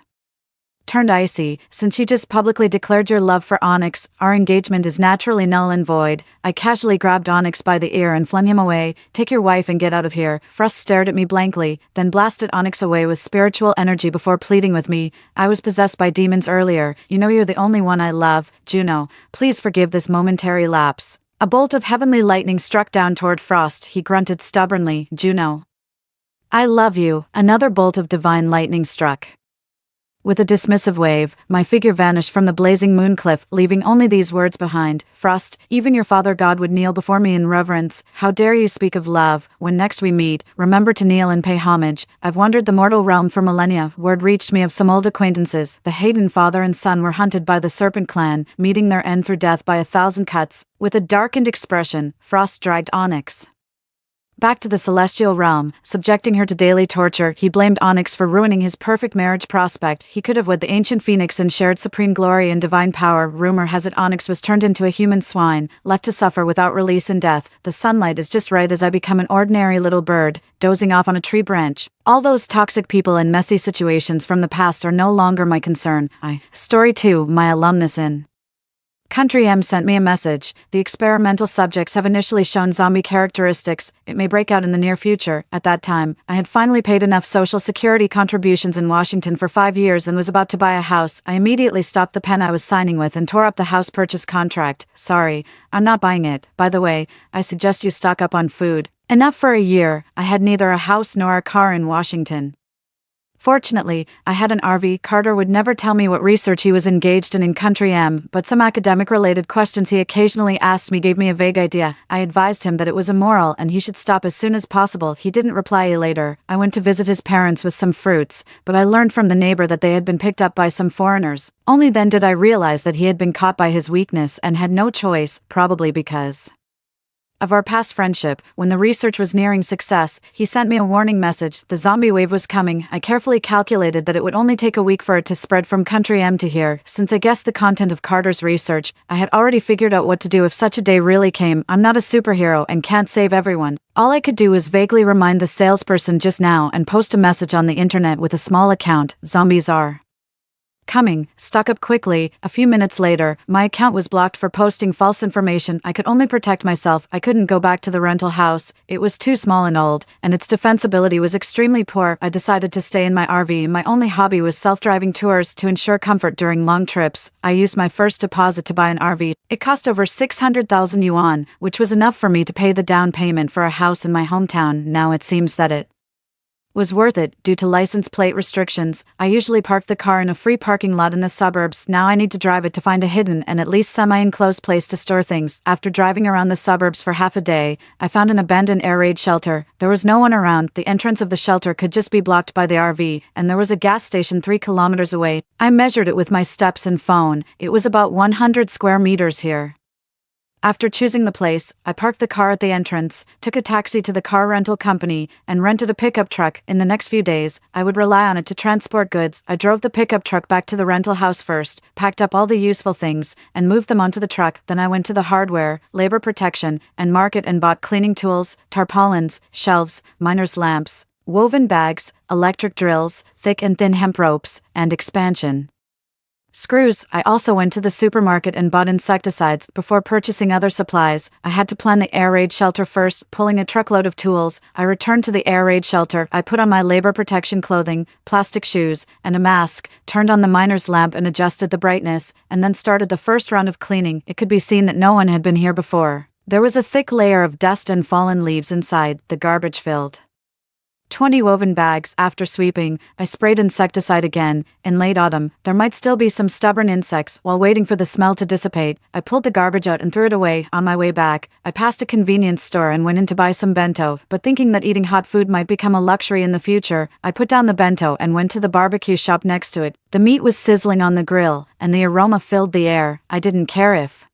turned icy. "Since you just publicly declared your love for Onyx, our engagement is naturally null and void." I casually grabbed Onyx by the ear and flung him away. "Take your wife and get out of here." Frost stared at me blankly, then blasted Onyx away with spiritual energy before pleading with me. "I was possessed by demons earlier. You know you're the only one I love. Juno, please forgive this momentary lapse." A bolt of heavenly lightning struck down toward Frost. He grunted stubbornly, "Juno, I love you." Another bolt of divine lightning struck. With a dismissive wave, my figure vanished from the blazing moon cliff, leaving only these words behind. "Frost, even your father god would kneel before me in reverence. How dare you speak of love? When next we meet, remember to kneel and pay homage." I've wandered the mortal realm for millennia. Word reached me of some old acquaintances. The Hayden father and son were hunted by the Serpent clan, meeting their end through death by 1,000 cuts. With a darkened expression, Frost dragged Onyx back to the celestial realm, subjecting her to daily torture. He blamed Onyx for ruining his perfect marriage prospect. He could have wed the ancient phoenix and shared supreme glory and divine power. Rumor has it Onyx was turned into a human swine, left to suffer without release in death. The sunlight is just right as I become an ordinary little bird, dozing off on a tree branch. All those toxic people and messy situations from the past are no longer my concern. Story 2, my alumnus in Country M sent me a message. The experimental subjects have initially shown zombie characteristics. It may break out in the near future. At that time, I had finally paid enough Social Security contributions in Washington for 5 years and was about to buy a house. I immediately stopped the pen I was signing with and tore up the house purchase contract. "Sorry, I'm not buying it. By the way, I suggest you stock up on food." Enough for a year. I had neither a house nor a car in Washington. Fortunately, I had an RV. Carter would never tell me what research he was engaged in Country M, but some academic-related questions he occasionally asked me gave me a vague idea. I advised him that it was immoral and he should stop as soon as possible. He didn't reply later. I went to visit his parents with some fruits, but I learned from the neighbor that they had been picked up by some foreigners. Only then did I realize that he had been caught by his weakness and had no choice, probably because of our past friendship. When the research was nearing success, he sent me a warning message. The zombie wave was coming. I carefully calculated that it would only take a week for it to spread from Country M to here. Since I guessed the content of Carter's research, I had already figured out what to do if such a day really came. I'm not a superhero and can't save everyone. All I could do was vaguely remind the salesperson just now and post a message on the internet with a small account. Zombies are coming. Stock up quickly. A few minutes later, my account was blocked for posting false information. I could only protect myself. I couldn't go back to the rental house. It was too small and old, and its defensibility was extremely poor. I decided to stay in my RV. My only hobby was self-driving tours to ensure comfort during long trips. I used my first deposit to buy an RV. It cost over 600,000 yuan, which was enough for me to pay the down payment for a house in my hometown. Now it seems that it was worth it. Due to license plate restrictions, I usually parked the car in a free parking lot in the suburbs. Now I need to drive it to find a hidden and at least semi-enclosed place to store things. After driving around the suburbs for half a day, I found an abandoned air raid shelter. There was no one around. The entrance of the shelter could just be blocked by the RV, and there was a gas station 3 kilometers away. I measured it with my steps and phone. It was about 100 square meters here. After choosing the place, I parked the car at the entrance, took a taxi to the car rental company, and rented a pickup truck. In the next few days, I would rely on it to transport goods. I drove the pickup truck back to the rental house first, packed up all the useful things, and moved them onto the truck. Then I went to the hardware, labor protection, and market and bought cleaning tools, tarpaulins, shelves, miner's lamps, woven bags, electric drills, thick and thin hemp ropes, and expansion screws. I also went to the supermarket and bought insecticides. Before purchasing other supplies, I had to plan the air raid shelter first. Pulling a truckload of tools, I returned to the air raid shelter. I put on my labor protection clothing, plastic shoes, and a mask, turned on the miner's lamp and adjusted the brightness, and then started the first round of cleaning. It could be seen that no one had been here before. There was a thick layer of dust and fallen leaves inside, the garbage filled 20 woven bags. After sweeping, I sprayed insecticide again. In late autumn, there might still be some stubborn insects. While waiting for the smell to dissipate, I pulled the garbage out and threw it away. On my way back, I passed a convenience store and went in to buy some bento, but thinking that eating hot food might become a luxury in the future, I put down the bento and went to the barbecue shop next to it. The meat was sizzling on the grill, and the aroma filled the air. I didn't care if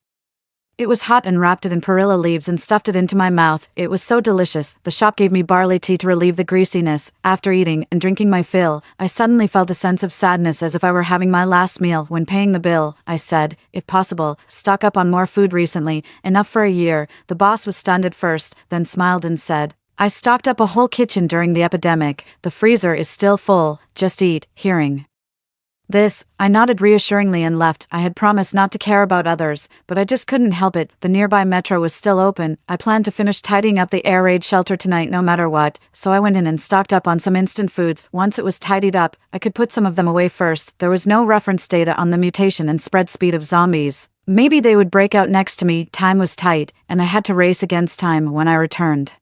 it was hot and wrapped it in perilla leaves and stuffed it into my mouth. It was so delicious. The shop gave me barley tea to relieve the greasiness. After eating and drinking my fill, I suddenly felt a sense of sadness as if I were having my last meal. When paying the bill, I said, if possible, stock up on more food recently, enough for a year. The boss was stunned at first, then smiled and said, I stocked up a whole kitchen during the epidemic. The freezer is still full. Just eat. Hearing this, I nodded reassuringly and left. I had promised not to care about others, but I just couldn't help it. The nearby metro was still open. I planned to finish tidying up the air raid shelter tonight no matter what, so I went in and stocked up on some instant foods. Once it was tidied up, I could put some of them away first. There was no reference data on the mutation and spread speed of zombies. Maybe they would break out next to me. Time was tight, and I had to race against time. When I returned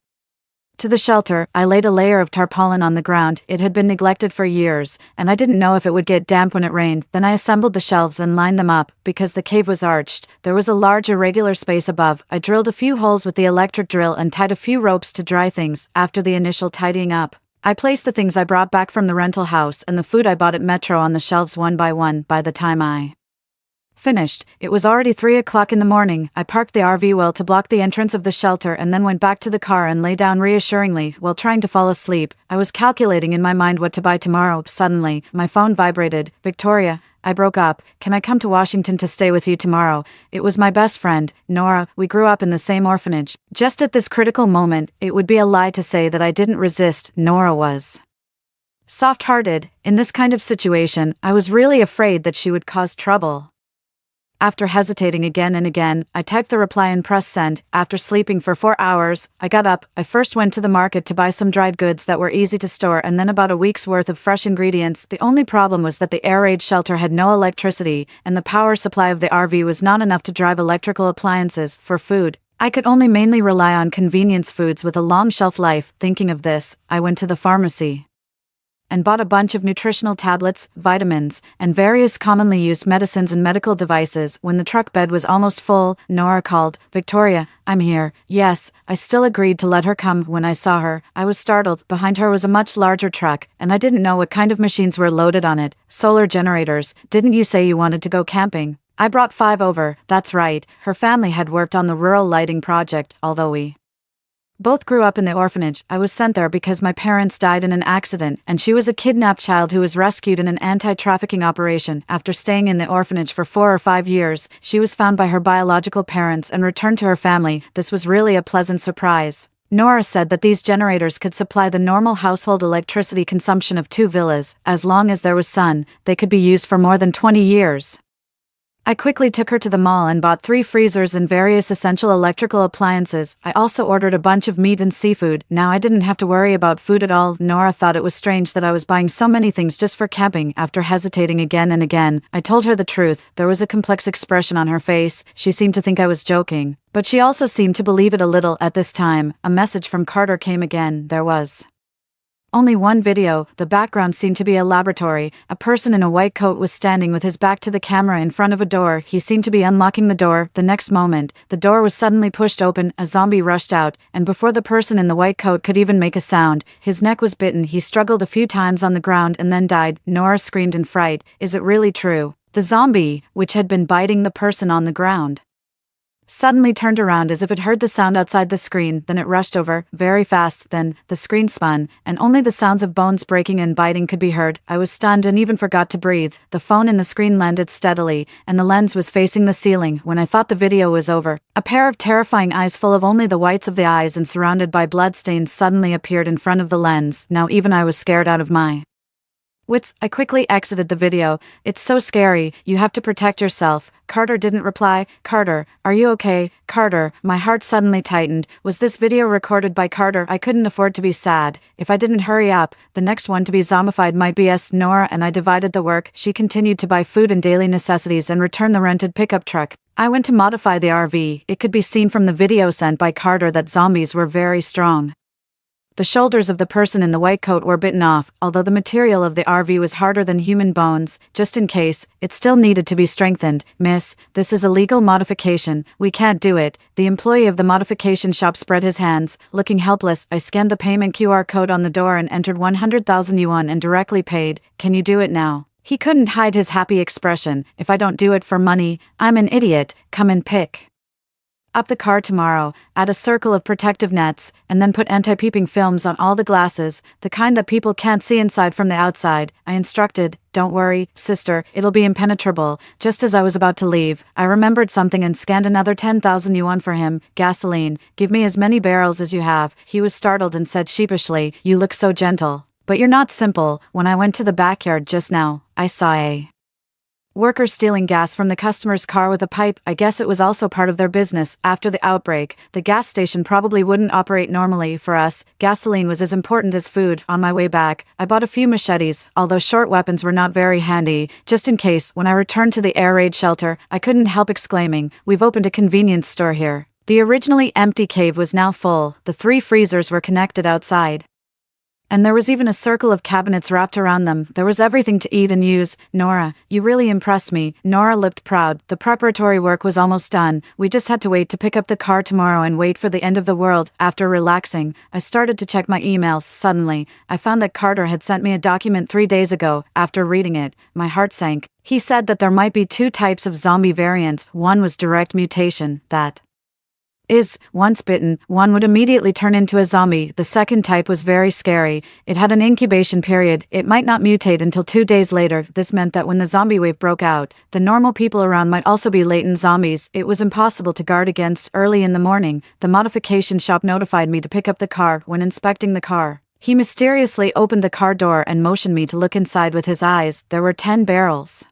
to the shelter, I laid a layer of tarpaulin on the ground. It had been neglected for years, and I didn't know if it would get damp when it rained. Then I assembled the shelves and lined them up. Because the cave was arched, there was a large irregular space above. I drilled a few holes with the electric drill and tied a few ropes to dry things. After the initial tidying up, I placed the things I brought back from the rental house and the food I bought at Metro on the shelves one by one. By the time I finished, it was already 3 o'clock in the morning. I parked the RV well to block the entrance of the shelter and then went back to the car and lay down reassuringly. While trying to fall asleep, I was calculating in my mind what to buy tomorrow. Suddenly, my phone vibrated. Victoria, I broke up. Can I come to Washington to stay with you tomorrow? It was my best friend, Nora. We grew up in the same orphanage. Just at this critical moment, it would be a lie to say that I didn't resist. Nora was soft-hearted. In this kind of situation, I was really afraid that she would cause trouble. After hesitating again and again, I typed the reply and pressed send. After sleeping for 4 hours, I got up. I first went to the market to buy some dried goods that were easy to store and then about a week's worth of fresh ingredients. The only problem was that the air raid shelter had no electricity, and the power supply of the RV was not enough to drive electrical appliances. For food, I could only mainly rely on convenience foods with a long shelf life. Thinking of this, I went to the pharmacy and bought a bunch of nutritional tablets, vitamins, and various commonly used medicines and medical devices. When the truck bed was almost full, Nora called, "Victoria, I'm here." Yes, I still agreed to let her come. When I saw her, I was startled. Behind her was a much larger truck, and I didn't know what kind of machines were loaded on it. Solar generators. Didn't you say you wanted to go camping? I brought 5 over. That's right, her family had worked on the rural lighting project, although we both grew up in the orphanage. I was sent there because my parents died in an accident, and she was a kidnapped child who was rescued in an anti-trafficking operation. After staying in the orphanage for 4 or 5 years, she was found by her biological parents and returned to her family. This was really a pleasant surprise. Nora said that these generators could supply the normal household electricity consumption of 2 villas. As long as there was sun, they could be used for more than 20 years. I quickly took her to the mall and bought 3 freezers and various essential electrical appliances. I also ordered a bunch of meat and seafood. Now I didn't have to worry about food at all. Nora thought it was strange that I was buying so many things just for camping. After hesitating again and again, I told her the truth. There was a complex expression on her face. She seemed to think I was joking, but she also seemed to believe it a little. At this time, a message from Carter came again. There was only one video. The background seemed to be a laboratory. A person in a white coat was standing with his back to the camera in front of a door. He seemed to be unlocking the door. The next moment, the door was suddenly pushed open. A zombie rushed out, and before the person in the white coat could even make a sound, his neck was bitten. He struggled a few times on the ground and then died. Nora screamed in fright. Is it really true? The zombie, which had been biting the person on the ground, suddenly turned around as if it heard the sound outside the screen. Then it rushed over, very fast. Then, the screen spun, and only the sounds of bones breaking and biting could be heard. I was stunned and even forgot to breathe. The phone in the screen landed steadily, and the lens was facing the ceiling. When I thought the video was over, a pair of terrifying eyes full of only the whites of the eyes and surrounded by bloodstains suddenly appeared in front of the lens. Now even I was scared out of my wits. I quickly exited the video. It's so scary. You have to protect yourself. Carter didn't reply. Carter, are you okay? Carter, my heart suddenly tightened. Was this video recorded by Carter? I couldn't afford to be sad. If I didn't hurry up, the next one to be zombified might be us. Nora and I divided the work. She continued to buy food and daily necessities and return the rented pickup truck. I went to modify the RV. It could be seen from the video sent by Carter that zombies were very strong. The shoulders of the person in the white coat were bitten off, although the material of the RV was harder than human bones. Just in case, it still needed to be strengthened. Miss, this is a legal modification. We can't do it. The employee of the modification shop spread his hands, looking helpless. I scanned the payment QR code on the door and entered 100,000 yuan and directly paid. Can you do it now? He couldn't hide his happy expression. If I don't do it for money, I'm an idiot. Come and pick up the car tomorrow, add a circle of protective nets, and then put anti-peeping films on all the glasses, the kind that people can't see inside from the outside. I instructed. Don't worry, sister, it'll be impenetrable. Just as I was about to leave, I remembered something and scanned another 10,000 yuan for him. Gasoline. Give me as many barrels as you have. He was startled and said sheepishly, you look so gentle. But you're not simple. When I went to the backyard just now, I saw a worker stealing gas from the customer's car with a pipe. I guess it was also part of their business. After the outbreak, the gas station probably wouldn't operate normally. For us, gasoline was as important as food. On my way back, I bought a few machetes, although short weapons were not very handy. Just in case, when I returned to the air raid shelter, I couldn't help exclaiming, we've opened a convenience store here. The originally empty cave was now full. The 3 freezers were connected outside, and there was even a circle of cabinets wrapped around them. There was everything to eat and use. Nora, you really impressed me. Nora looked proud. The preparatory work was almost done. We just had to wait to pick up the car tomorrow and wait for the end of the world. After relaxing, I started to check my emails. Suddenly, I found that Carter had sent me a document 3 days ago. After reading it, my heart sank. He said that there might be 2 types of zombie variants. One was direct mutation, that is, once bitten, one would immediately turn into a zombie. The second type was very scary. It had an incubation period. It might not mutate until 2 days later. This meant that when the zombie wave broke out, the normal people around might also be latent zombies. It was impossible to guard against. Early in the morning, the modification shop notified me to pick up the car. When inspecting the car, he mysteriously opened the car door and motioned me to look inside with his eyes. There were 10 barrels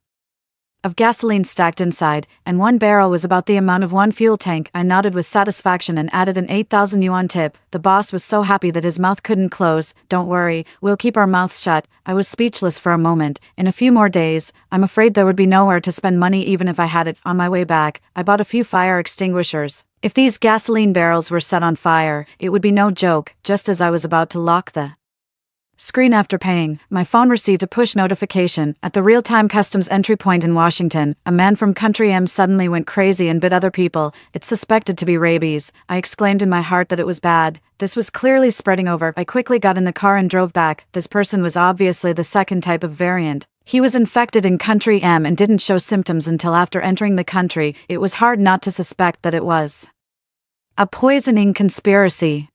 of gasoline stacked inside, and one barrel was about the amount of one fuel tank. I nodded with satisfaction and added an 8,000 yuan tip. The boss was so happy that his mouth couldn't close. Don't worry, we'll keep our mouths shut. I was speechless for a moment. In a few more days, I'm afraid there would be nowhere to spend money even if I had it. On my way back, I bought a few fire extinguishers. If these gasoline barrels were set on fire, it would be no joke. Just as I was about to lock the screen after paying, my phone received a push notification. At the real-time customs entry point in Washington, a man from Country M suddenly went crazy and bit other people. It's suspected to be rabies. I exclaimed in my heart that it was bad. This was clearly spreading over. I quickly got in the car and drove back. This person was obviously the second type of variant. He was infected in Country M and didn't show symptoms until after entering the country. It was hard not to suspect that it was a poisoning conspiracy.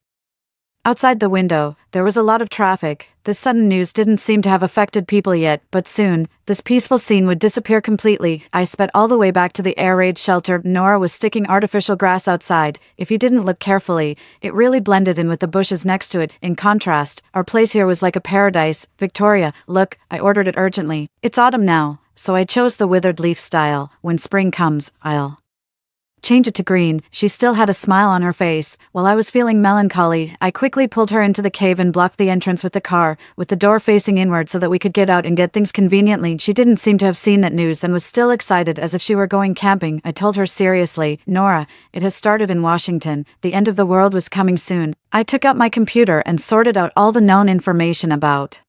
Outside the window, there was a lot of traffic. This sudden news didn't seem to have affected people yet, but soon, this peaceful scene would disappear completely. I sped all the way back to the air raid shelter. Nora was sticking artificial grass outside. If you didn't look carefully, it really blended in with the bushes next to it. In contrast, our place here was like a paradise. Victoria, look, I ordered it urgently. It's autumn now, so I chose the withered leaf style. When spring comes, I'll change it to green. She still had a smile on her face. While I was feeling melancholy, I quickly pulled her into the cave and blocked the entrance with the car, with the door facing inward so that we could get out and get things conveniently. She didn't seem to have seen that news and was still excited as if she were going camping. I told her seriously, Nora, it has started in Washington. The end of the world was coming soon. I took out my computer and sorted out all the known information about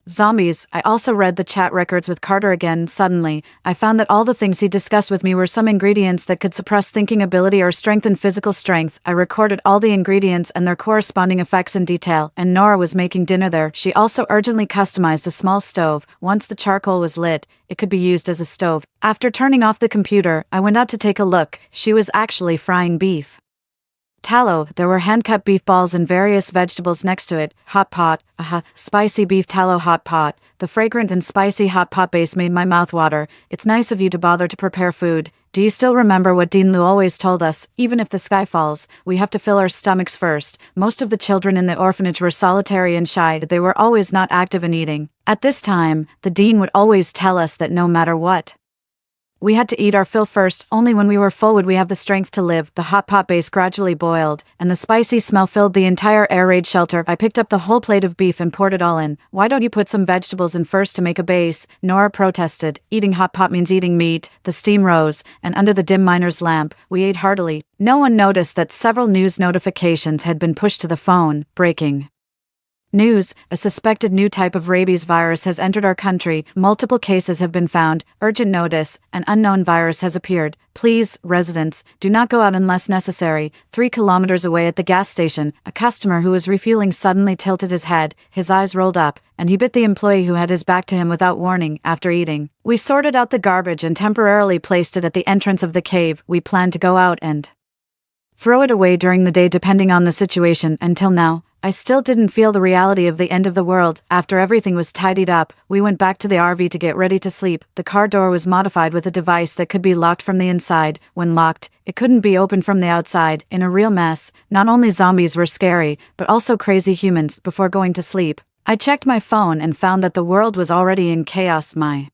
zombies. I also read the chat records with Carter again. Suddenly, I found that all the things he discussed with me were some ingredients that could suppress thinking ability or strengthen physical strength. I recorded all the ingredients and their corresponding effects in detail, and Nora was making dinner there. She also urgently customized a small stove. Once the charcoal was lit, it could be used as a stove. After turning off the computer, I went out to take a look. She was actually frying beef tallow. There were hand-cut beef balls and various vegetables next to it. Hot pot. Spicy beef tallow hot pot. The fragrant and spicy hot pot base made my mouth water. It's nice of you to bother to prepare food. Do you still remember what Dean Lu always told us? Even if the sky falls, we have to fill our stomachs first. Most of the children in the orphanage were solitary and shy. They were always not active in eating. At this time, the dean would always tell us that no matter what, we had to eat our fill first. Only when we were full would we have the strength to live. The hot pot base gradually boiled, and the spicy smell filled the entire air raid shelter. I picked up the whole plate of beef and poured it all in. Why don't you put some vegetables in first to make a base? Nora protested. Eating hot pot means eating meat. The steam rose, and under the dim miner's lamp, we ate heartily. No one noticed that several news notifications had been pushed to the phone. Breaking news, a suspected new type of rabies virus has entered our country. Multiple cases have been found. Urgent notice, an unknown virus has appeared. Please, residents, do not go out unless necessary. 3 kilometers away at the gas station, a customer who was refueling suddenly tilted his head, his eyes rolled up, and he bit the employee who had his back to him without warning. After eating, we sorted out the garbage and temporarily placed it at the entrance of the cave. We planned to go out and throw it away during the day depending on the situation. Until now, I still didn't feel the reality of the end of the world. After everything was tidied up, we went back to the RV to get ready to sleep. The car door was modified with a device that could be locked from the inside. When locked, it couldn't be opened from the outside. In a real mess, not only zombies were scary, but also crazy humans. Before going to sleep, I checked my phone and found that the world was already in chaos. My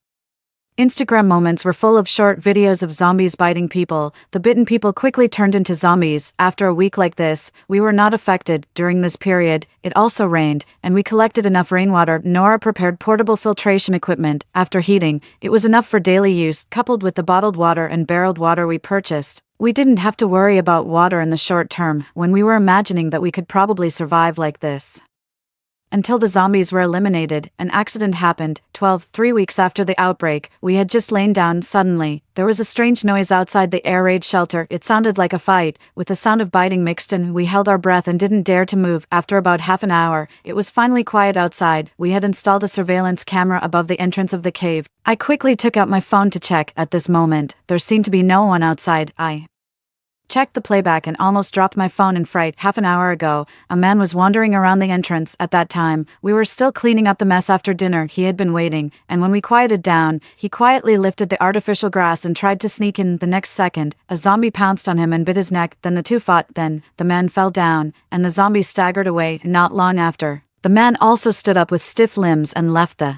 Instagram moments were full of short videos of zombies biting people. The bitten people quickly turned into zombies. After a week like this, we were not affected. During this period, it also rained, and we collected enough rainwater. Nora prepared portable filtration equipment. After heating, it was enough for daily use. Coupled with the bottled water and barreled water we purchased, we didn't have to worry about water in the short term when we were imagining that we could probably survive like this until the zombies were eliminated. An accident happened. 3 weeks after the outbreak, we had just lain down. Suddenly, there was a strange noise outside the air raid shelter. It sounded like a fight, with the sound of biting mixed in. We held our breath and didn't dare to move. After about half an hour, it was finally quiet outside. We had installed a surveillance camera above the entrance of the cave. I quickly took out my phone to check. At this moment, there seemed to be no one outside. I checked the playback and almost dropped my phone in fright. Half an hour ago, a man was wandering around the entrance. At that time, we were still cleaning up the mess after dinner. He had been waiting, and when we quieted down, he quietly lifted the artificial grass and tried to sneak in. The next second, a zombie pounced on him and bit his neck. Then the two fought. Then, the man fell down, and the zombie staggered away. Not long after, the man also stood up with stiff limbs and left the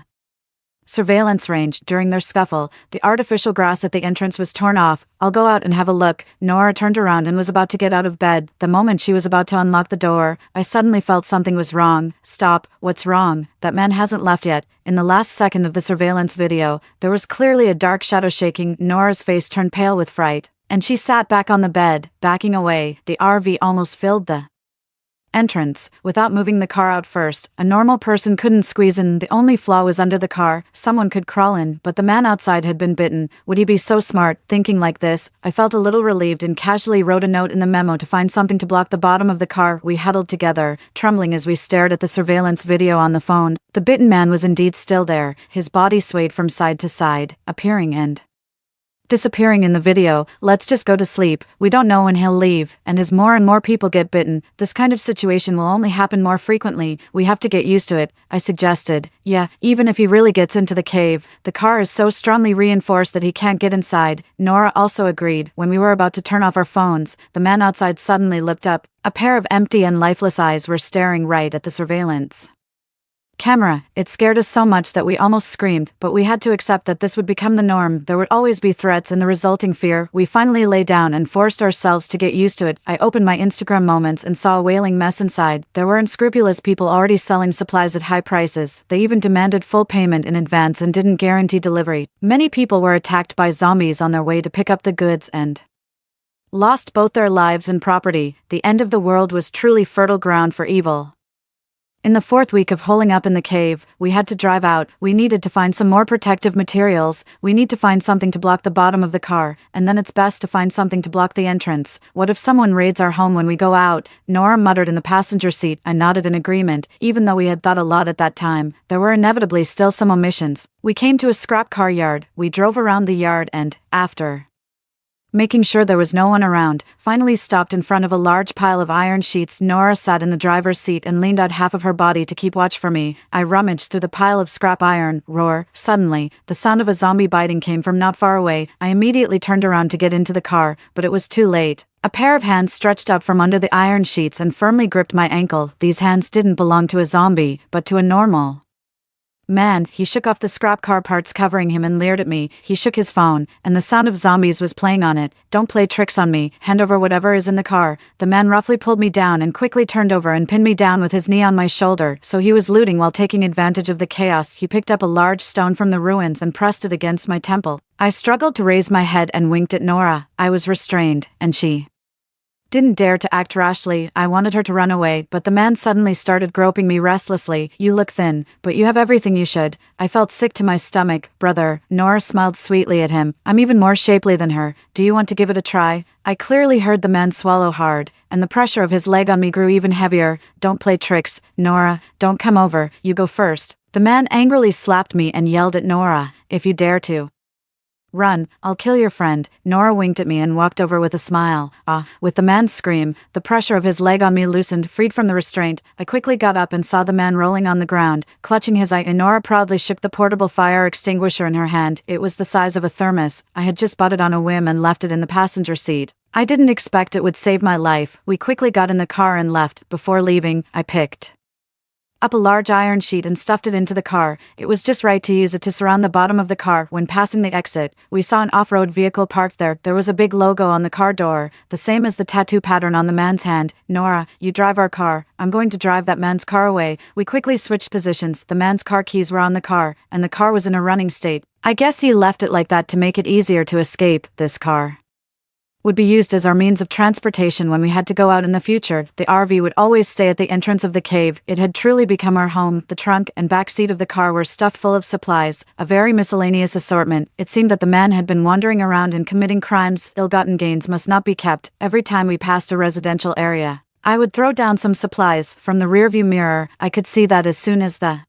surveillance range. During their scuffle, the artificial grass at the entrance was torn off. I'll go out and have a look. Nora turned around and was about to get out of bed. The moment she was about to unlock the door, I suddenly felt something was wrong. Stop, what's wrong? That man hasn't left yet. In the last second of the surveillance video, there was clearly a dark shadow shaking. Nora's face turned pale with fright, and she sat back on the bed, backing away. The RV almost filled the entrance. Without moving the car out first, a normal person couldn't squeeze in. The only flaw was under the car. Someone could crawl in, but the man outside had been bitten. Would he be so smart, thinking like this? I felt a little relieved and casually wrote a note in the memo to find something to block the bottom of the car. We huddled together, trembling as we stared at the surveillance video on the phone. The bitten man was indeed still there. His body swayed from side to side, appearing and disappearing in the video. Let's just go to sleep. We don't know when he'll leave, and as more and more people get bitten, this kind of situation will only happen more frequently. We have to get used to it, I suggested. Yeah, even if he really gets into the cave, the car is so strongly reinforced that he can't get inside. Nora also agreed. When we were about to turn off our phones, the man outside suddenly looked up. A pair of empty and lifeless eyes were staring right at the surveillance camera. It scared us so much that we almost screamed, but we had to accept that this would become the norm. There would always be threats and the resulting fear. We finally lay down and forced ourselves to get used to it. I opened my Instagram moments and saw a wailing mess inside. There were unscrupulous people already selling supplies at high prices. They even demanded full payment in advance and didn't guarantee delivery. Many people were attacked by zombies on their way to pick up the goods and lost both their lives and property. The end of the world was truly fertile ground for evil. In the fourth week of holing up in the cave, we had to drive out. We needed to find some more protective materials. We need to find something to block the bottom of the car, and then it's best to find something to block the entrance. What if someone raids our home when we go out? Nora muttered in the passenger seat. I nodded in agreement. Even though we had thought a lot at that time, there were inevitably still some omissions. We came to a scrap car yard. We drove around the yard and, after making sure there was no one around, finally stopped in front of a large pile of iron sheets. Nora sat in the driver's seat and leaned out half of her body to keep watch for me. I rummaged through the pile of scrap iron. Roar. Suddenly, the sound of a zombie biting came from not far away. I immediately turned around to get into the car, but it was too late. A pair of hands stretched out from under the iron sheets and firmly gripped my ankle. These hands didn't belong to a zombie, but to a normal man. He shook off the scrap car parts covering him and leered at me. He shook his phone, and the sound of zombies was playing on it. Don't play tricks on me. Hand over whatever is in the car. The man roughly pulled me down and quickly turned over and pinned me down with his knee on my shoulder. So he was looting while taking advantage of the chaos. He picked up a large stone from the ruins and pressed it against my temple. I struggled to raise my head and winked at Nora. I was restrained, and she didn't dare to act rashly. I wanted her to run away, but the man suddenly started groping me restlessly. You look thin, but you have everything you should. I felt sick to my stomach. Brother. Nora smiled sweetly at him. I'm even more shapely than her. Do you want to give it a try? I clearly heard the man swallow hard, and the pressure of his leg on me grew even heavier. Don't play tricks, Nora. Don't come over. You go first. The man angrily slapped me and yelled at Nora. If you dare to run, I'll kill your friend. Nora winked at me and walked over with a smile. With the man's scream, the pressure of his leg on me loosened. Freed from the restraint, I quickly got up and saw the man rolling on the ground, clutching his eye, and Nora proudly shook the portable fire extinguisher in her hand. It was the size of a thermos. I had just bought it on a whim and left it in the passenger seat. I didn't expect it would save my life. We quickly got in the car and left. Before leaving, I picked up a large iron sheet and stuffed it into the car. It was just right to use it to surround the bottom of the car. When passing the exit, we saw an off-road vehicle parked there. There was a big logo on the car door, the same as the tattoo pattern on the man's hand. Nora, you drive our car. I'm going to drive that man's car away. We quickly switched positions. The man's car keys were on the car, and the car was in a running state. I guess he left it like that to make it easier to escape. This car would be used as our means of transportation when we had to go out in the future. The RV would always stay at the entrance of the cave. It had truly become our home. The trunk and back seat of the car were stuffed full of supplies, a very miscellaneous assortment. It seemed that the man had been wandering around and committing crimes. Ill-gotten gains must not be kept. Every time we passed a residential area, I would throw down some supplies. From the rearview mirror, I could see that as soon as the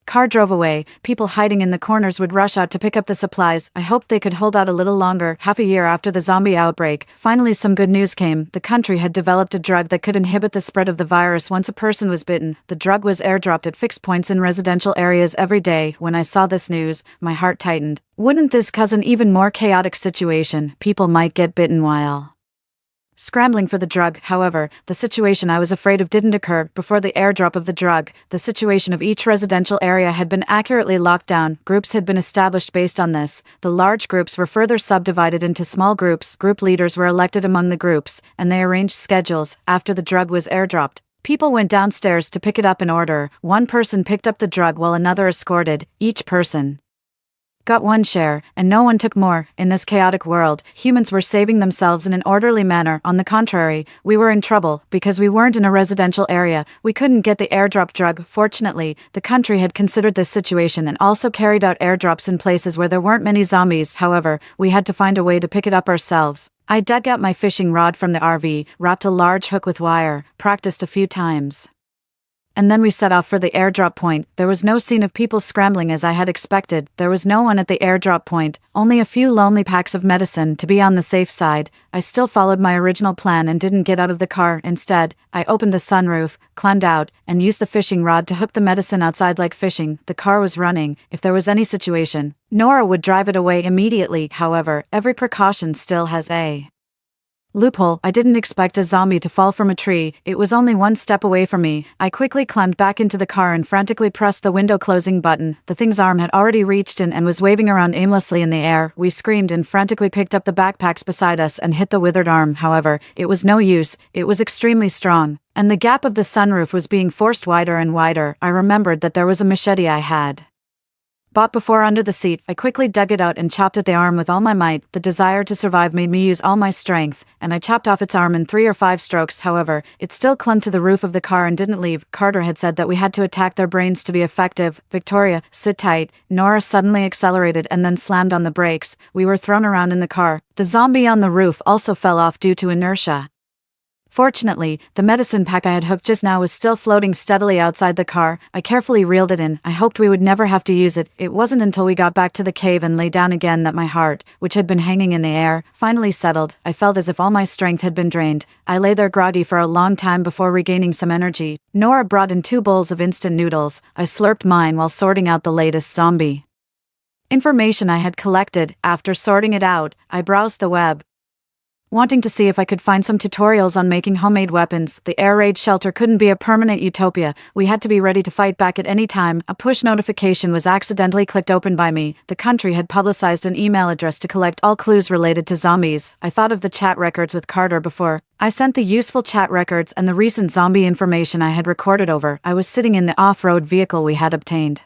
car drove away, people hiding in the corners would rush out to pick up the supplies. I hoped they could hold out a little longer. Half a year after the zombie outbreak, finally some good news came. The country had developed a drug that could inhibit the spread of the virus once a person was bitten. The drug was airdropped at fixed points in residential areas every day. When I saw this news, my heart tightened. Wouldn't this cause an even more chaotic situation? People might get bitten while Scrambling for the drug, however, the situation I was afraid of didn't occur before the airdrop of the drug. The situation of each residential area had been accurately locked down. Groups had been established based on this. The large groups were further subdivided into small groups. Group leaders were elected among the groups, and they arranged schedules. After the drug was airdropped, people went downstairs to pick it up in order. One person picked up the drug while another escorted. Each person got one share, and no one took more. In this chaotic world, humans were saving themselves in an orderly manner. On the contrary, we were in trouble, because we weren't in a residential area. We couldn't get the airdrop drug. Fortunately, the country had considered this situation and also carried out airdrops in places where there weren't many zombies. However, we had to find a way to pick it up ourselves. I dug out my fishing rod from the RV, wrapped a large hook with wire, practiced a few times, and then we set off for the airdrop point. There was no scene of people scrambling as I had expected. There was no one at the airdrop point, only a few lonely packs of medicine to be on the safe side. I still followed my original plan and didn't get out of the car. Instead, I opened the sunroof, climbed out, and used the fishing rod to hook the medicine outside like fishing. The car was running. If there was any situation, Nora would drive it away immediately. However, every precaution still has a loophole. I didn't expect a zombie to fall from a tree. It was only one step away from me. I quickly climbed back into the car and frantically pressed the window closing button. The thing's arm had already reached in and was waving around aimlessly in the air. We screamed and frantically picked up the backpacks beside us and hit the withered arm. However, it was no use. It was extremely strong, and the gap of the sunroof was being forced wider and wider. I remembered that there was a machete I had bought before under the seat. I quickly dug it out and chopped at the arm with all my might. The desire to survive made me use all my strength, and I chopped off its arm in 3 or 5 strokes. However, it still clung to the roof of the car and didn't leave. Carter had said that we had to attack their brains to be effective. Victoria, sit tight. Nora suddenly accelerated and then slammed on the brakes. We were thrown around in the car. The zombie on the roof also fell off due to inertia. Fortunately, the medicine pack I had hooked just now was still floating steadily outside the car. I carefully reeled it in. I hoped we would never have to use it. It wasn't until we got back to the cave and lay down again that my heart, which had been hanging in the air, finally settled. I felt as if all my strength had been drained. I lay there groggy for a long time before regaining some energy. Nora brought in 2 bowls of instant noodles. I slurped mine while sorting out the latest zombie information I had collected. After sorting it out, I browsed the web, wanting to see if I could find some tutorials on making homemade weapons. The air raid shelter couldn't be a permanent utopia. We had to be ready to fight back at any time. A push notification was accidentally clicked open by me. The country had publicized an email address to collect all clues related to zombies. I thought of the chat records with Carter before. I sent the useful chat records and the recent zombie information I had recorded over. I was sitting in the off-road vehicle we had obtained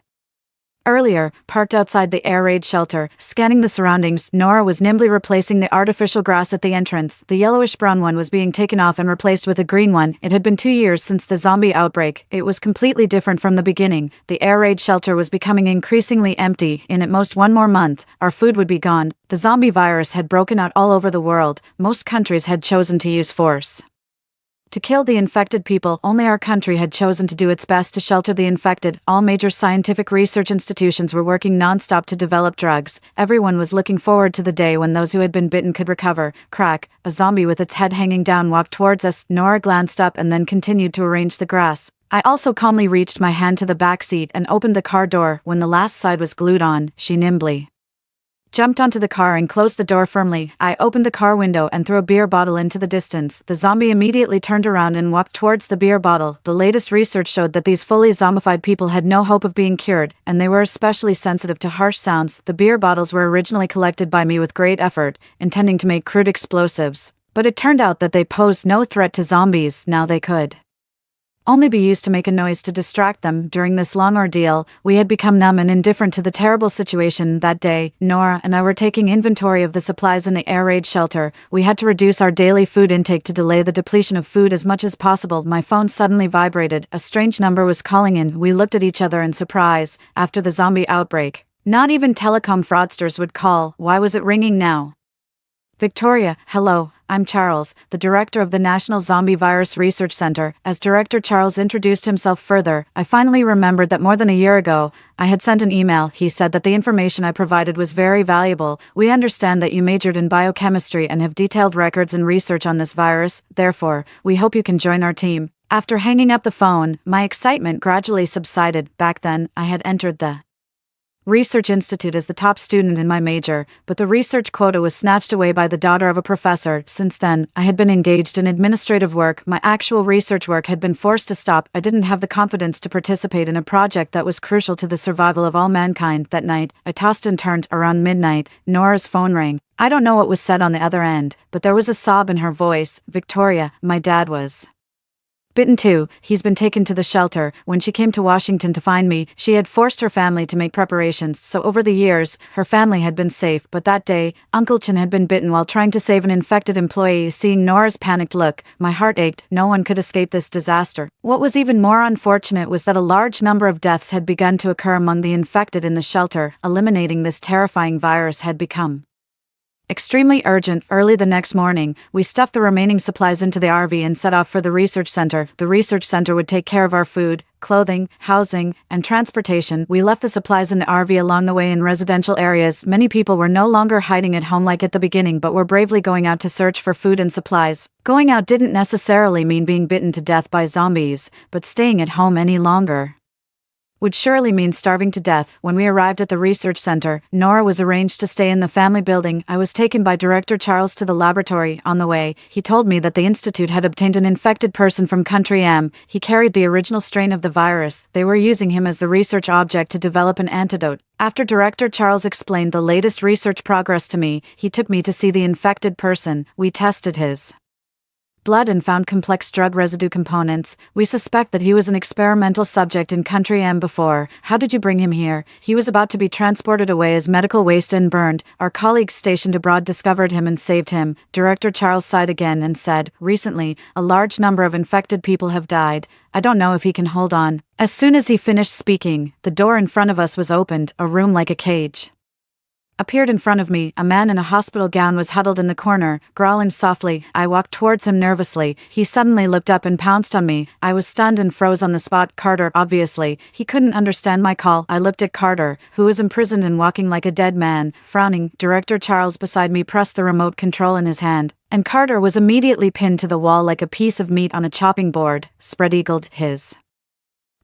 earlier, parked outside the air raid shelter, scanning the surroundings. Nora was nimbly replacing the artificial grass at the entrance. The yellowish-brown one was being taken off and replaced with a green one. It had been 2 years since the zombie outbreak. It was completely different from the beginning. The air raid shelter was becoming increasingly empty. In at most 1 more month, our food would be gone. The zombie virus had broken out all over the world. Most countries had chosen to use force to kill the infected people. Only our country had chosen to do its best to shelter the infected. All major scientific research institutions were working non-stop to develop drugs. Everyone was looking forward to the day when those who had been bitten could recover. Crack, a zombie with its head hanging down walked towards us. Nora glanced up and then continued to arrange the grass. I also calmly reached my hand to the back seat and opened the car door. When the last side was glued on, she nimbly jumped onto the car and closed the door firmly. I opened the car window and threw a beer bottle into the distance. The zombie immediately turned around and walked towards the beer bottle. The latest research showed that these fully zombified people had no hope of being cured, and they were especially sensitive to harsh sounds. The beer bottles were originally collected by me with great effort, intending to make crude explosives, but it turned out that they posed no threat to zombies. Now they could only be used to make a noise to distract them. During this long ordeal, we had become numb and indifferent to the terrible situation. That day, Nora and I were taking inventory of the supplies in the air raid shelter. We had to reduce our daily food intake to delay the depletion of food as much as possible. My phone suddenly vibrated. A strange number was calling in. We looked at each other in surprise. After the zombie outbreak, not even telecom fraudsters would call. Why was it ringing now? Victoria, hello. I'm Charles, the director of the National Zombie Virus Research Center. As director, Charles introduced himself further. I finally remembered that more than a year ago, I had sent an email. He said that the information I provided was very valuable. We understand that you majored in biochemistry and have detailed records and research on this virus. Therefore, we hope you can join our team. After hanging up the phone, my excitement gradually subsided. Back then, I had entered the research institute as the top student in my major, but the research quota was snatched away by the daughter of a professor. Since then, I had been engaged in administrative work. My actual research work had been forced to stop. I didn't have the confidence to participate in a project that was crucial to the survival of all mankind. That night, I tossed and turned. Around midnight, Nora's phone rang. I don't know what was said on the other end, but there was a sob in her voice. Victoria, my dad was bitten too. He's been taken to the shelter. When she came to Washington to find me, she had forced her family to make preparations, so over the years, her family had been safe. But that day, Uncle Chin had been bitten while trying to save an infected employee. Seeing Nora's panicked look, my heart ached. No one could escape this disaster. What was even more unfortunate was that a large number of deaths had begun to occur among the infected in the shelter. Eliminating this terrifying virus had become extremely urgent. Early the next morning, we stuffed the remaining supplies into the RV and set off for the research center. The research center would take care of our food, clothing, housing, and transportation. We left the supplies in the RV along the way in residential areas. Many people were no longer hiding at home like at the beginning, but were bravely going out to search for food and supplies. Going out didn't necessarily mean being bitten to death by zombies, but staying at home any longer would surely mean starving to death. When we arrived at the research center, Nora was arranged to stay in the family building. I was taken by Director Charles to the laboratory. On the way, he told me that the institute had obtained an infected person from Country M. He carried the original strain of the virus. They were using him as the research object to develop an antidote. After Director Charles explained the latest research progress to me, he took me to see the infected person. We tested his blood and found complex drug residue components. We suspect that he was an experimental subject in Country M before. How did you bring him here? He was about to be transported away as medical waste and burned. Our colleagues stationed abroad discovered him and saved him. Director Charles sighed again and said, recently, a large number of infected people have died. I don't know if he can hold on. As soon as he finished speaking, the door in front of us was opened. A room like a cage appeared in front of me. A man in a hospital gown was huddled in the corner, growling softly. I walked towards him nervously. He suddenly looked up and pounced on me. I was stunned and froze on the spot. Carter, obviously. He couldn't understand my call. I looked at Carter, who was imprisoned and walking like a dead man. Frowning, Director Charles beside me pressed the remote control in his hand, and Carter was immediately pinned to the wall like a piece of meat on a chopping board, spread-eagled. His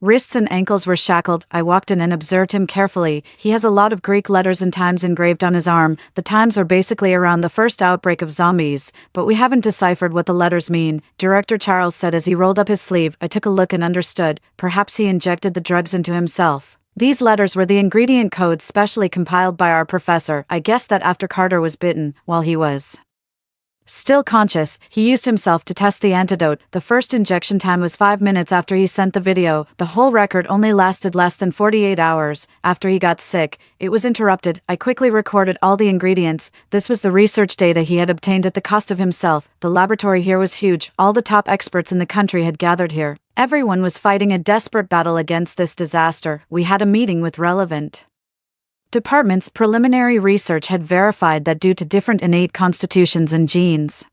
wrists and ankles were shackled. I walked in and observed him carefully. He has a lot of Greek letters and times engraved on his arm. The times are basically around the first outbreak of zombies, but we haven't deciphered what the letters mean, Director Charles said as he rolled up his sleeve. I took a look and understood. Perhaps he injected the drugs into himself. These letters were the ingredient codes specially compiled by our professor. I guessed that after Carter was bitten, while he was still conscious, he used himself to test the antidote. The first injection time was 5 minutes after he sent the video. The whole record only lasted less than 48 hours. After he got sick, it was interrupted. I quickly recorded all the ingredients. This was the research data he had obtained at the cost of himself. The laboratory here was huge. All the top experts in the country had gathered here. Everyone was fighting a desperate battle against this disaster. We had a meeting with relevant departments. Preliminary research had verified that due to different innate constitutions and genes,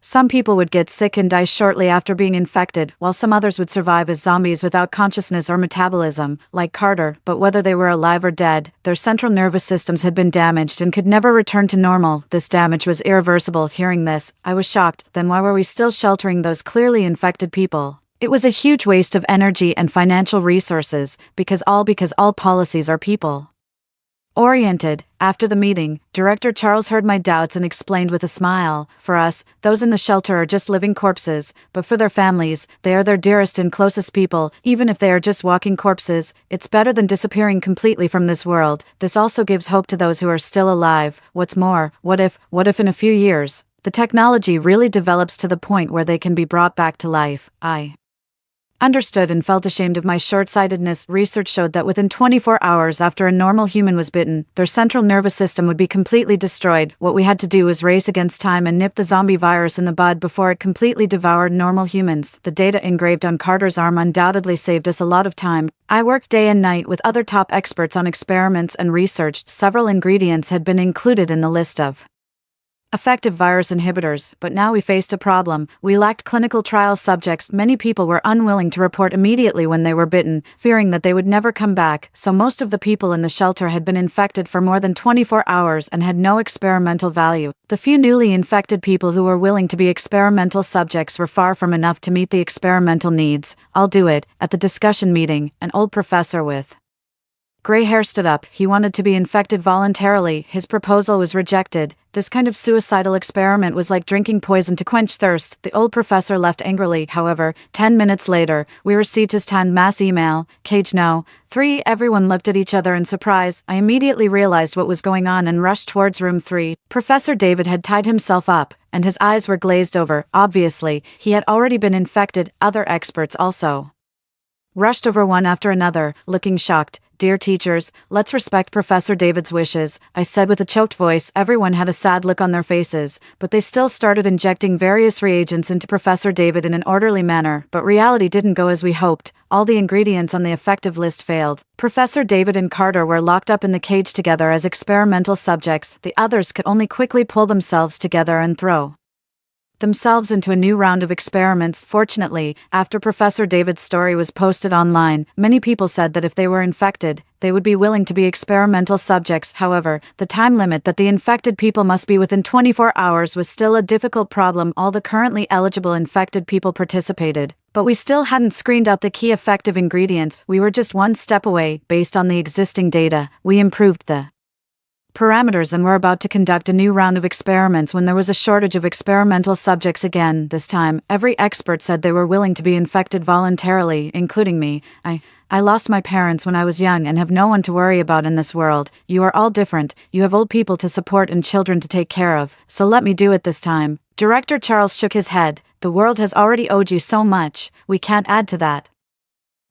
some people would get sick and die shortly after being infected, while some others would survive as zombies without consciousness or metabolism, like Carter. But whether they were alive or dead, their central nervous systems had been damaged and could never return to normal. This damage was irreversible. Hearing this, I was shocked. Then why were we still sheltering those clearly infected people? It was a huge waste of energy and financial resources, because all policies are people oriented. After the meeting, Director Charles heard my doubts and explained with a smile, for us, those in the shelter are just living corpses, but for their families, they are their dearest and closest people. Even if they are just walking corpses, it's better than disappearing completely from this world. This also gives hope to those who are still alive. What's more, what if in a few years, the technology really develops to the point where they can be brought back to life? I understood and felt ashamed of my short-sightedness. Research showed that within 24 hours after a normal human was bitten, their central nervous system would be completely destroyed. What we had to do was race against time and nip the zombie virus in the bud before it completely devoured normal humans. The data engraved on Carter's arm undoubtedly saved us a lot of time. I worked day and night with other top experts on experiments and researched. Several ingredients had been included in the list of effective virus inhibitors, but now we faced a problem. We lacked clinical trial subjects. Many people were unwilling to report immediately when they were bitten, fearing that they would never come back, so most of the people in the shelter had been infected for more than 24 hours and had no experimental value. The few newly infected people who were willing to be experimental subjects were far from enough to meet the experimental needs. I'll do it. At the discussion meeting, an old professor with Gray hair stood up. He wanted to be infected voluntarily. His proposal was rejected. This kind of suicidal experiment was like drinking poison to quench thirst. The old professor left angrily. However, 10 minutes later, we received his tan mass email. Cage no. 3. Everyone looked at each other in surprise. I immediately realized what was going on and rushed towards room 3. Professor David had tied himself up, and his eyes were glazed over. Obviously, he had already been infected. Other experts also rushed over one after another, looking shocked. Dear teachers, let's respect Professor David's wishes, I said with a choked voice. Everyone had a sad look on their faces, but they still started injecting various reagents into Professor David in an orderly manner, but reality didn't go as we hoped. All the ingredients on the effective list failed. Professor David and Carter were locked up in the cage together as experimental subjects. The others could only quickly pull themselves together and throw themselves into a new round of experiments. Fortunately, after Professor David's story was posted online, many people said that if they were infected, they would be willing to be experimental subjects. However, the time limit that the infected people must be within 24 hours was still a difficult problem. All the currently eligible infected people participated, but we still hadn't screened out the key effective ingredients. We were just one step away. Based on the existing data, we improved the parameters and were about to conduct a new round of experiments when there was a shortage of experimental subjects again. This time, every expert said they were willing to be infected voluntarily, including me. I lost my parents when I was young and have no one to worry about in this world. You are all different. You have old people to support and children to take care of, so let me do it this time. Director Charles shook his head. The world has already owed you so much. We can't add to that.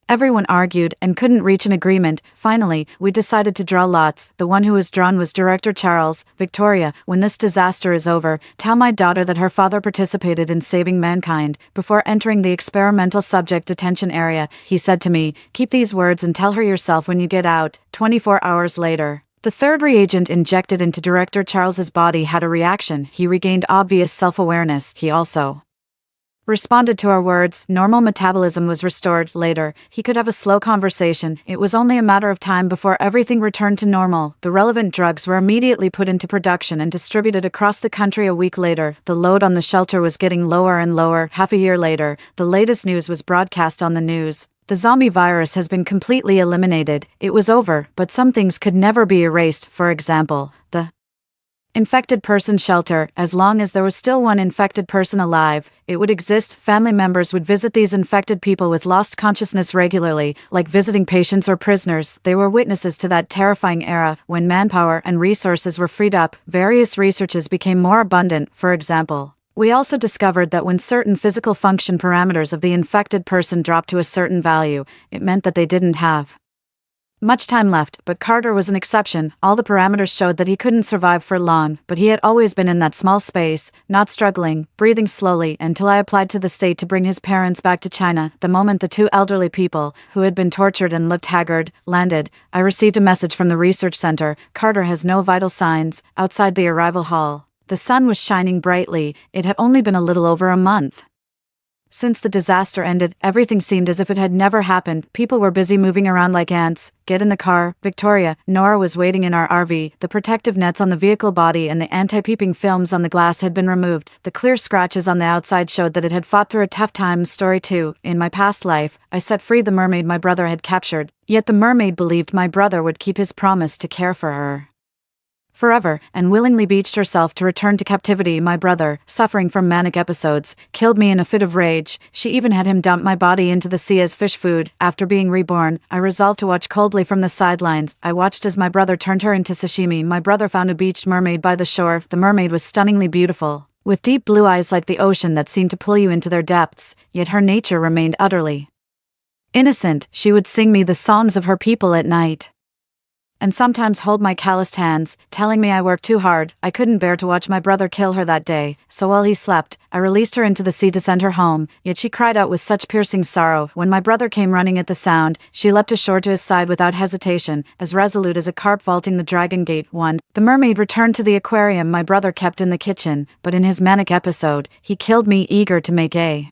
Everyone argued and couldn't reach an agreement. Finally, we decided to draw lots. The one who was drawn was Director Charles. Victoria, when this disaster is over, tell my daughter that her father participated in saving mankind. Before entering the experimental subject detention area, he said to me, keep these words and tell her yourself when you get out. 24 hours later, the third reagent injected into Director Charles's body had a reaction. He regained obvious self-awareness. He also responded to our words. Normal metabolism was restored. Later, he could have a slow conversation. It was only a matter of time before everything returned to normal. The relevant drugs were immediately put into production and distributed across the country. A week later, the load on the shelter was getting lower and lower. Half a year later, the latest news was broadcast on the news. The zombie virus has been completely eliminated. It was over, but some things could never be erased. For example, the infected person shelter. As long as there was still one infected person alive, it would exist. Family members would visit these infected people with lost consciousness regularly, like visiting patients or prisoners. They were witnesses to that terrifying era. When manpower and resources were freed up, various researches became more abundant. For example, we also discovered that when certain physical function parameters of the infected person dropped to a certain value, it meant that they didn't have much time left. But Carter was an exception. All the parameters showed that he couldn't survive for long, but he had always been in that small space, not struggling, breathing slowly, until I applied to the state to bring his parents back to China. The moment the two elderly people, who had been tortured and looked haggard, landed, I received a message from the research center. Carter has no vital signs. Outside the arrival hall, the sun was shining brightly. It had only been a little over a month since the disaster ended. Everything seemed as if it had never happened. People were busy moving around like ants. Get in the car. Victoria, Nora was waiting in our RV. The protective nets on the vehicle body and the anti-peeping films on the glass had been removed. The clear scratches on the outside showed that it had fought through a tough time. Story 2. In my past life, I set free the mermaid my brother had captured. Yet the mermaid believed my brother would keep his promise to care for her forever, and willingly beached herself to return to captivity. My brother, suffering from manic episodes, killed me in a fit of rage. She even had him dump my body into the sea as fish food. After being reborn, I resolved to watch coldly from the sidelines. I watched as my brother turned her into sashimi. My brother found a beached mermaid by the shore. The mermaid was stunningly beautiful, with deep blue eyes like the ocean that seemed to pull you into their depths, yet her nature remained utterly innocent. She would sing me the songs of her people at night, and sometimes hold my calloused hands, telling me I worked too hard. I couldn't bear to watch my brother kill her that day, so while he slept, I released her into the sea to send her home, yet she cried out with such piercing sorrow. When my brother came running at the sound, she leapt ashore to his side without hesitation, as resolute as a carp vaulting the Dragon Gate. 1. The mermaid returned to the aquarium my brother kept in the kitchen, but in his manic episode, he killed me, eager to make a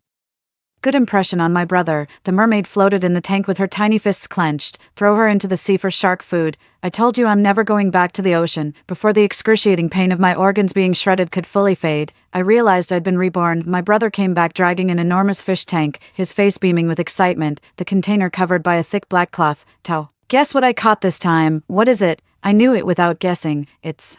good impression on my brother. The mermaid floated in the tank with her tiny fists clenched. Throw her into the sea for shark food. I told you I'm never going back to the ocean. Before the excruciating pain of my organs being shredded could fully fade, I realized I'd been reborn. My brother came back dragging an enormous fish tank, his face beaming with excitement, the container covered by a thick black cloth. Tau. Guess what I caught this time? What is it? I knew it without guessing. It's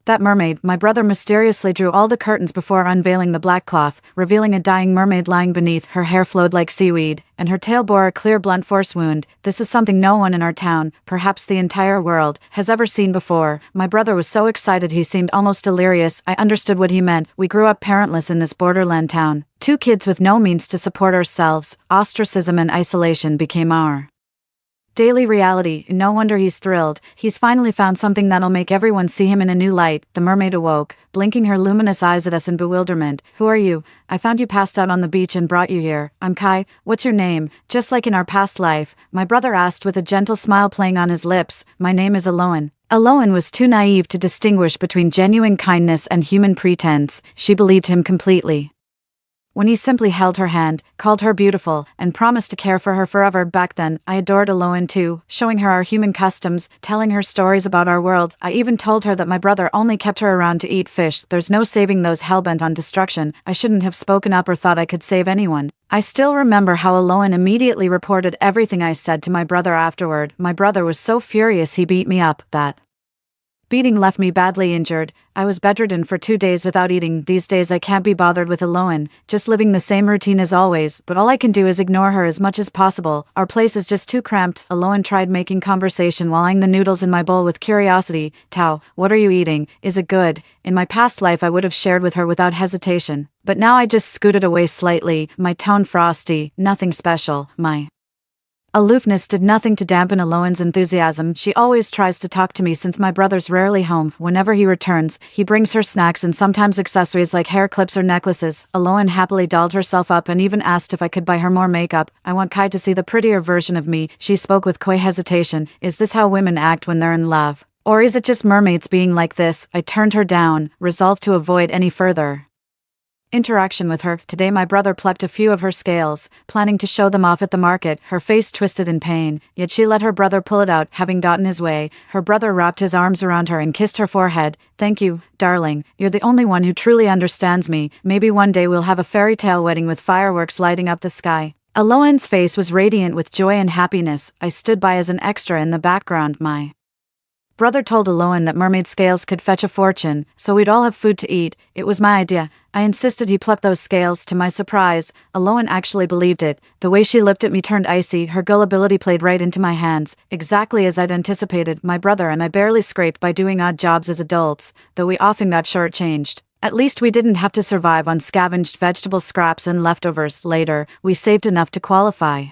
that mermaid. My brother mysteriously drew all the curtains before unveiling the black cloth, revealing a dying mermaid lying beneath. Her hair flowed like seaweed, and her tail bore a clear blunt force wound. This is something no one in our town, perhaps the entire world, has ever seen before. My brother was so excited he seemed almost delirious. I understood what he meant. We grew up parentless in this borderland town. Two kids with no means to support ourselves. Ostracism and isolation became our daily reality. No wonder he's thrilled. He's finally found something that'll make everyone see him in a new light. The mermaid awoke, blinking her luminous eyes at us in bewilderment. Who are you? I found you passed out on the beach and brought you here. I'm Kai. What's your name? Just like in our past life, my brother asked with a gentle smile playing on his lips. My name is Aloan. Aloan was too naive to distinguish between genuine kindness and human pretense. She believed him completely when he simply held her hand, called her beautiful, and promised to care for her forever. Back then, I adored Aloan too, showing her our human customs, telling her stories about our world. I even told her that my brother only kept her around to eat fish. There's no saving those hellbent on destruction. I shouldn't have spoken up or thought I could save anyone. I still remember how Aloan immediately reported everything I said to my brother afterward. My brother was so furious he beat me up. That beating left me badly injured. I was bedridden for 2 days without eating. These days I can't be bothered with Aloan, just living the same routine as always, but all I can do is ignore her as much as possible. Our place is just too cramped. Aloan tried making conversation while eyeing the noodles in my bowl with curiosity. Tao, what are you eating? Is it good? In my past life I would have shared with her without hesitation, but now I just scooted away slightly, my tone frosty. Nothing special. My aloofness did nothing to dampen Aloan's enthusiasm. She always tries to talk to me since my brother's rarely home. Whenever he returns, he brings her snacks and sometimes accessories like hair clips or necklaces. Aloan happily dolled herself up and even asked if I could buy her more makeup. I want Kai to see the prettier version of me, she spoke with coy hesitation. Is this how women act when they're in love? Or is it just mermaids being like this? I turned her down, resolved to avoid any further interaction with her. Today my brother plucked a few of her scales, planning to show them off at the market. Her face twisted in pain, yet she let her brother pull it out, having gotten his way. Her brother wrapped his arms around her and kissed her forehead. Thank you, darling. You're the only one who truly understands me. Maybe one day we'll have a fairy tale wedding with fireworks lighting up the sky. Aloan's face was radiant with joy and happiness. I stood by as an extra in the background. My brother told Aloan that mermaid scales could fetch a fortune, so we'd all have food to eat. It was my idea. I insisted he pluck those scales. To my surprise, Aloan actually believed it. The way she looked at me turned icy. Her gullibility played right into my hands, exactly as I'd anticipated. My brother and I barely scraped by doing odd jobs as adults, though we often got shortchanged. At least we didn't have to survive on scavenged vegetable scraps and leftovers. Later, we saved enough to qualify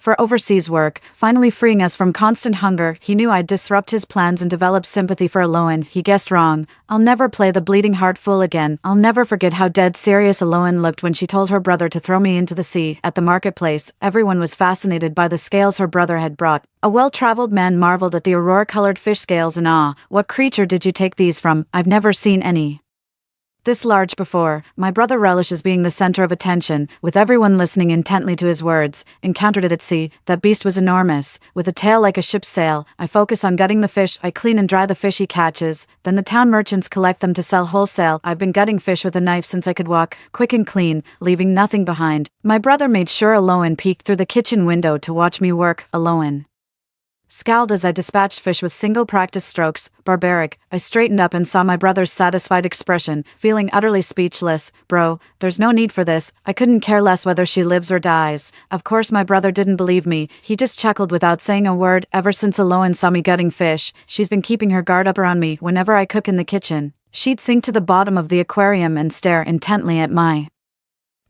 for overseas work, finally freeing us from constant hunger. He knew I'd disrupt his plans and develop sympathy for Aloan. He guessed wrong. I'll never play the bleeding heart fool again. I'll never forget how dead serious Aloan looked when she told her brother to throw me into the sea. At the marketplace, everyone was fascinated by the scales her brother had brought. A well-traveled man marveled at the aurora-colored fish scales in awe. What creature did you take these from? I've never seen any this large before. My brother relishes being the center of attention, with everyone listening intently to his words. Encountered it at sea. That beast was enormous, with a tail like a ship's sail. I focus on gutting the fish. I clean and dry the fish he catches. Then the town merchants collect them to sell wholesale. I've been gutting fish with a knife since I could walk, quick and clean, leaving nothing behind. My brother made sure Aloan peeked through the kitchen window to watch me work. Aloan scowled as I dispatched fish with single practice strokes. Barbaric. I straightened up and saw my brother's satisfied expression, feeling utterly speechless. Bro, there's no need for this. I couldn't care less whether she lives or dies. Of course my brother didn't believe me. He just chuckled without saying a word. Ever since Aloan saw me gutting fish, she's been keeping her guard up around me. Whenever I cook in the kitchen, she'd sink to the bottom of the aquarium and stare intently at my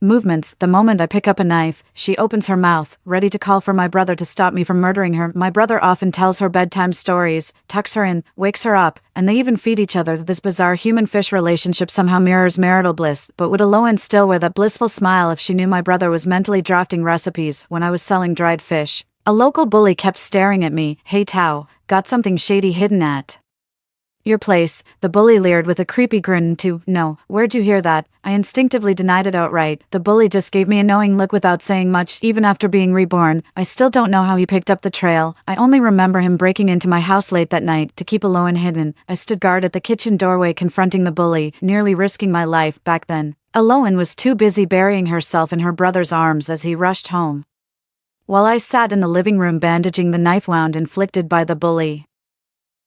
movements. The moment I pick up a knife, she opens her mouth, ready to call for my brother to stop me from murdering her. My brother often tells her bedtime stories, tucks her in, wakes her up, and they even feed each other. This bizarre human-fish relationship somehow mirrors marital bliss. But would Aloan still wear that blissful smile if she knew my brother was mentally drafting recipes when I was selling dried fish? A local bully kept staring at me. Hey Tao, got something shady hidden at your place? The bully leered with a creepy grin too. No, where'd you hear that? I instinctively denied it outright. The bully just gave me a knowing look without saying much. Even after being reborn, I still don't know how he picked up the trail. I only remember him breaking into my house late that night to keep Aloan hidden. I stood guard at the kitchen doorway confronting the bully, nearly risking my life. Back then, Aloan was too busy burying herself in her brother's arms as he rushed home while I sat in the living room bandaging the knife wound inflicted by the bully.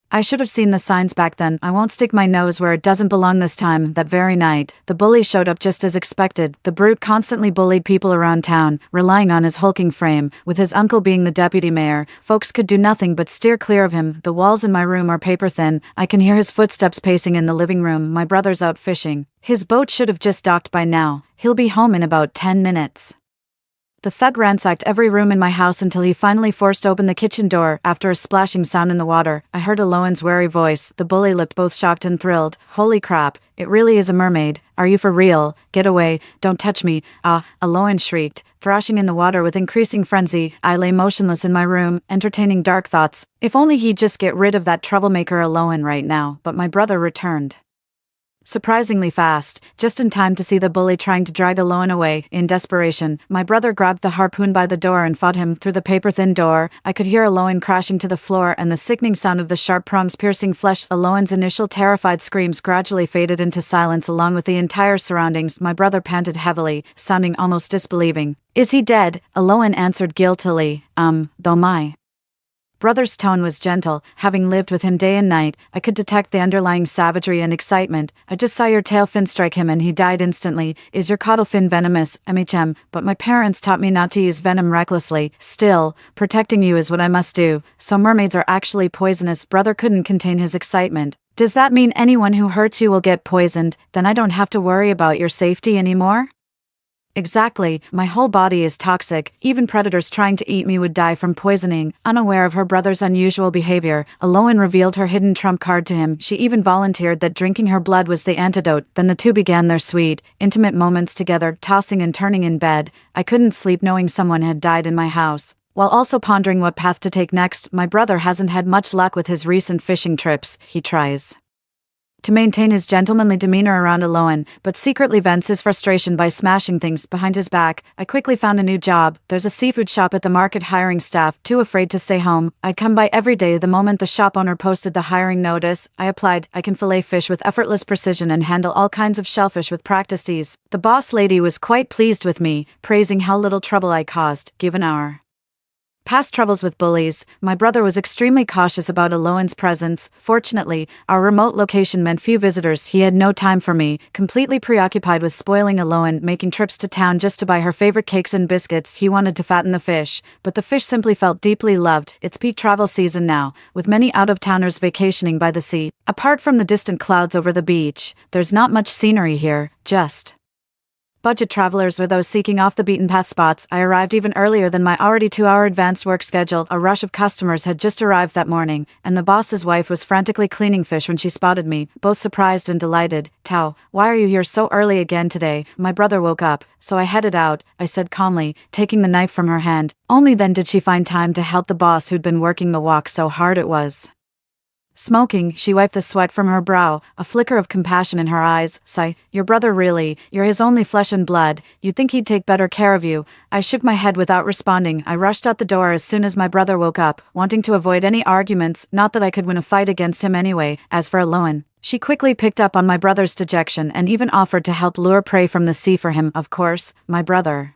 I should have seen the signs back then. I won't stick my nose where it doesn't belong this time. That very night, the bully showed up just as expected. The brute constantly bullied people around town, relying on his hulking frame. With his uncle being the deputy mayor, folks could do nothing but steer clear of him. The walls in my room are paper thin. I can hear his footsteps pacing in the living room. My brother's out fishing. His boat should have just docked by now. He'll be home in about 10 minutes. The thug ransacked every room in my house until he finally forced open the kitchen door. After a splashing sound in the water, I heard Alohan's wary voice. The bully looked both shocked and thrilled. Holy crap, it really is a mermaid. Are you for real? Get away, don't touch me. Ah, Alohan shrieked, thrashing in the water with increasing frenzy. I lay motionless in my room, entertaining dark thoughts. If only he'd just get rid of that troublemaker Alohan right now. But my brother returned surprisingly fast, just in time to see the bully trying to drag Alohan away. In desperation, my brother grabbed the harpoon by the door and fought him through the paper-thin door. I could hear Alohan crashing to the floor and the sickening sound of the sharp prongs piercing flesh. Alohan's initial terrified screams gradually faded into silence along with the entire surroundings. My brother panted heavily, sounding almost disbelieving. Is he dead? Alohan answered guiltily. Though my brother's tone was gentle. Having lived with him day and night, I could detect the underlying savagery and excitement. I just saw your tail fin strike him and he died instantly. Is your caudal fin venomous? But my parents taught me not to use venom recklessly. Still, protecting you is what I must do. So mermaids are actually poisonous. Brother couldn't contain his excitement. Does that mean anyone who hurts you will get poisoned? Then I don't have to worry about your safety anymore? Exactly, my whole body is toxic. Even predators trying to eat me would die from poisoning. Unaware of her brother's unusual behavior, Alohan revealed her hidden trump card to him. She even volunteered that drinking her blood was the antidote. Then the two began their sweet, intimate moments together, tossing and turning in bed. I couldn't sleep knowing someone had died in my house. While also pondering what path to take next, my brother hasn't had much luck with his recent fishing trips. He tries to maintain his gentlemanly demeanor around Alohan, but secretly vents his frustration by smashing things behind his back. I quickly found a new job. There's a seafood shop at the market hiring staff, too afraid to stay home. I'd come by every day. The moment the shop owner posted the hiring notice, I applied. I can fillet fish with effortless precision and handle all kinds of shellfish with practiced ease. The boss lady was quite pleased with me, praising how little trouble I caused, given our past troubles with bullies. My brother was extremely cautious about Alohan's presence. Fortunately, our remote location meant few visitors. He had no time for me, completely preoccupied with spoiling Alohan, making trips to town just to buy her favorite cakes and biscuits. He wanted to fatten the fish, but the fish simply felt deeply loved. It's peak travel season now, with many out-of-towners vacationing by the sea. Apart from the distant clouds over the beach, there's not much scenery here, just budget travelers or those seeking off-the-beaten-path spots. I arrived even earlier than my already 2-hour advanced work schedule. A rush of customers had just arrived that morning, and the boss's wife was frantically cleaning fish when she spotted me, both surprised and delighted. Tao, why are you here so early again today? My brother woke up, so I headed out, I said calmly, taking the knife from her hand. Only then did she find time to help the boss who'd been working the wok so hard it was smoking. She wiped the sweat from her brow, a flicker of compassion in her eyes. Sigh, your brother really, you're his only flesh and blood. You'd think he'd take better care of you. I shook my head without responding. I rushed out the door as soon as my brother woke up, wanting to avoid any arguments, not that I could win a fight against him anyway. As for Alohan, she quickly picked up on my brother's dejection and even offered to help lure prey from the sea for him. Of course, my brother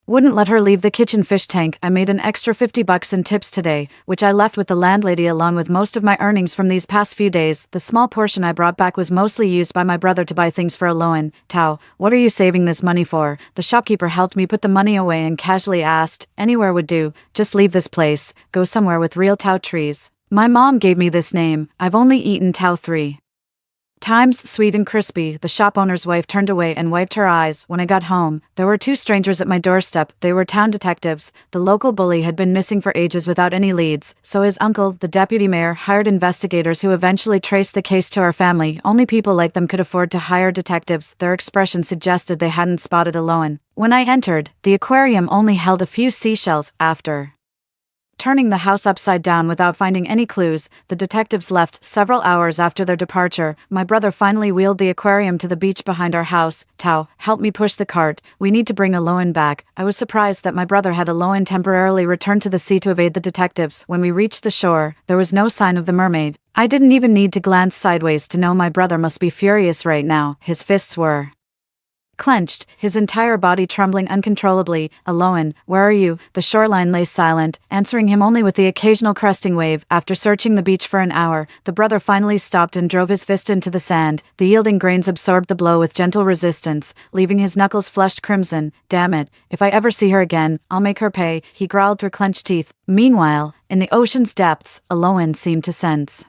wouldn't let her leave the kitchen fish tank. I made an extra $50 in tips today, which I left with the landlady along with most of my earnings from these past few days. The small portion I brought back was mostly used by my brother to buy things for Alohan. Tao, what are you saving this money for? The shopkeeper helped me put the money away and casually asked, anywhere would do, just leave this place, go somewhere with real Tao trees. My mom gave me this name. I've only eaten Tao 3 times, sweet and crispy. The shop owner's wife turned away and wiped her eyes. When I got home, there were 2 strangers at my doorstep. They were town detectives. The local bully had been missing for ages without any leads, so his uncle, the deputy mayor, hired investigators who eventually traced the case to our family. Only people like them could afford to hire detectives. Their expression suggested they hadn't spotted Alohan. When I entered, the aquarium only held a few seashells. After turning the house upside down without finding any clues, the detectives left. Several hours after their departure, my brother finally wheeled the aquarium to the beach behind our house. Tao, help me push the cart. We need to bring Alohan back. I was surprised that my brother had Alohan temporarily returned to the sea to evade the detectives. When we reached the shore, there was no sign of the mermaid. I didn't even need to glance sideways to know my brother must be furious right now. His fists were clenched, his entire body trembling uncontrollably. "Aloan, where are you?" The shoreline lay silent, answering him only with the occasional cresting wave. After searching the beach for an hour, the brother finally stopped and drove his fist into the sand. The yielding grains absorbed the blow with gentle resistance, leaving his knuckles flushed crimson. "Damn it, if I ever see her again, I'll make her pay," he growled through clenched teeth. Meanwhile, in the ocean's depths, Aloan seemed to sense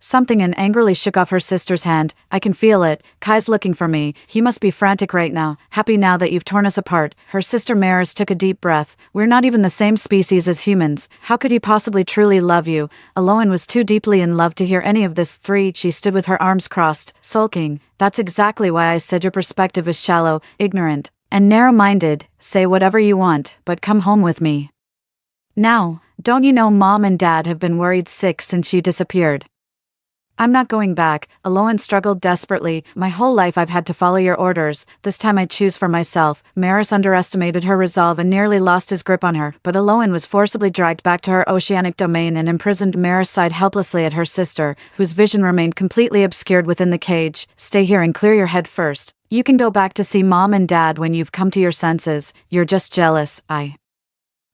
something and angrily shook off her sister's hand. "I can feel it. Kai's looking for me. He must be frantic right now. Happy now that you've torn us apart." Her sister Maris took a deep breath. "We're not even the same species as humans. How could he possibly truly love you?" Aloan was too deeply in love to hear any of this. She stood with her arms crossed, sulking. "That's exactly why I said your perspective is shallow, ignorant, and narrow-minded. Say whatever you want, but come home with me. Now, don't you know Mom and Dad have been worried sick since you disappeared?" "I'm not going back," Aloan struggled desperately. "My whole life I've had to follow your orders. This time I choose for myself." Maris underestimated her resolve and nearly lost his grip on her, but Aloan was forcibly dragged back to her oceanic domain and imprisoned. Maris sighed helplessly at her sister, whose vision remained completely obscured within the cage. "Stay here and clear your head first. You can go back to see Mom and Dad when you've come to your senses. You're just jealous. I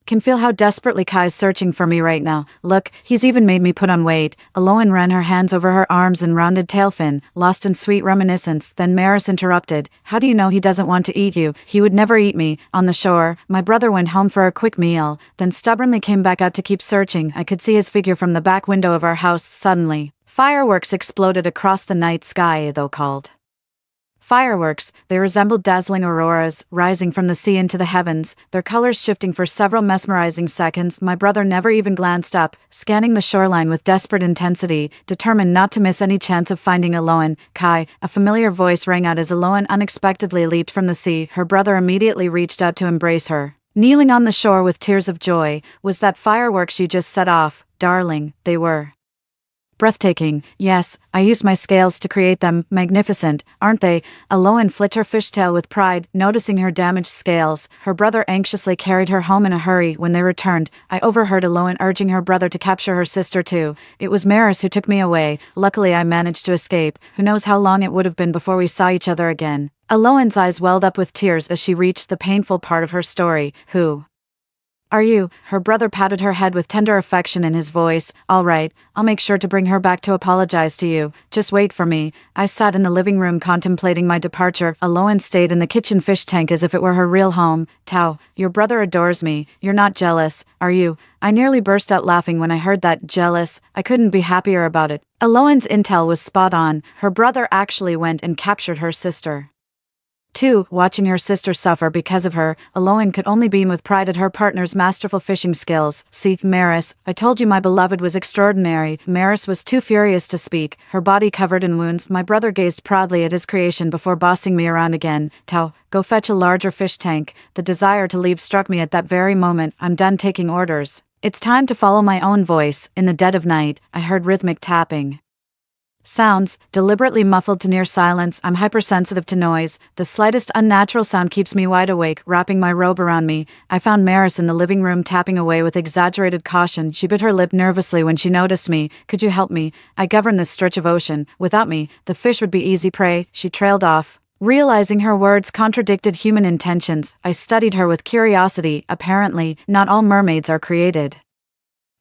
can feel how desperately Kai's searching for me right now. Look, he's even made me put on weight." Aloan ran her hands over her arms and rounded tail fin, lost in sweet reminiscence. Then Maris interrupted. "How do you know he doesn't want to eat you?" "He would never eat me. On the shore, my brother went home for a quick meal, then stubbornly came back out to keep searching. I could see his figure from the back window of our house." Suddenly, fireworks exploded across the night sky. Though called fireworks, they resembled dazzling auroras, rising from the sea into the heavens, their colors shifting for several mesmerizing seconds. My brother never even glanced up, scanning the shoreline with desperate intensity, determined not to miss any chance of finding Aloan. "Kai," a familiar voice rang out as Aloan unexpectedly leaped from the sea. Her brother immediately reached out to embrace her, kneeling on the shore with tears of joy. "Was that fireworks you just set off, darling?" "They were breathtaking. Yes, I used my scales to create them. Magnificent, aren't they?" Aloan flicked her fishtail with pride, noticing her damaged scales. Her brother anxiously carried her home in a hurry. When they returned, I overheard Aloan urging her brother to capture her sister too. "It was Maris who took me away. Luckily I managed to escape. Who knows how long it would have been before we saw each other again." Aloan's eyes welled up with tears as she reached the painful part of her story. "Who are you?" Her brother patted her head with tender affection in his voice. "All right, I'll make sure to bring her back to apologize to you. Just wait for me." I sat in the living room contemplating my departure. Aloan stayed in the kitchen fish tank as if it were her real home. "Tao, your brother adores me. You're not jealous, are you?" I nearly burst out laughing when I heard that. Jealous? I couldn't be happier about it. Aloan's intel was spot on. Her brother actually went and captured her sister. 2. Watching her sister suffer because of her, Aloan could only beam with pride at her partner's masterful fishing skills. "See, Maris, I told you my beloved was extraordinary." Maris was too furious to speak, her body covered in wounds. My brother gazed proudly at his creation before bossing me around again. "Tao, go fetch a larger fish tank." The desire to leave struck me at that very moment. "I'm done taking orders. It's time to follow my own voice." In the dead of night, I heard rhythmic tapping sounds, deliberately muffled to near silence. I'm hypersensitive to noise. The slightest unnatural sound keeps me wide awake. Wrapping my robe around me, I found Maris in the living room tapping away with exaggerated caution. She bit her lip nervously when she noticed me. "Could you help me? I govern this stretch of ocean. Without me, the fish would be easy prey." She trailed off. Realizing her words contradicted human intentions, I studied her with curiosity. Apparently, not all mermaids are created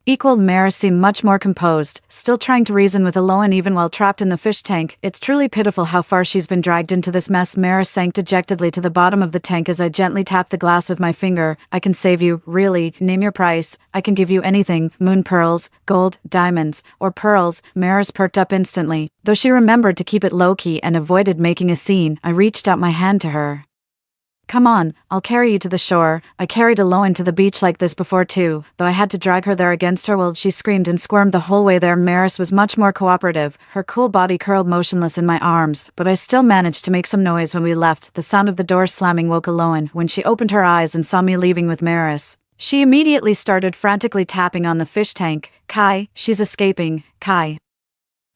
equal. Maris seemed much more composed, still trying to reason with Aloan even while trapped in the fish tank. "It's truly pitiful how far she's been dragged into this mess." Maris sank dejectedly to the bottom of the tank as I gently tapped the glass with my finger. "I can save you, really. Name your price. I can give you anything. Moon pearls, gold, diamonds, or pearls." Maris perked up instantly. Though she remembered to keep it low-key and avoided making a scene, I reached out my hand to her. "Come on, I'll carry you to the shore." I carried Aloan to the beach like this before too, though I had to drag her there against her will. She screamed and squirmed the whole way there. Maris was much more cooperative. Her cool body curled motionless in my arms, but I still managed to make some noise when we left. The sound of the door slamming woke Aloan. When she opened her eyes and saw me leaving with Maris, she immediately started frantically tapping on the fish tank. "Kai, she's escaping. Kai."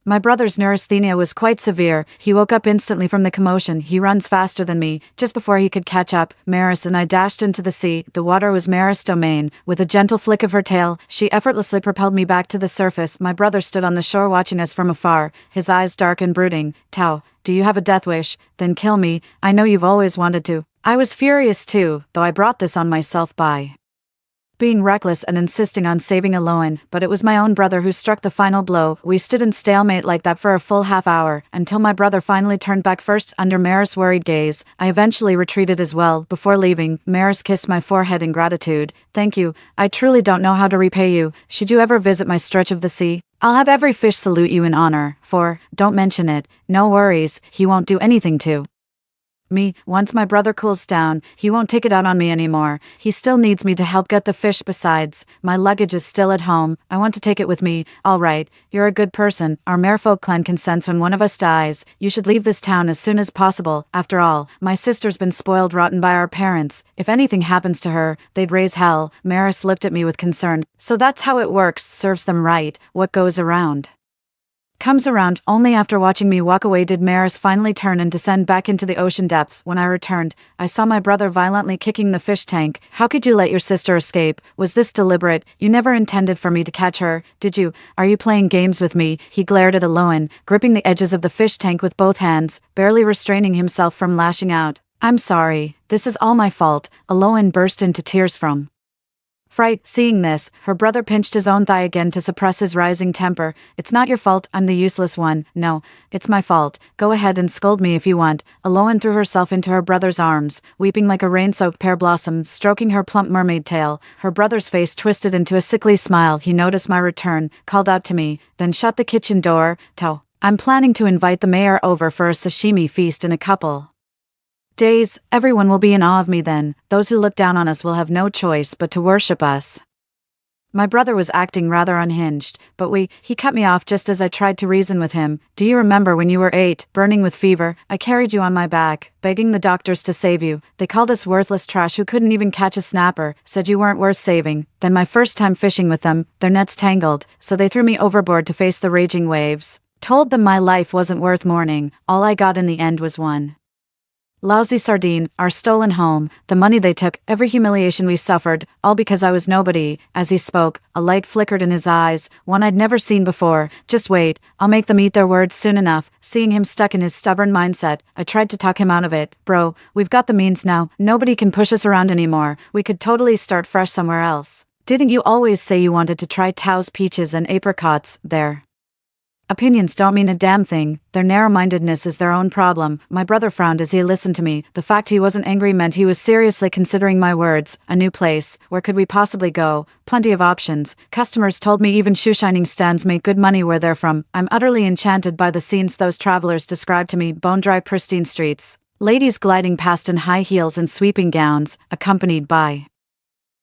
My brother's neurasthenia was quite severe. He woke up instantly from the commotion. He runs faster than me. Just before he could catch up, Maris and I dashed into the sea. The water was Maris' domain. With a gentle flick of her tail, she effortlessly propelled me back to the surface. My brother stood on the shore watching us from afar, his eyes dark and brooding. Tao, do you have a death wish? Then kill me. I know you've always wanted to. I was furious too, though I brought this on myself by being reckless and insisting on saving Aloan, but it was my own brother who struck the final blow. We stood in stalemate like that for a full half hour, until my brother finally turned back first under Maris' worried gaze. I eventually retreated as well. Before leaving, Maris kissed my forehead in gratitude. Thank you. I truly don't know how to repay you. Should you ever visit my stretch of the sea, I'll have every fish salute you in honor. Don't mention it. No worries, he won't do anything to me. Once my brother cools down, he won't take it out on me anymore. He still needs me to help get the fish. Besides, my luggage is still at home. I want to take it with me. All right, you're a good person. Our merfolk clan consents when one of us dies. You should leave this town as soon as possible. After all, my sister's been spoiled rotten by our parents. If anything happens to her, they'd raise hell. Maris looked at me with concern. So that's how it works. Serves them right. What goes around comes around. Only after watching me walk away did Maris finally turn and descend back into the ocean depths. When I returned, I saw my brother violently kicking the fish tank. How could you let your sister escape? Was this deliberate? You never intended for me to catch her, did you? Are you playing games with me? He glared at Aloan, gripping the edges of the fish tank with both hands, barely restraining himself from lashing out. I'm sorry. This is all my fault. Aloan burst into tears from fright. Seeing this, her brother pinched his own thigh again to suppress his rising temper. It's not your fault, I'm the useless one. No, it's my fault. Go ahead and scold me if you want. Aloan threw herself into her brother's arms, weeping like a rain-soaked pear blossom, stroking her plump mermaid tail. Her brother's face twisted into a sickly smile. He noticed my return, called out to me, then shut the kitchen door. Tao, I'm planning to invite the mayor over for a sashimi feast in a couple days. Everyone will be in awe of me then. Those who look down on us will have no choice but to worship us. My brother was acting rather unhinged, but he cut me off just as I tried to reason with him. Do you remember when you were 8, burning with fever? I carried you on my back, begging the doctors to save you. They called us worthless trash who couldn't even catch a snapper, said you weren't worth saving. Then my first time fishing with them, their nets tangled, so they threw me overboard to face the raging waves. Told them my life wasn't worth mourning. All I got in the end was one lousy sardine, our stolen home, the money they took, every humiliation we suffered, all because I was nobody. As he spoke, a light flickered in his eyes, one I'd never seen before. Just wait, I'll make them eat their words soon enough. Seeing him stuck in his stubborn mindset, I tried to talk him out of it. Bro, we've got the means now. Nobody can push us around anymore. We could totally start fresh somewhere else. Didn't you always say you wanted to try Tao's peaches and apricots? Their opinions don't mean a damn thing. Their narrow-mindedness is their own problem. My brother frowned as he listened to me. The fact he wasn't angry meant he was seriously considering my words. A new place. Where could we possibly go? Plenty of options. Customers told me even shoe-shining stands make good money where they're from. I'm utterly enchanted by the scenes those travelers described to me. Bone-dry pristine streets. Ladies gliding past in high heels and sweeping gowns, accompanied by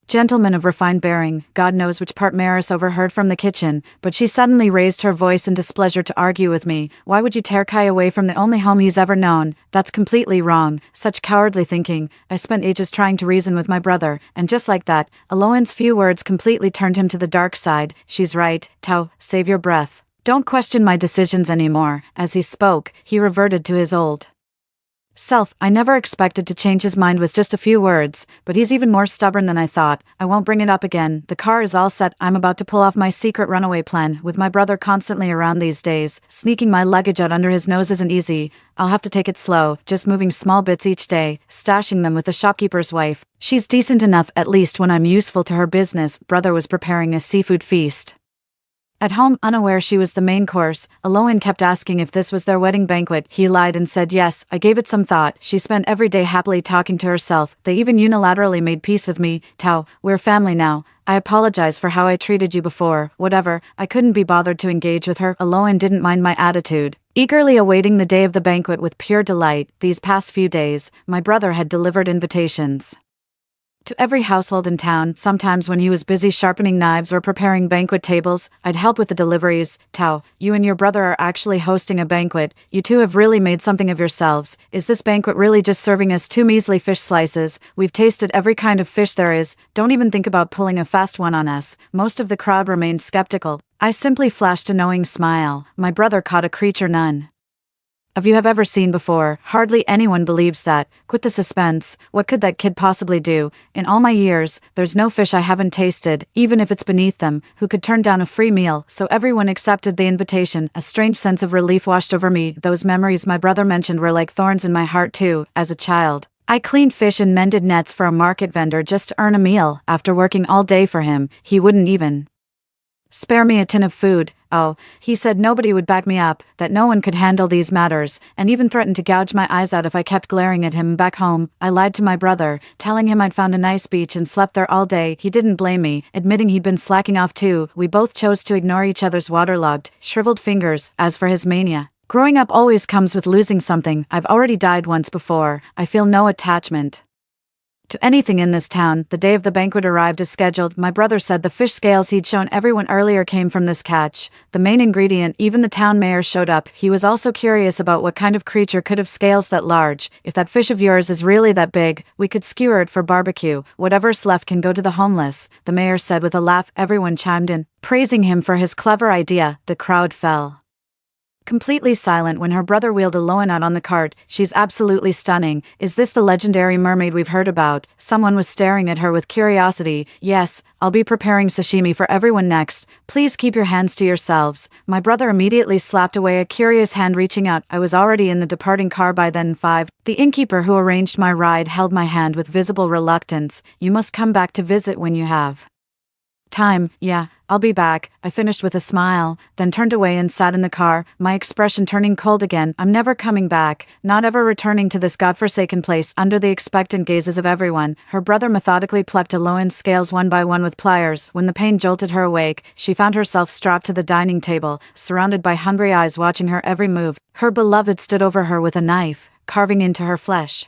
gentlemen of refined bearing. God knows which part Maris overheard from the kitchen, but she suddenly raised her voice in displeasure to argue with me. Why would you tear Kai away from the only home he's ever known? That's completely wrong. Such cowardly thinking. I spent ages trying to reason with my brother, and just like that, Aloan's few words completely turned him to the dark side. She's right, Tao, save your breath. Don't question my decisions anymore. As he spoke, he reverted to his old self. I never expected to change his mind with just a few words, but he's even more stubborn than I thought. I won't bring it up again. The car is all set. I'm about to pull off my secret runaway plan. With my brother constantly around these days, sneaking my luggage out under his nose isn't easy. I'll have to take it slow, just moving small bits each day, stashing them with the shopkeeper's wife. She's decent enough, at least when I'm useful to her business. Brother was preparing a seafood feast at home, unaware she was the main course. Aloan kept asking if this was their wedding banquet. He lied and said yes. I gave it some thought. She spent every day happily talking to herself. They even unilaterally made peace with me. Tao, we're family now. I apologize for how I treated you before. Whatever. I couldn't be bothered to engage with her. Aloan didn't mind my attitude, eagerly awaiting the day of the banquet with pure delight. These past few days, my brother had delivered invitations To every household in town, sometimes when he was busy sharpening knives or preparing banquet tables, I'd help with the deliveries. Tao, you and your brother are actually hosting a banquet. You two have really made something of yourselves. Is this banquet really just serving us two measly fish slices? We've tasted every kind of fish there is. Don't even think about pulling a fast one on us. Most of the crowd remained skeptical. I simply flashed a knowing smile. My brother caught a creature none of you have ever seen before. Hardly anyone believes that. Quit the suspense. What could that kid possibly do? In all my years, there's no fish I haven't tasted, even if it's beneath them, who could turn down a free meal. So everyone accepted the invitation. A strange sense of relief washed over me. Those memories my brother mentioned were like thorns in my heart too. As a child, I cleaned fish and mended nets for a market vendor just to earn a meal. After working all day for him, he wouldn't even spare me a tin of food. Oh, he said nobody would back me up, that no one could handle these matters, and even threatened to gouge my eyes out if I kept glaring at him. Back home, I lied to my brother, telling him I'd found a nice beach and slept there all day. He didn't blame me, admitting he'd been slacking off too. We both chose to ignore each other's waterlogged, shriveled fingers. As for his mania, growing up always comes with losing something. I've already died once before. I feel no attachment to anything in this town. The day of the banquet arrived as scheduled. My brother said the fish scales he'd shown everyone earlier came from this catch, the main ingredient. Even the town mayor showed up. He was also curious about what kind of creature could have scales that large. If that fish of yours is really that big, we could skewer it for barbecue. Whatever's left can go to the homeless, the mayor said with a laugh. Everyone chimed in, praising him for his clever idea. The crowd fell completely silent when her brother wheeled Aloan out on the cart. She's absolutely stunning. Is this the legendary mermaid we've heard about? Someone was staring at her with curiosity. Yes, I'll be preparing sashimi for everyone next. Please keep your hands to yourselves. My brother immediately slapped away a curious hand reaching out. I was already in the departing car by then. 5. The innkeeper who arranged my ride held my hand with visible reluctance. You must come back to visit when you have time. Yeah, I'll be back, I finished with a smile, then turned away and sat in the car, my expression turning cold again. I'm never coming back, not ever returning to this godforsaken place. Under the expectant gazes of everyone, her brother methodically plucked Aloan's scales one by one with pliers. When the pain jolted her awake, she found herself strapped to the dining table, surrounded by hungry eyes watching her every move. Her beloved stood over her with a knife, carving into her flesh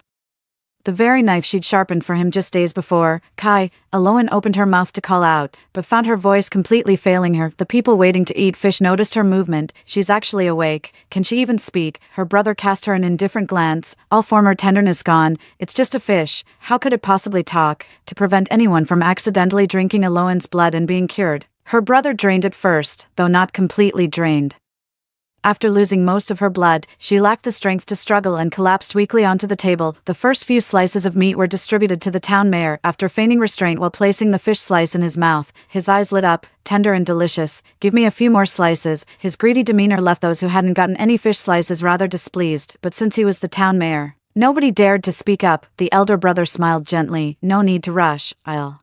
the very knife she'd sharpened for him just days before. Kai, Aloan opened her mouth to call out, but found her voice completely failing her. The people waiting to eat fish noticed her movement. She's actually awake. Can she even speak? Her brother cast her an indifferent glance, all former tenderness gone. It's just a fish. How could it possibly talk? To prevent anyone from accidentally drinking Aloan's blood and being cured, her brother drained it first, though not completely drained. After losing most of her blood, she lacked the strength to struggle and collapsed weakly onto the table. The first few slices of meat were distributed to the town mayor. After feigning restraint while placing the fish slice in his mouth, his eyes lit up, tender and delicious. Give me a few more slices. His greedy demeanor left those who hadn't gotten any fish slices rather displeased, but since he was the town mayor, nobody dared to speak up. The elder brother smiled gently. No need to rush. I'll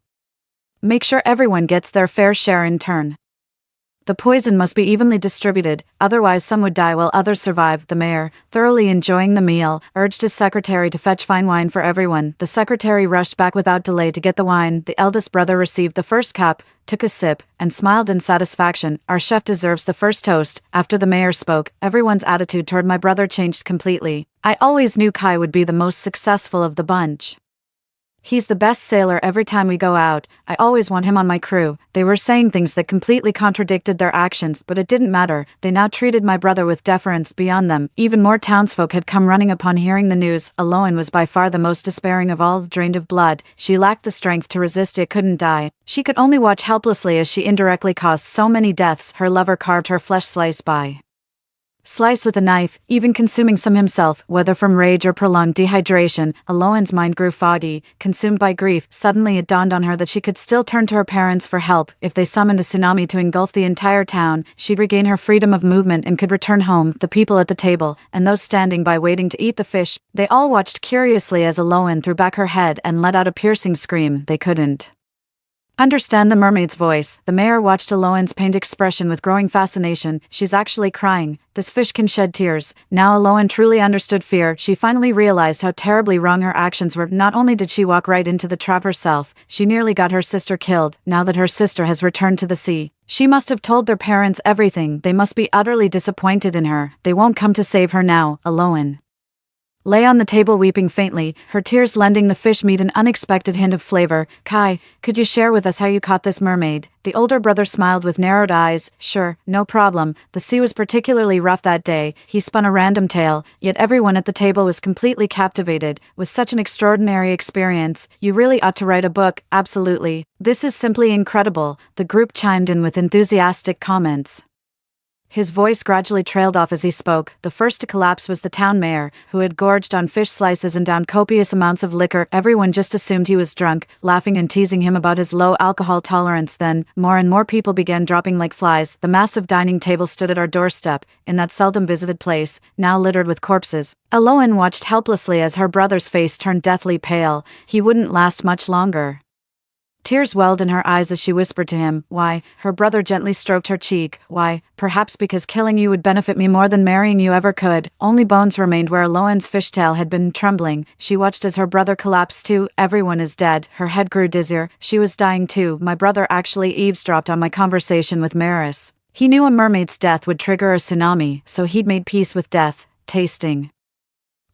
make sure everyone gets their fair share in turn. The poison must be evenly distributed, otherwise some would die while others survive. The mayor, thoroughly enjoying the meal, urged his secretary to fetch fine wine for everyone. The secretary rushed back without delay to get the wine. The eldest brother received the first cup, took a sip, and smiled in satisfaction. Our chef deserves the first toast. After the mayor spoke, everyone's attitude toward my brother changed completely. I always knew Kai would be the most successful of the bunch. He's the best sailor every time we go out. I always want him on my crew. They were saying things that completely contradicted their actions, but it didn't matter. They now treated my brother with deference beyond them. Even more townsfolk had come running upon hearing the news. Aloan was by far the most despairing of all. Drained of blood, she lacked the strength to resist. It couldn't die. She could only watch helplessly as she indirectly caused so many deaths. Her lover carved her flesh slice by slice with a knife, even consuming some himself. Whether from rage or prolonged dehydration, Aloan's mind grew foggy, consumed by grief. Suddenly it dawned on her that she could still turn to her parents for help. If they summoned a tsunami to engulf the entire town, she'd regain her freedom of movement and could return home. The people at the table, and those standing by waiting to eat the fish, they all watched curiously as Aloan threw back her head and let out a piercing scream. They couldn't understand the mermaid's voice. The mayor watched Aloan's pained expression with growing fascination. She's actually crying. This fish can shed tears. Now Aloan truly understood fear. She finally realized how terribly wrong her actions were. Not only did she walk right into the trap herself, she nearly got her sister killed. Now that her sister has returned to the sea, she must have told their parents everything. They must be utterly disappointed in her. They won't come to save her now. Aloan lay on the table weeping faintly, her tears lending the fish meat an unexpected hint of flavor. Kai, could you share with us how you caught this mermaid? The older brother smiled with narrowed eyes. Sure, no problem. The sea was particularly rough that day. He spun a random tale, yet everyone at the table was completely captivated. With such an extraordinary experience, you really ought to write a book. Absolutely. This is simply incredible. The group chimed in with enthusiastic comments. His voice gradually trailed off as he spoke. The first to collapse was the town mayor, who had gorged on fish slices and downed copious amounts of liquor. Everyone just assumed he was drunk, laughing and teasing him about his low alcohol tolerance. Then, more and more people began dropping like flies. The massive dining table stood at our doorstep, in that seldom visited place, now littered with corpses. Aloan watched helplessly as her brother's face turned deathly pale. He wouldn't last much longer. Tears welled in her eyes as she whispered to him. Why? Her brother gently stroked her cheek. Why? Perhaps because killing you would benefit me more than marrying you ever could. Only bones remained where Aloan's fishtail had been. Trembling, she watched as her brother collapsed too. Everyone is dead. Her head grew dizzier. She was dying too. My brother actually eavesdropped on my conversation with Maris. He knew a mermaid's death would trigger a tsunami, so he'd made peace with death, tasting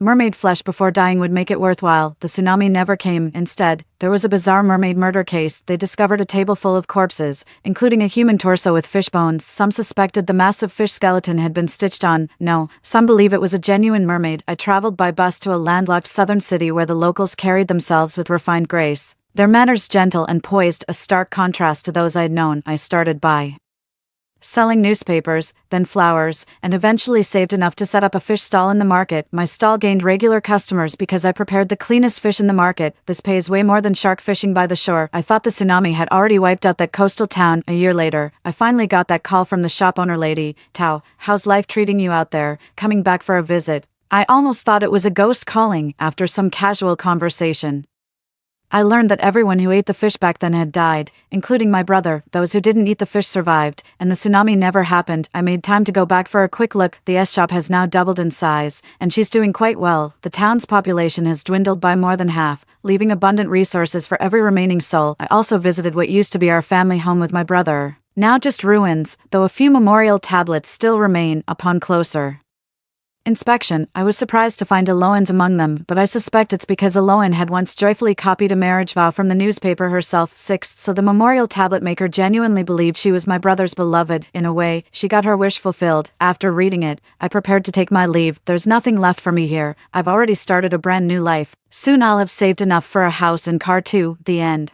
mermaid flesh before dying would make it worthwhile. The tsunami never came. Instead, there was a bizarre mermaid murder case. They discovered a table full of corpses, including a human torso with fish bones. Some suspected the massive fish skeleton had been stitched on. No, some believe it was a genuine mermaid. I traveled by bus to a landlocked southern city where the locals carried themselves with refined grace, their manners gentle and poised, a stark contrast to those I had known. I started by selling newspapers, then flowers, and eventually saved enough to set up a fish stall in the market. My stall gained regular customers because I prepared the cleanest fish in the market. This pays way more than shark fishing by the shore. I thought the tsunami had already wiped out that coastal town. A year later, I finally got that call from the shop owner lady. Tao, how's life treating you out there? Coming back for a visit? I almost thought it was a ghost calling. After some casual conversation, I learned that everyone who ate the fish back then had died, including my brother. Those who didn't eat the fish survived, and the tsunami never happened. I made time to go back for a quick look. The S-shop has now doubled in size, and she's doing quite well. The town's population has dwindled by more than half, leaving abundant resources for every remaining soul. I also visited what used to be our family home with my brother. Now just ruins, though a few memorial tablets still remain. Upon closer inspection, I was surprised to find Aloan's among them, but I suspect it's because Aloan had once joyfully copied a marriage vow from the newspaper herself. Sixth, so the memorial tablet maker genuinely believed she was my brother's beloved. In a way, she got her wish fulfilled. After reading it, I prepared to take my leave. There's nothing left for me here. I've already started a brand new life. Soon I'll have saved enough for a house and car too. The end.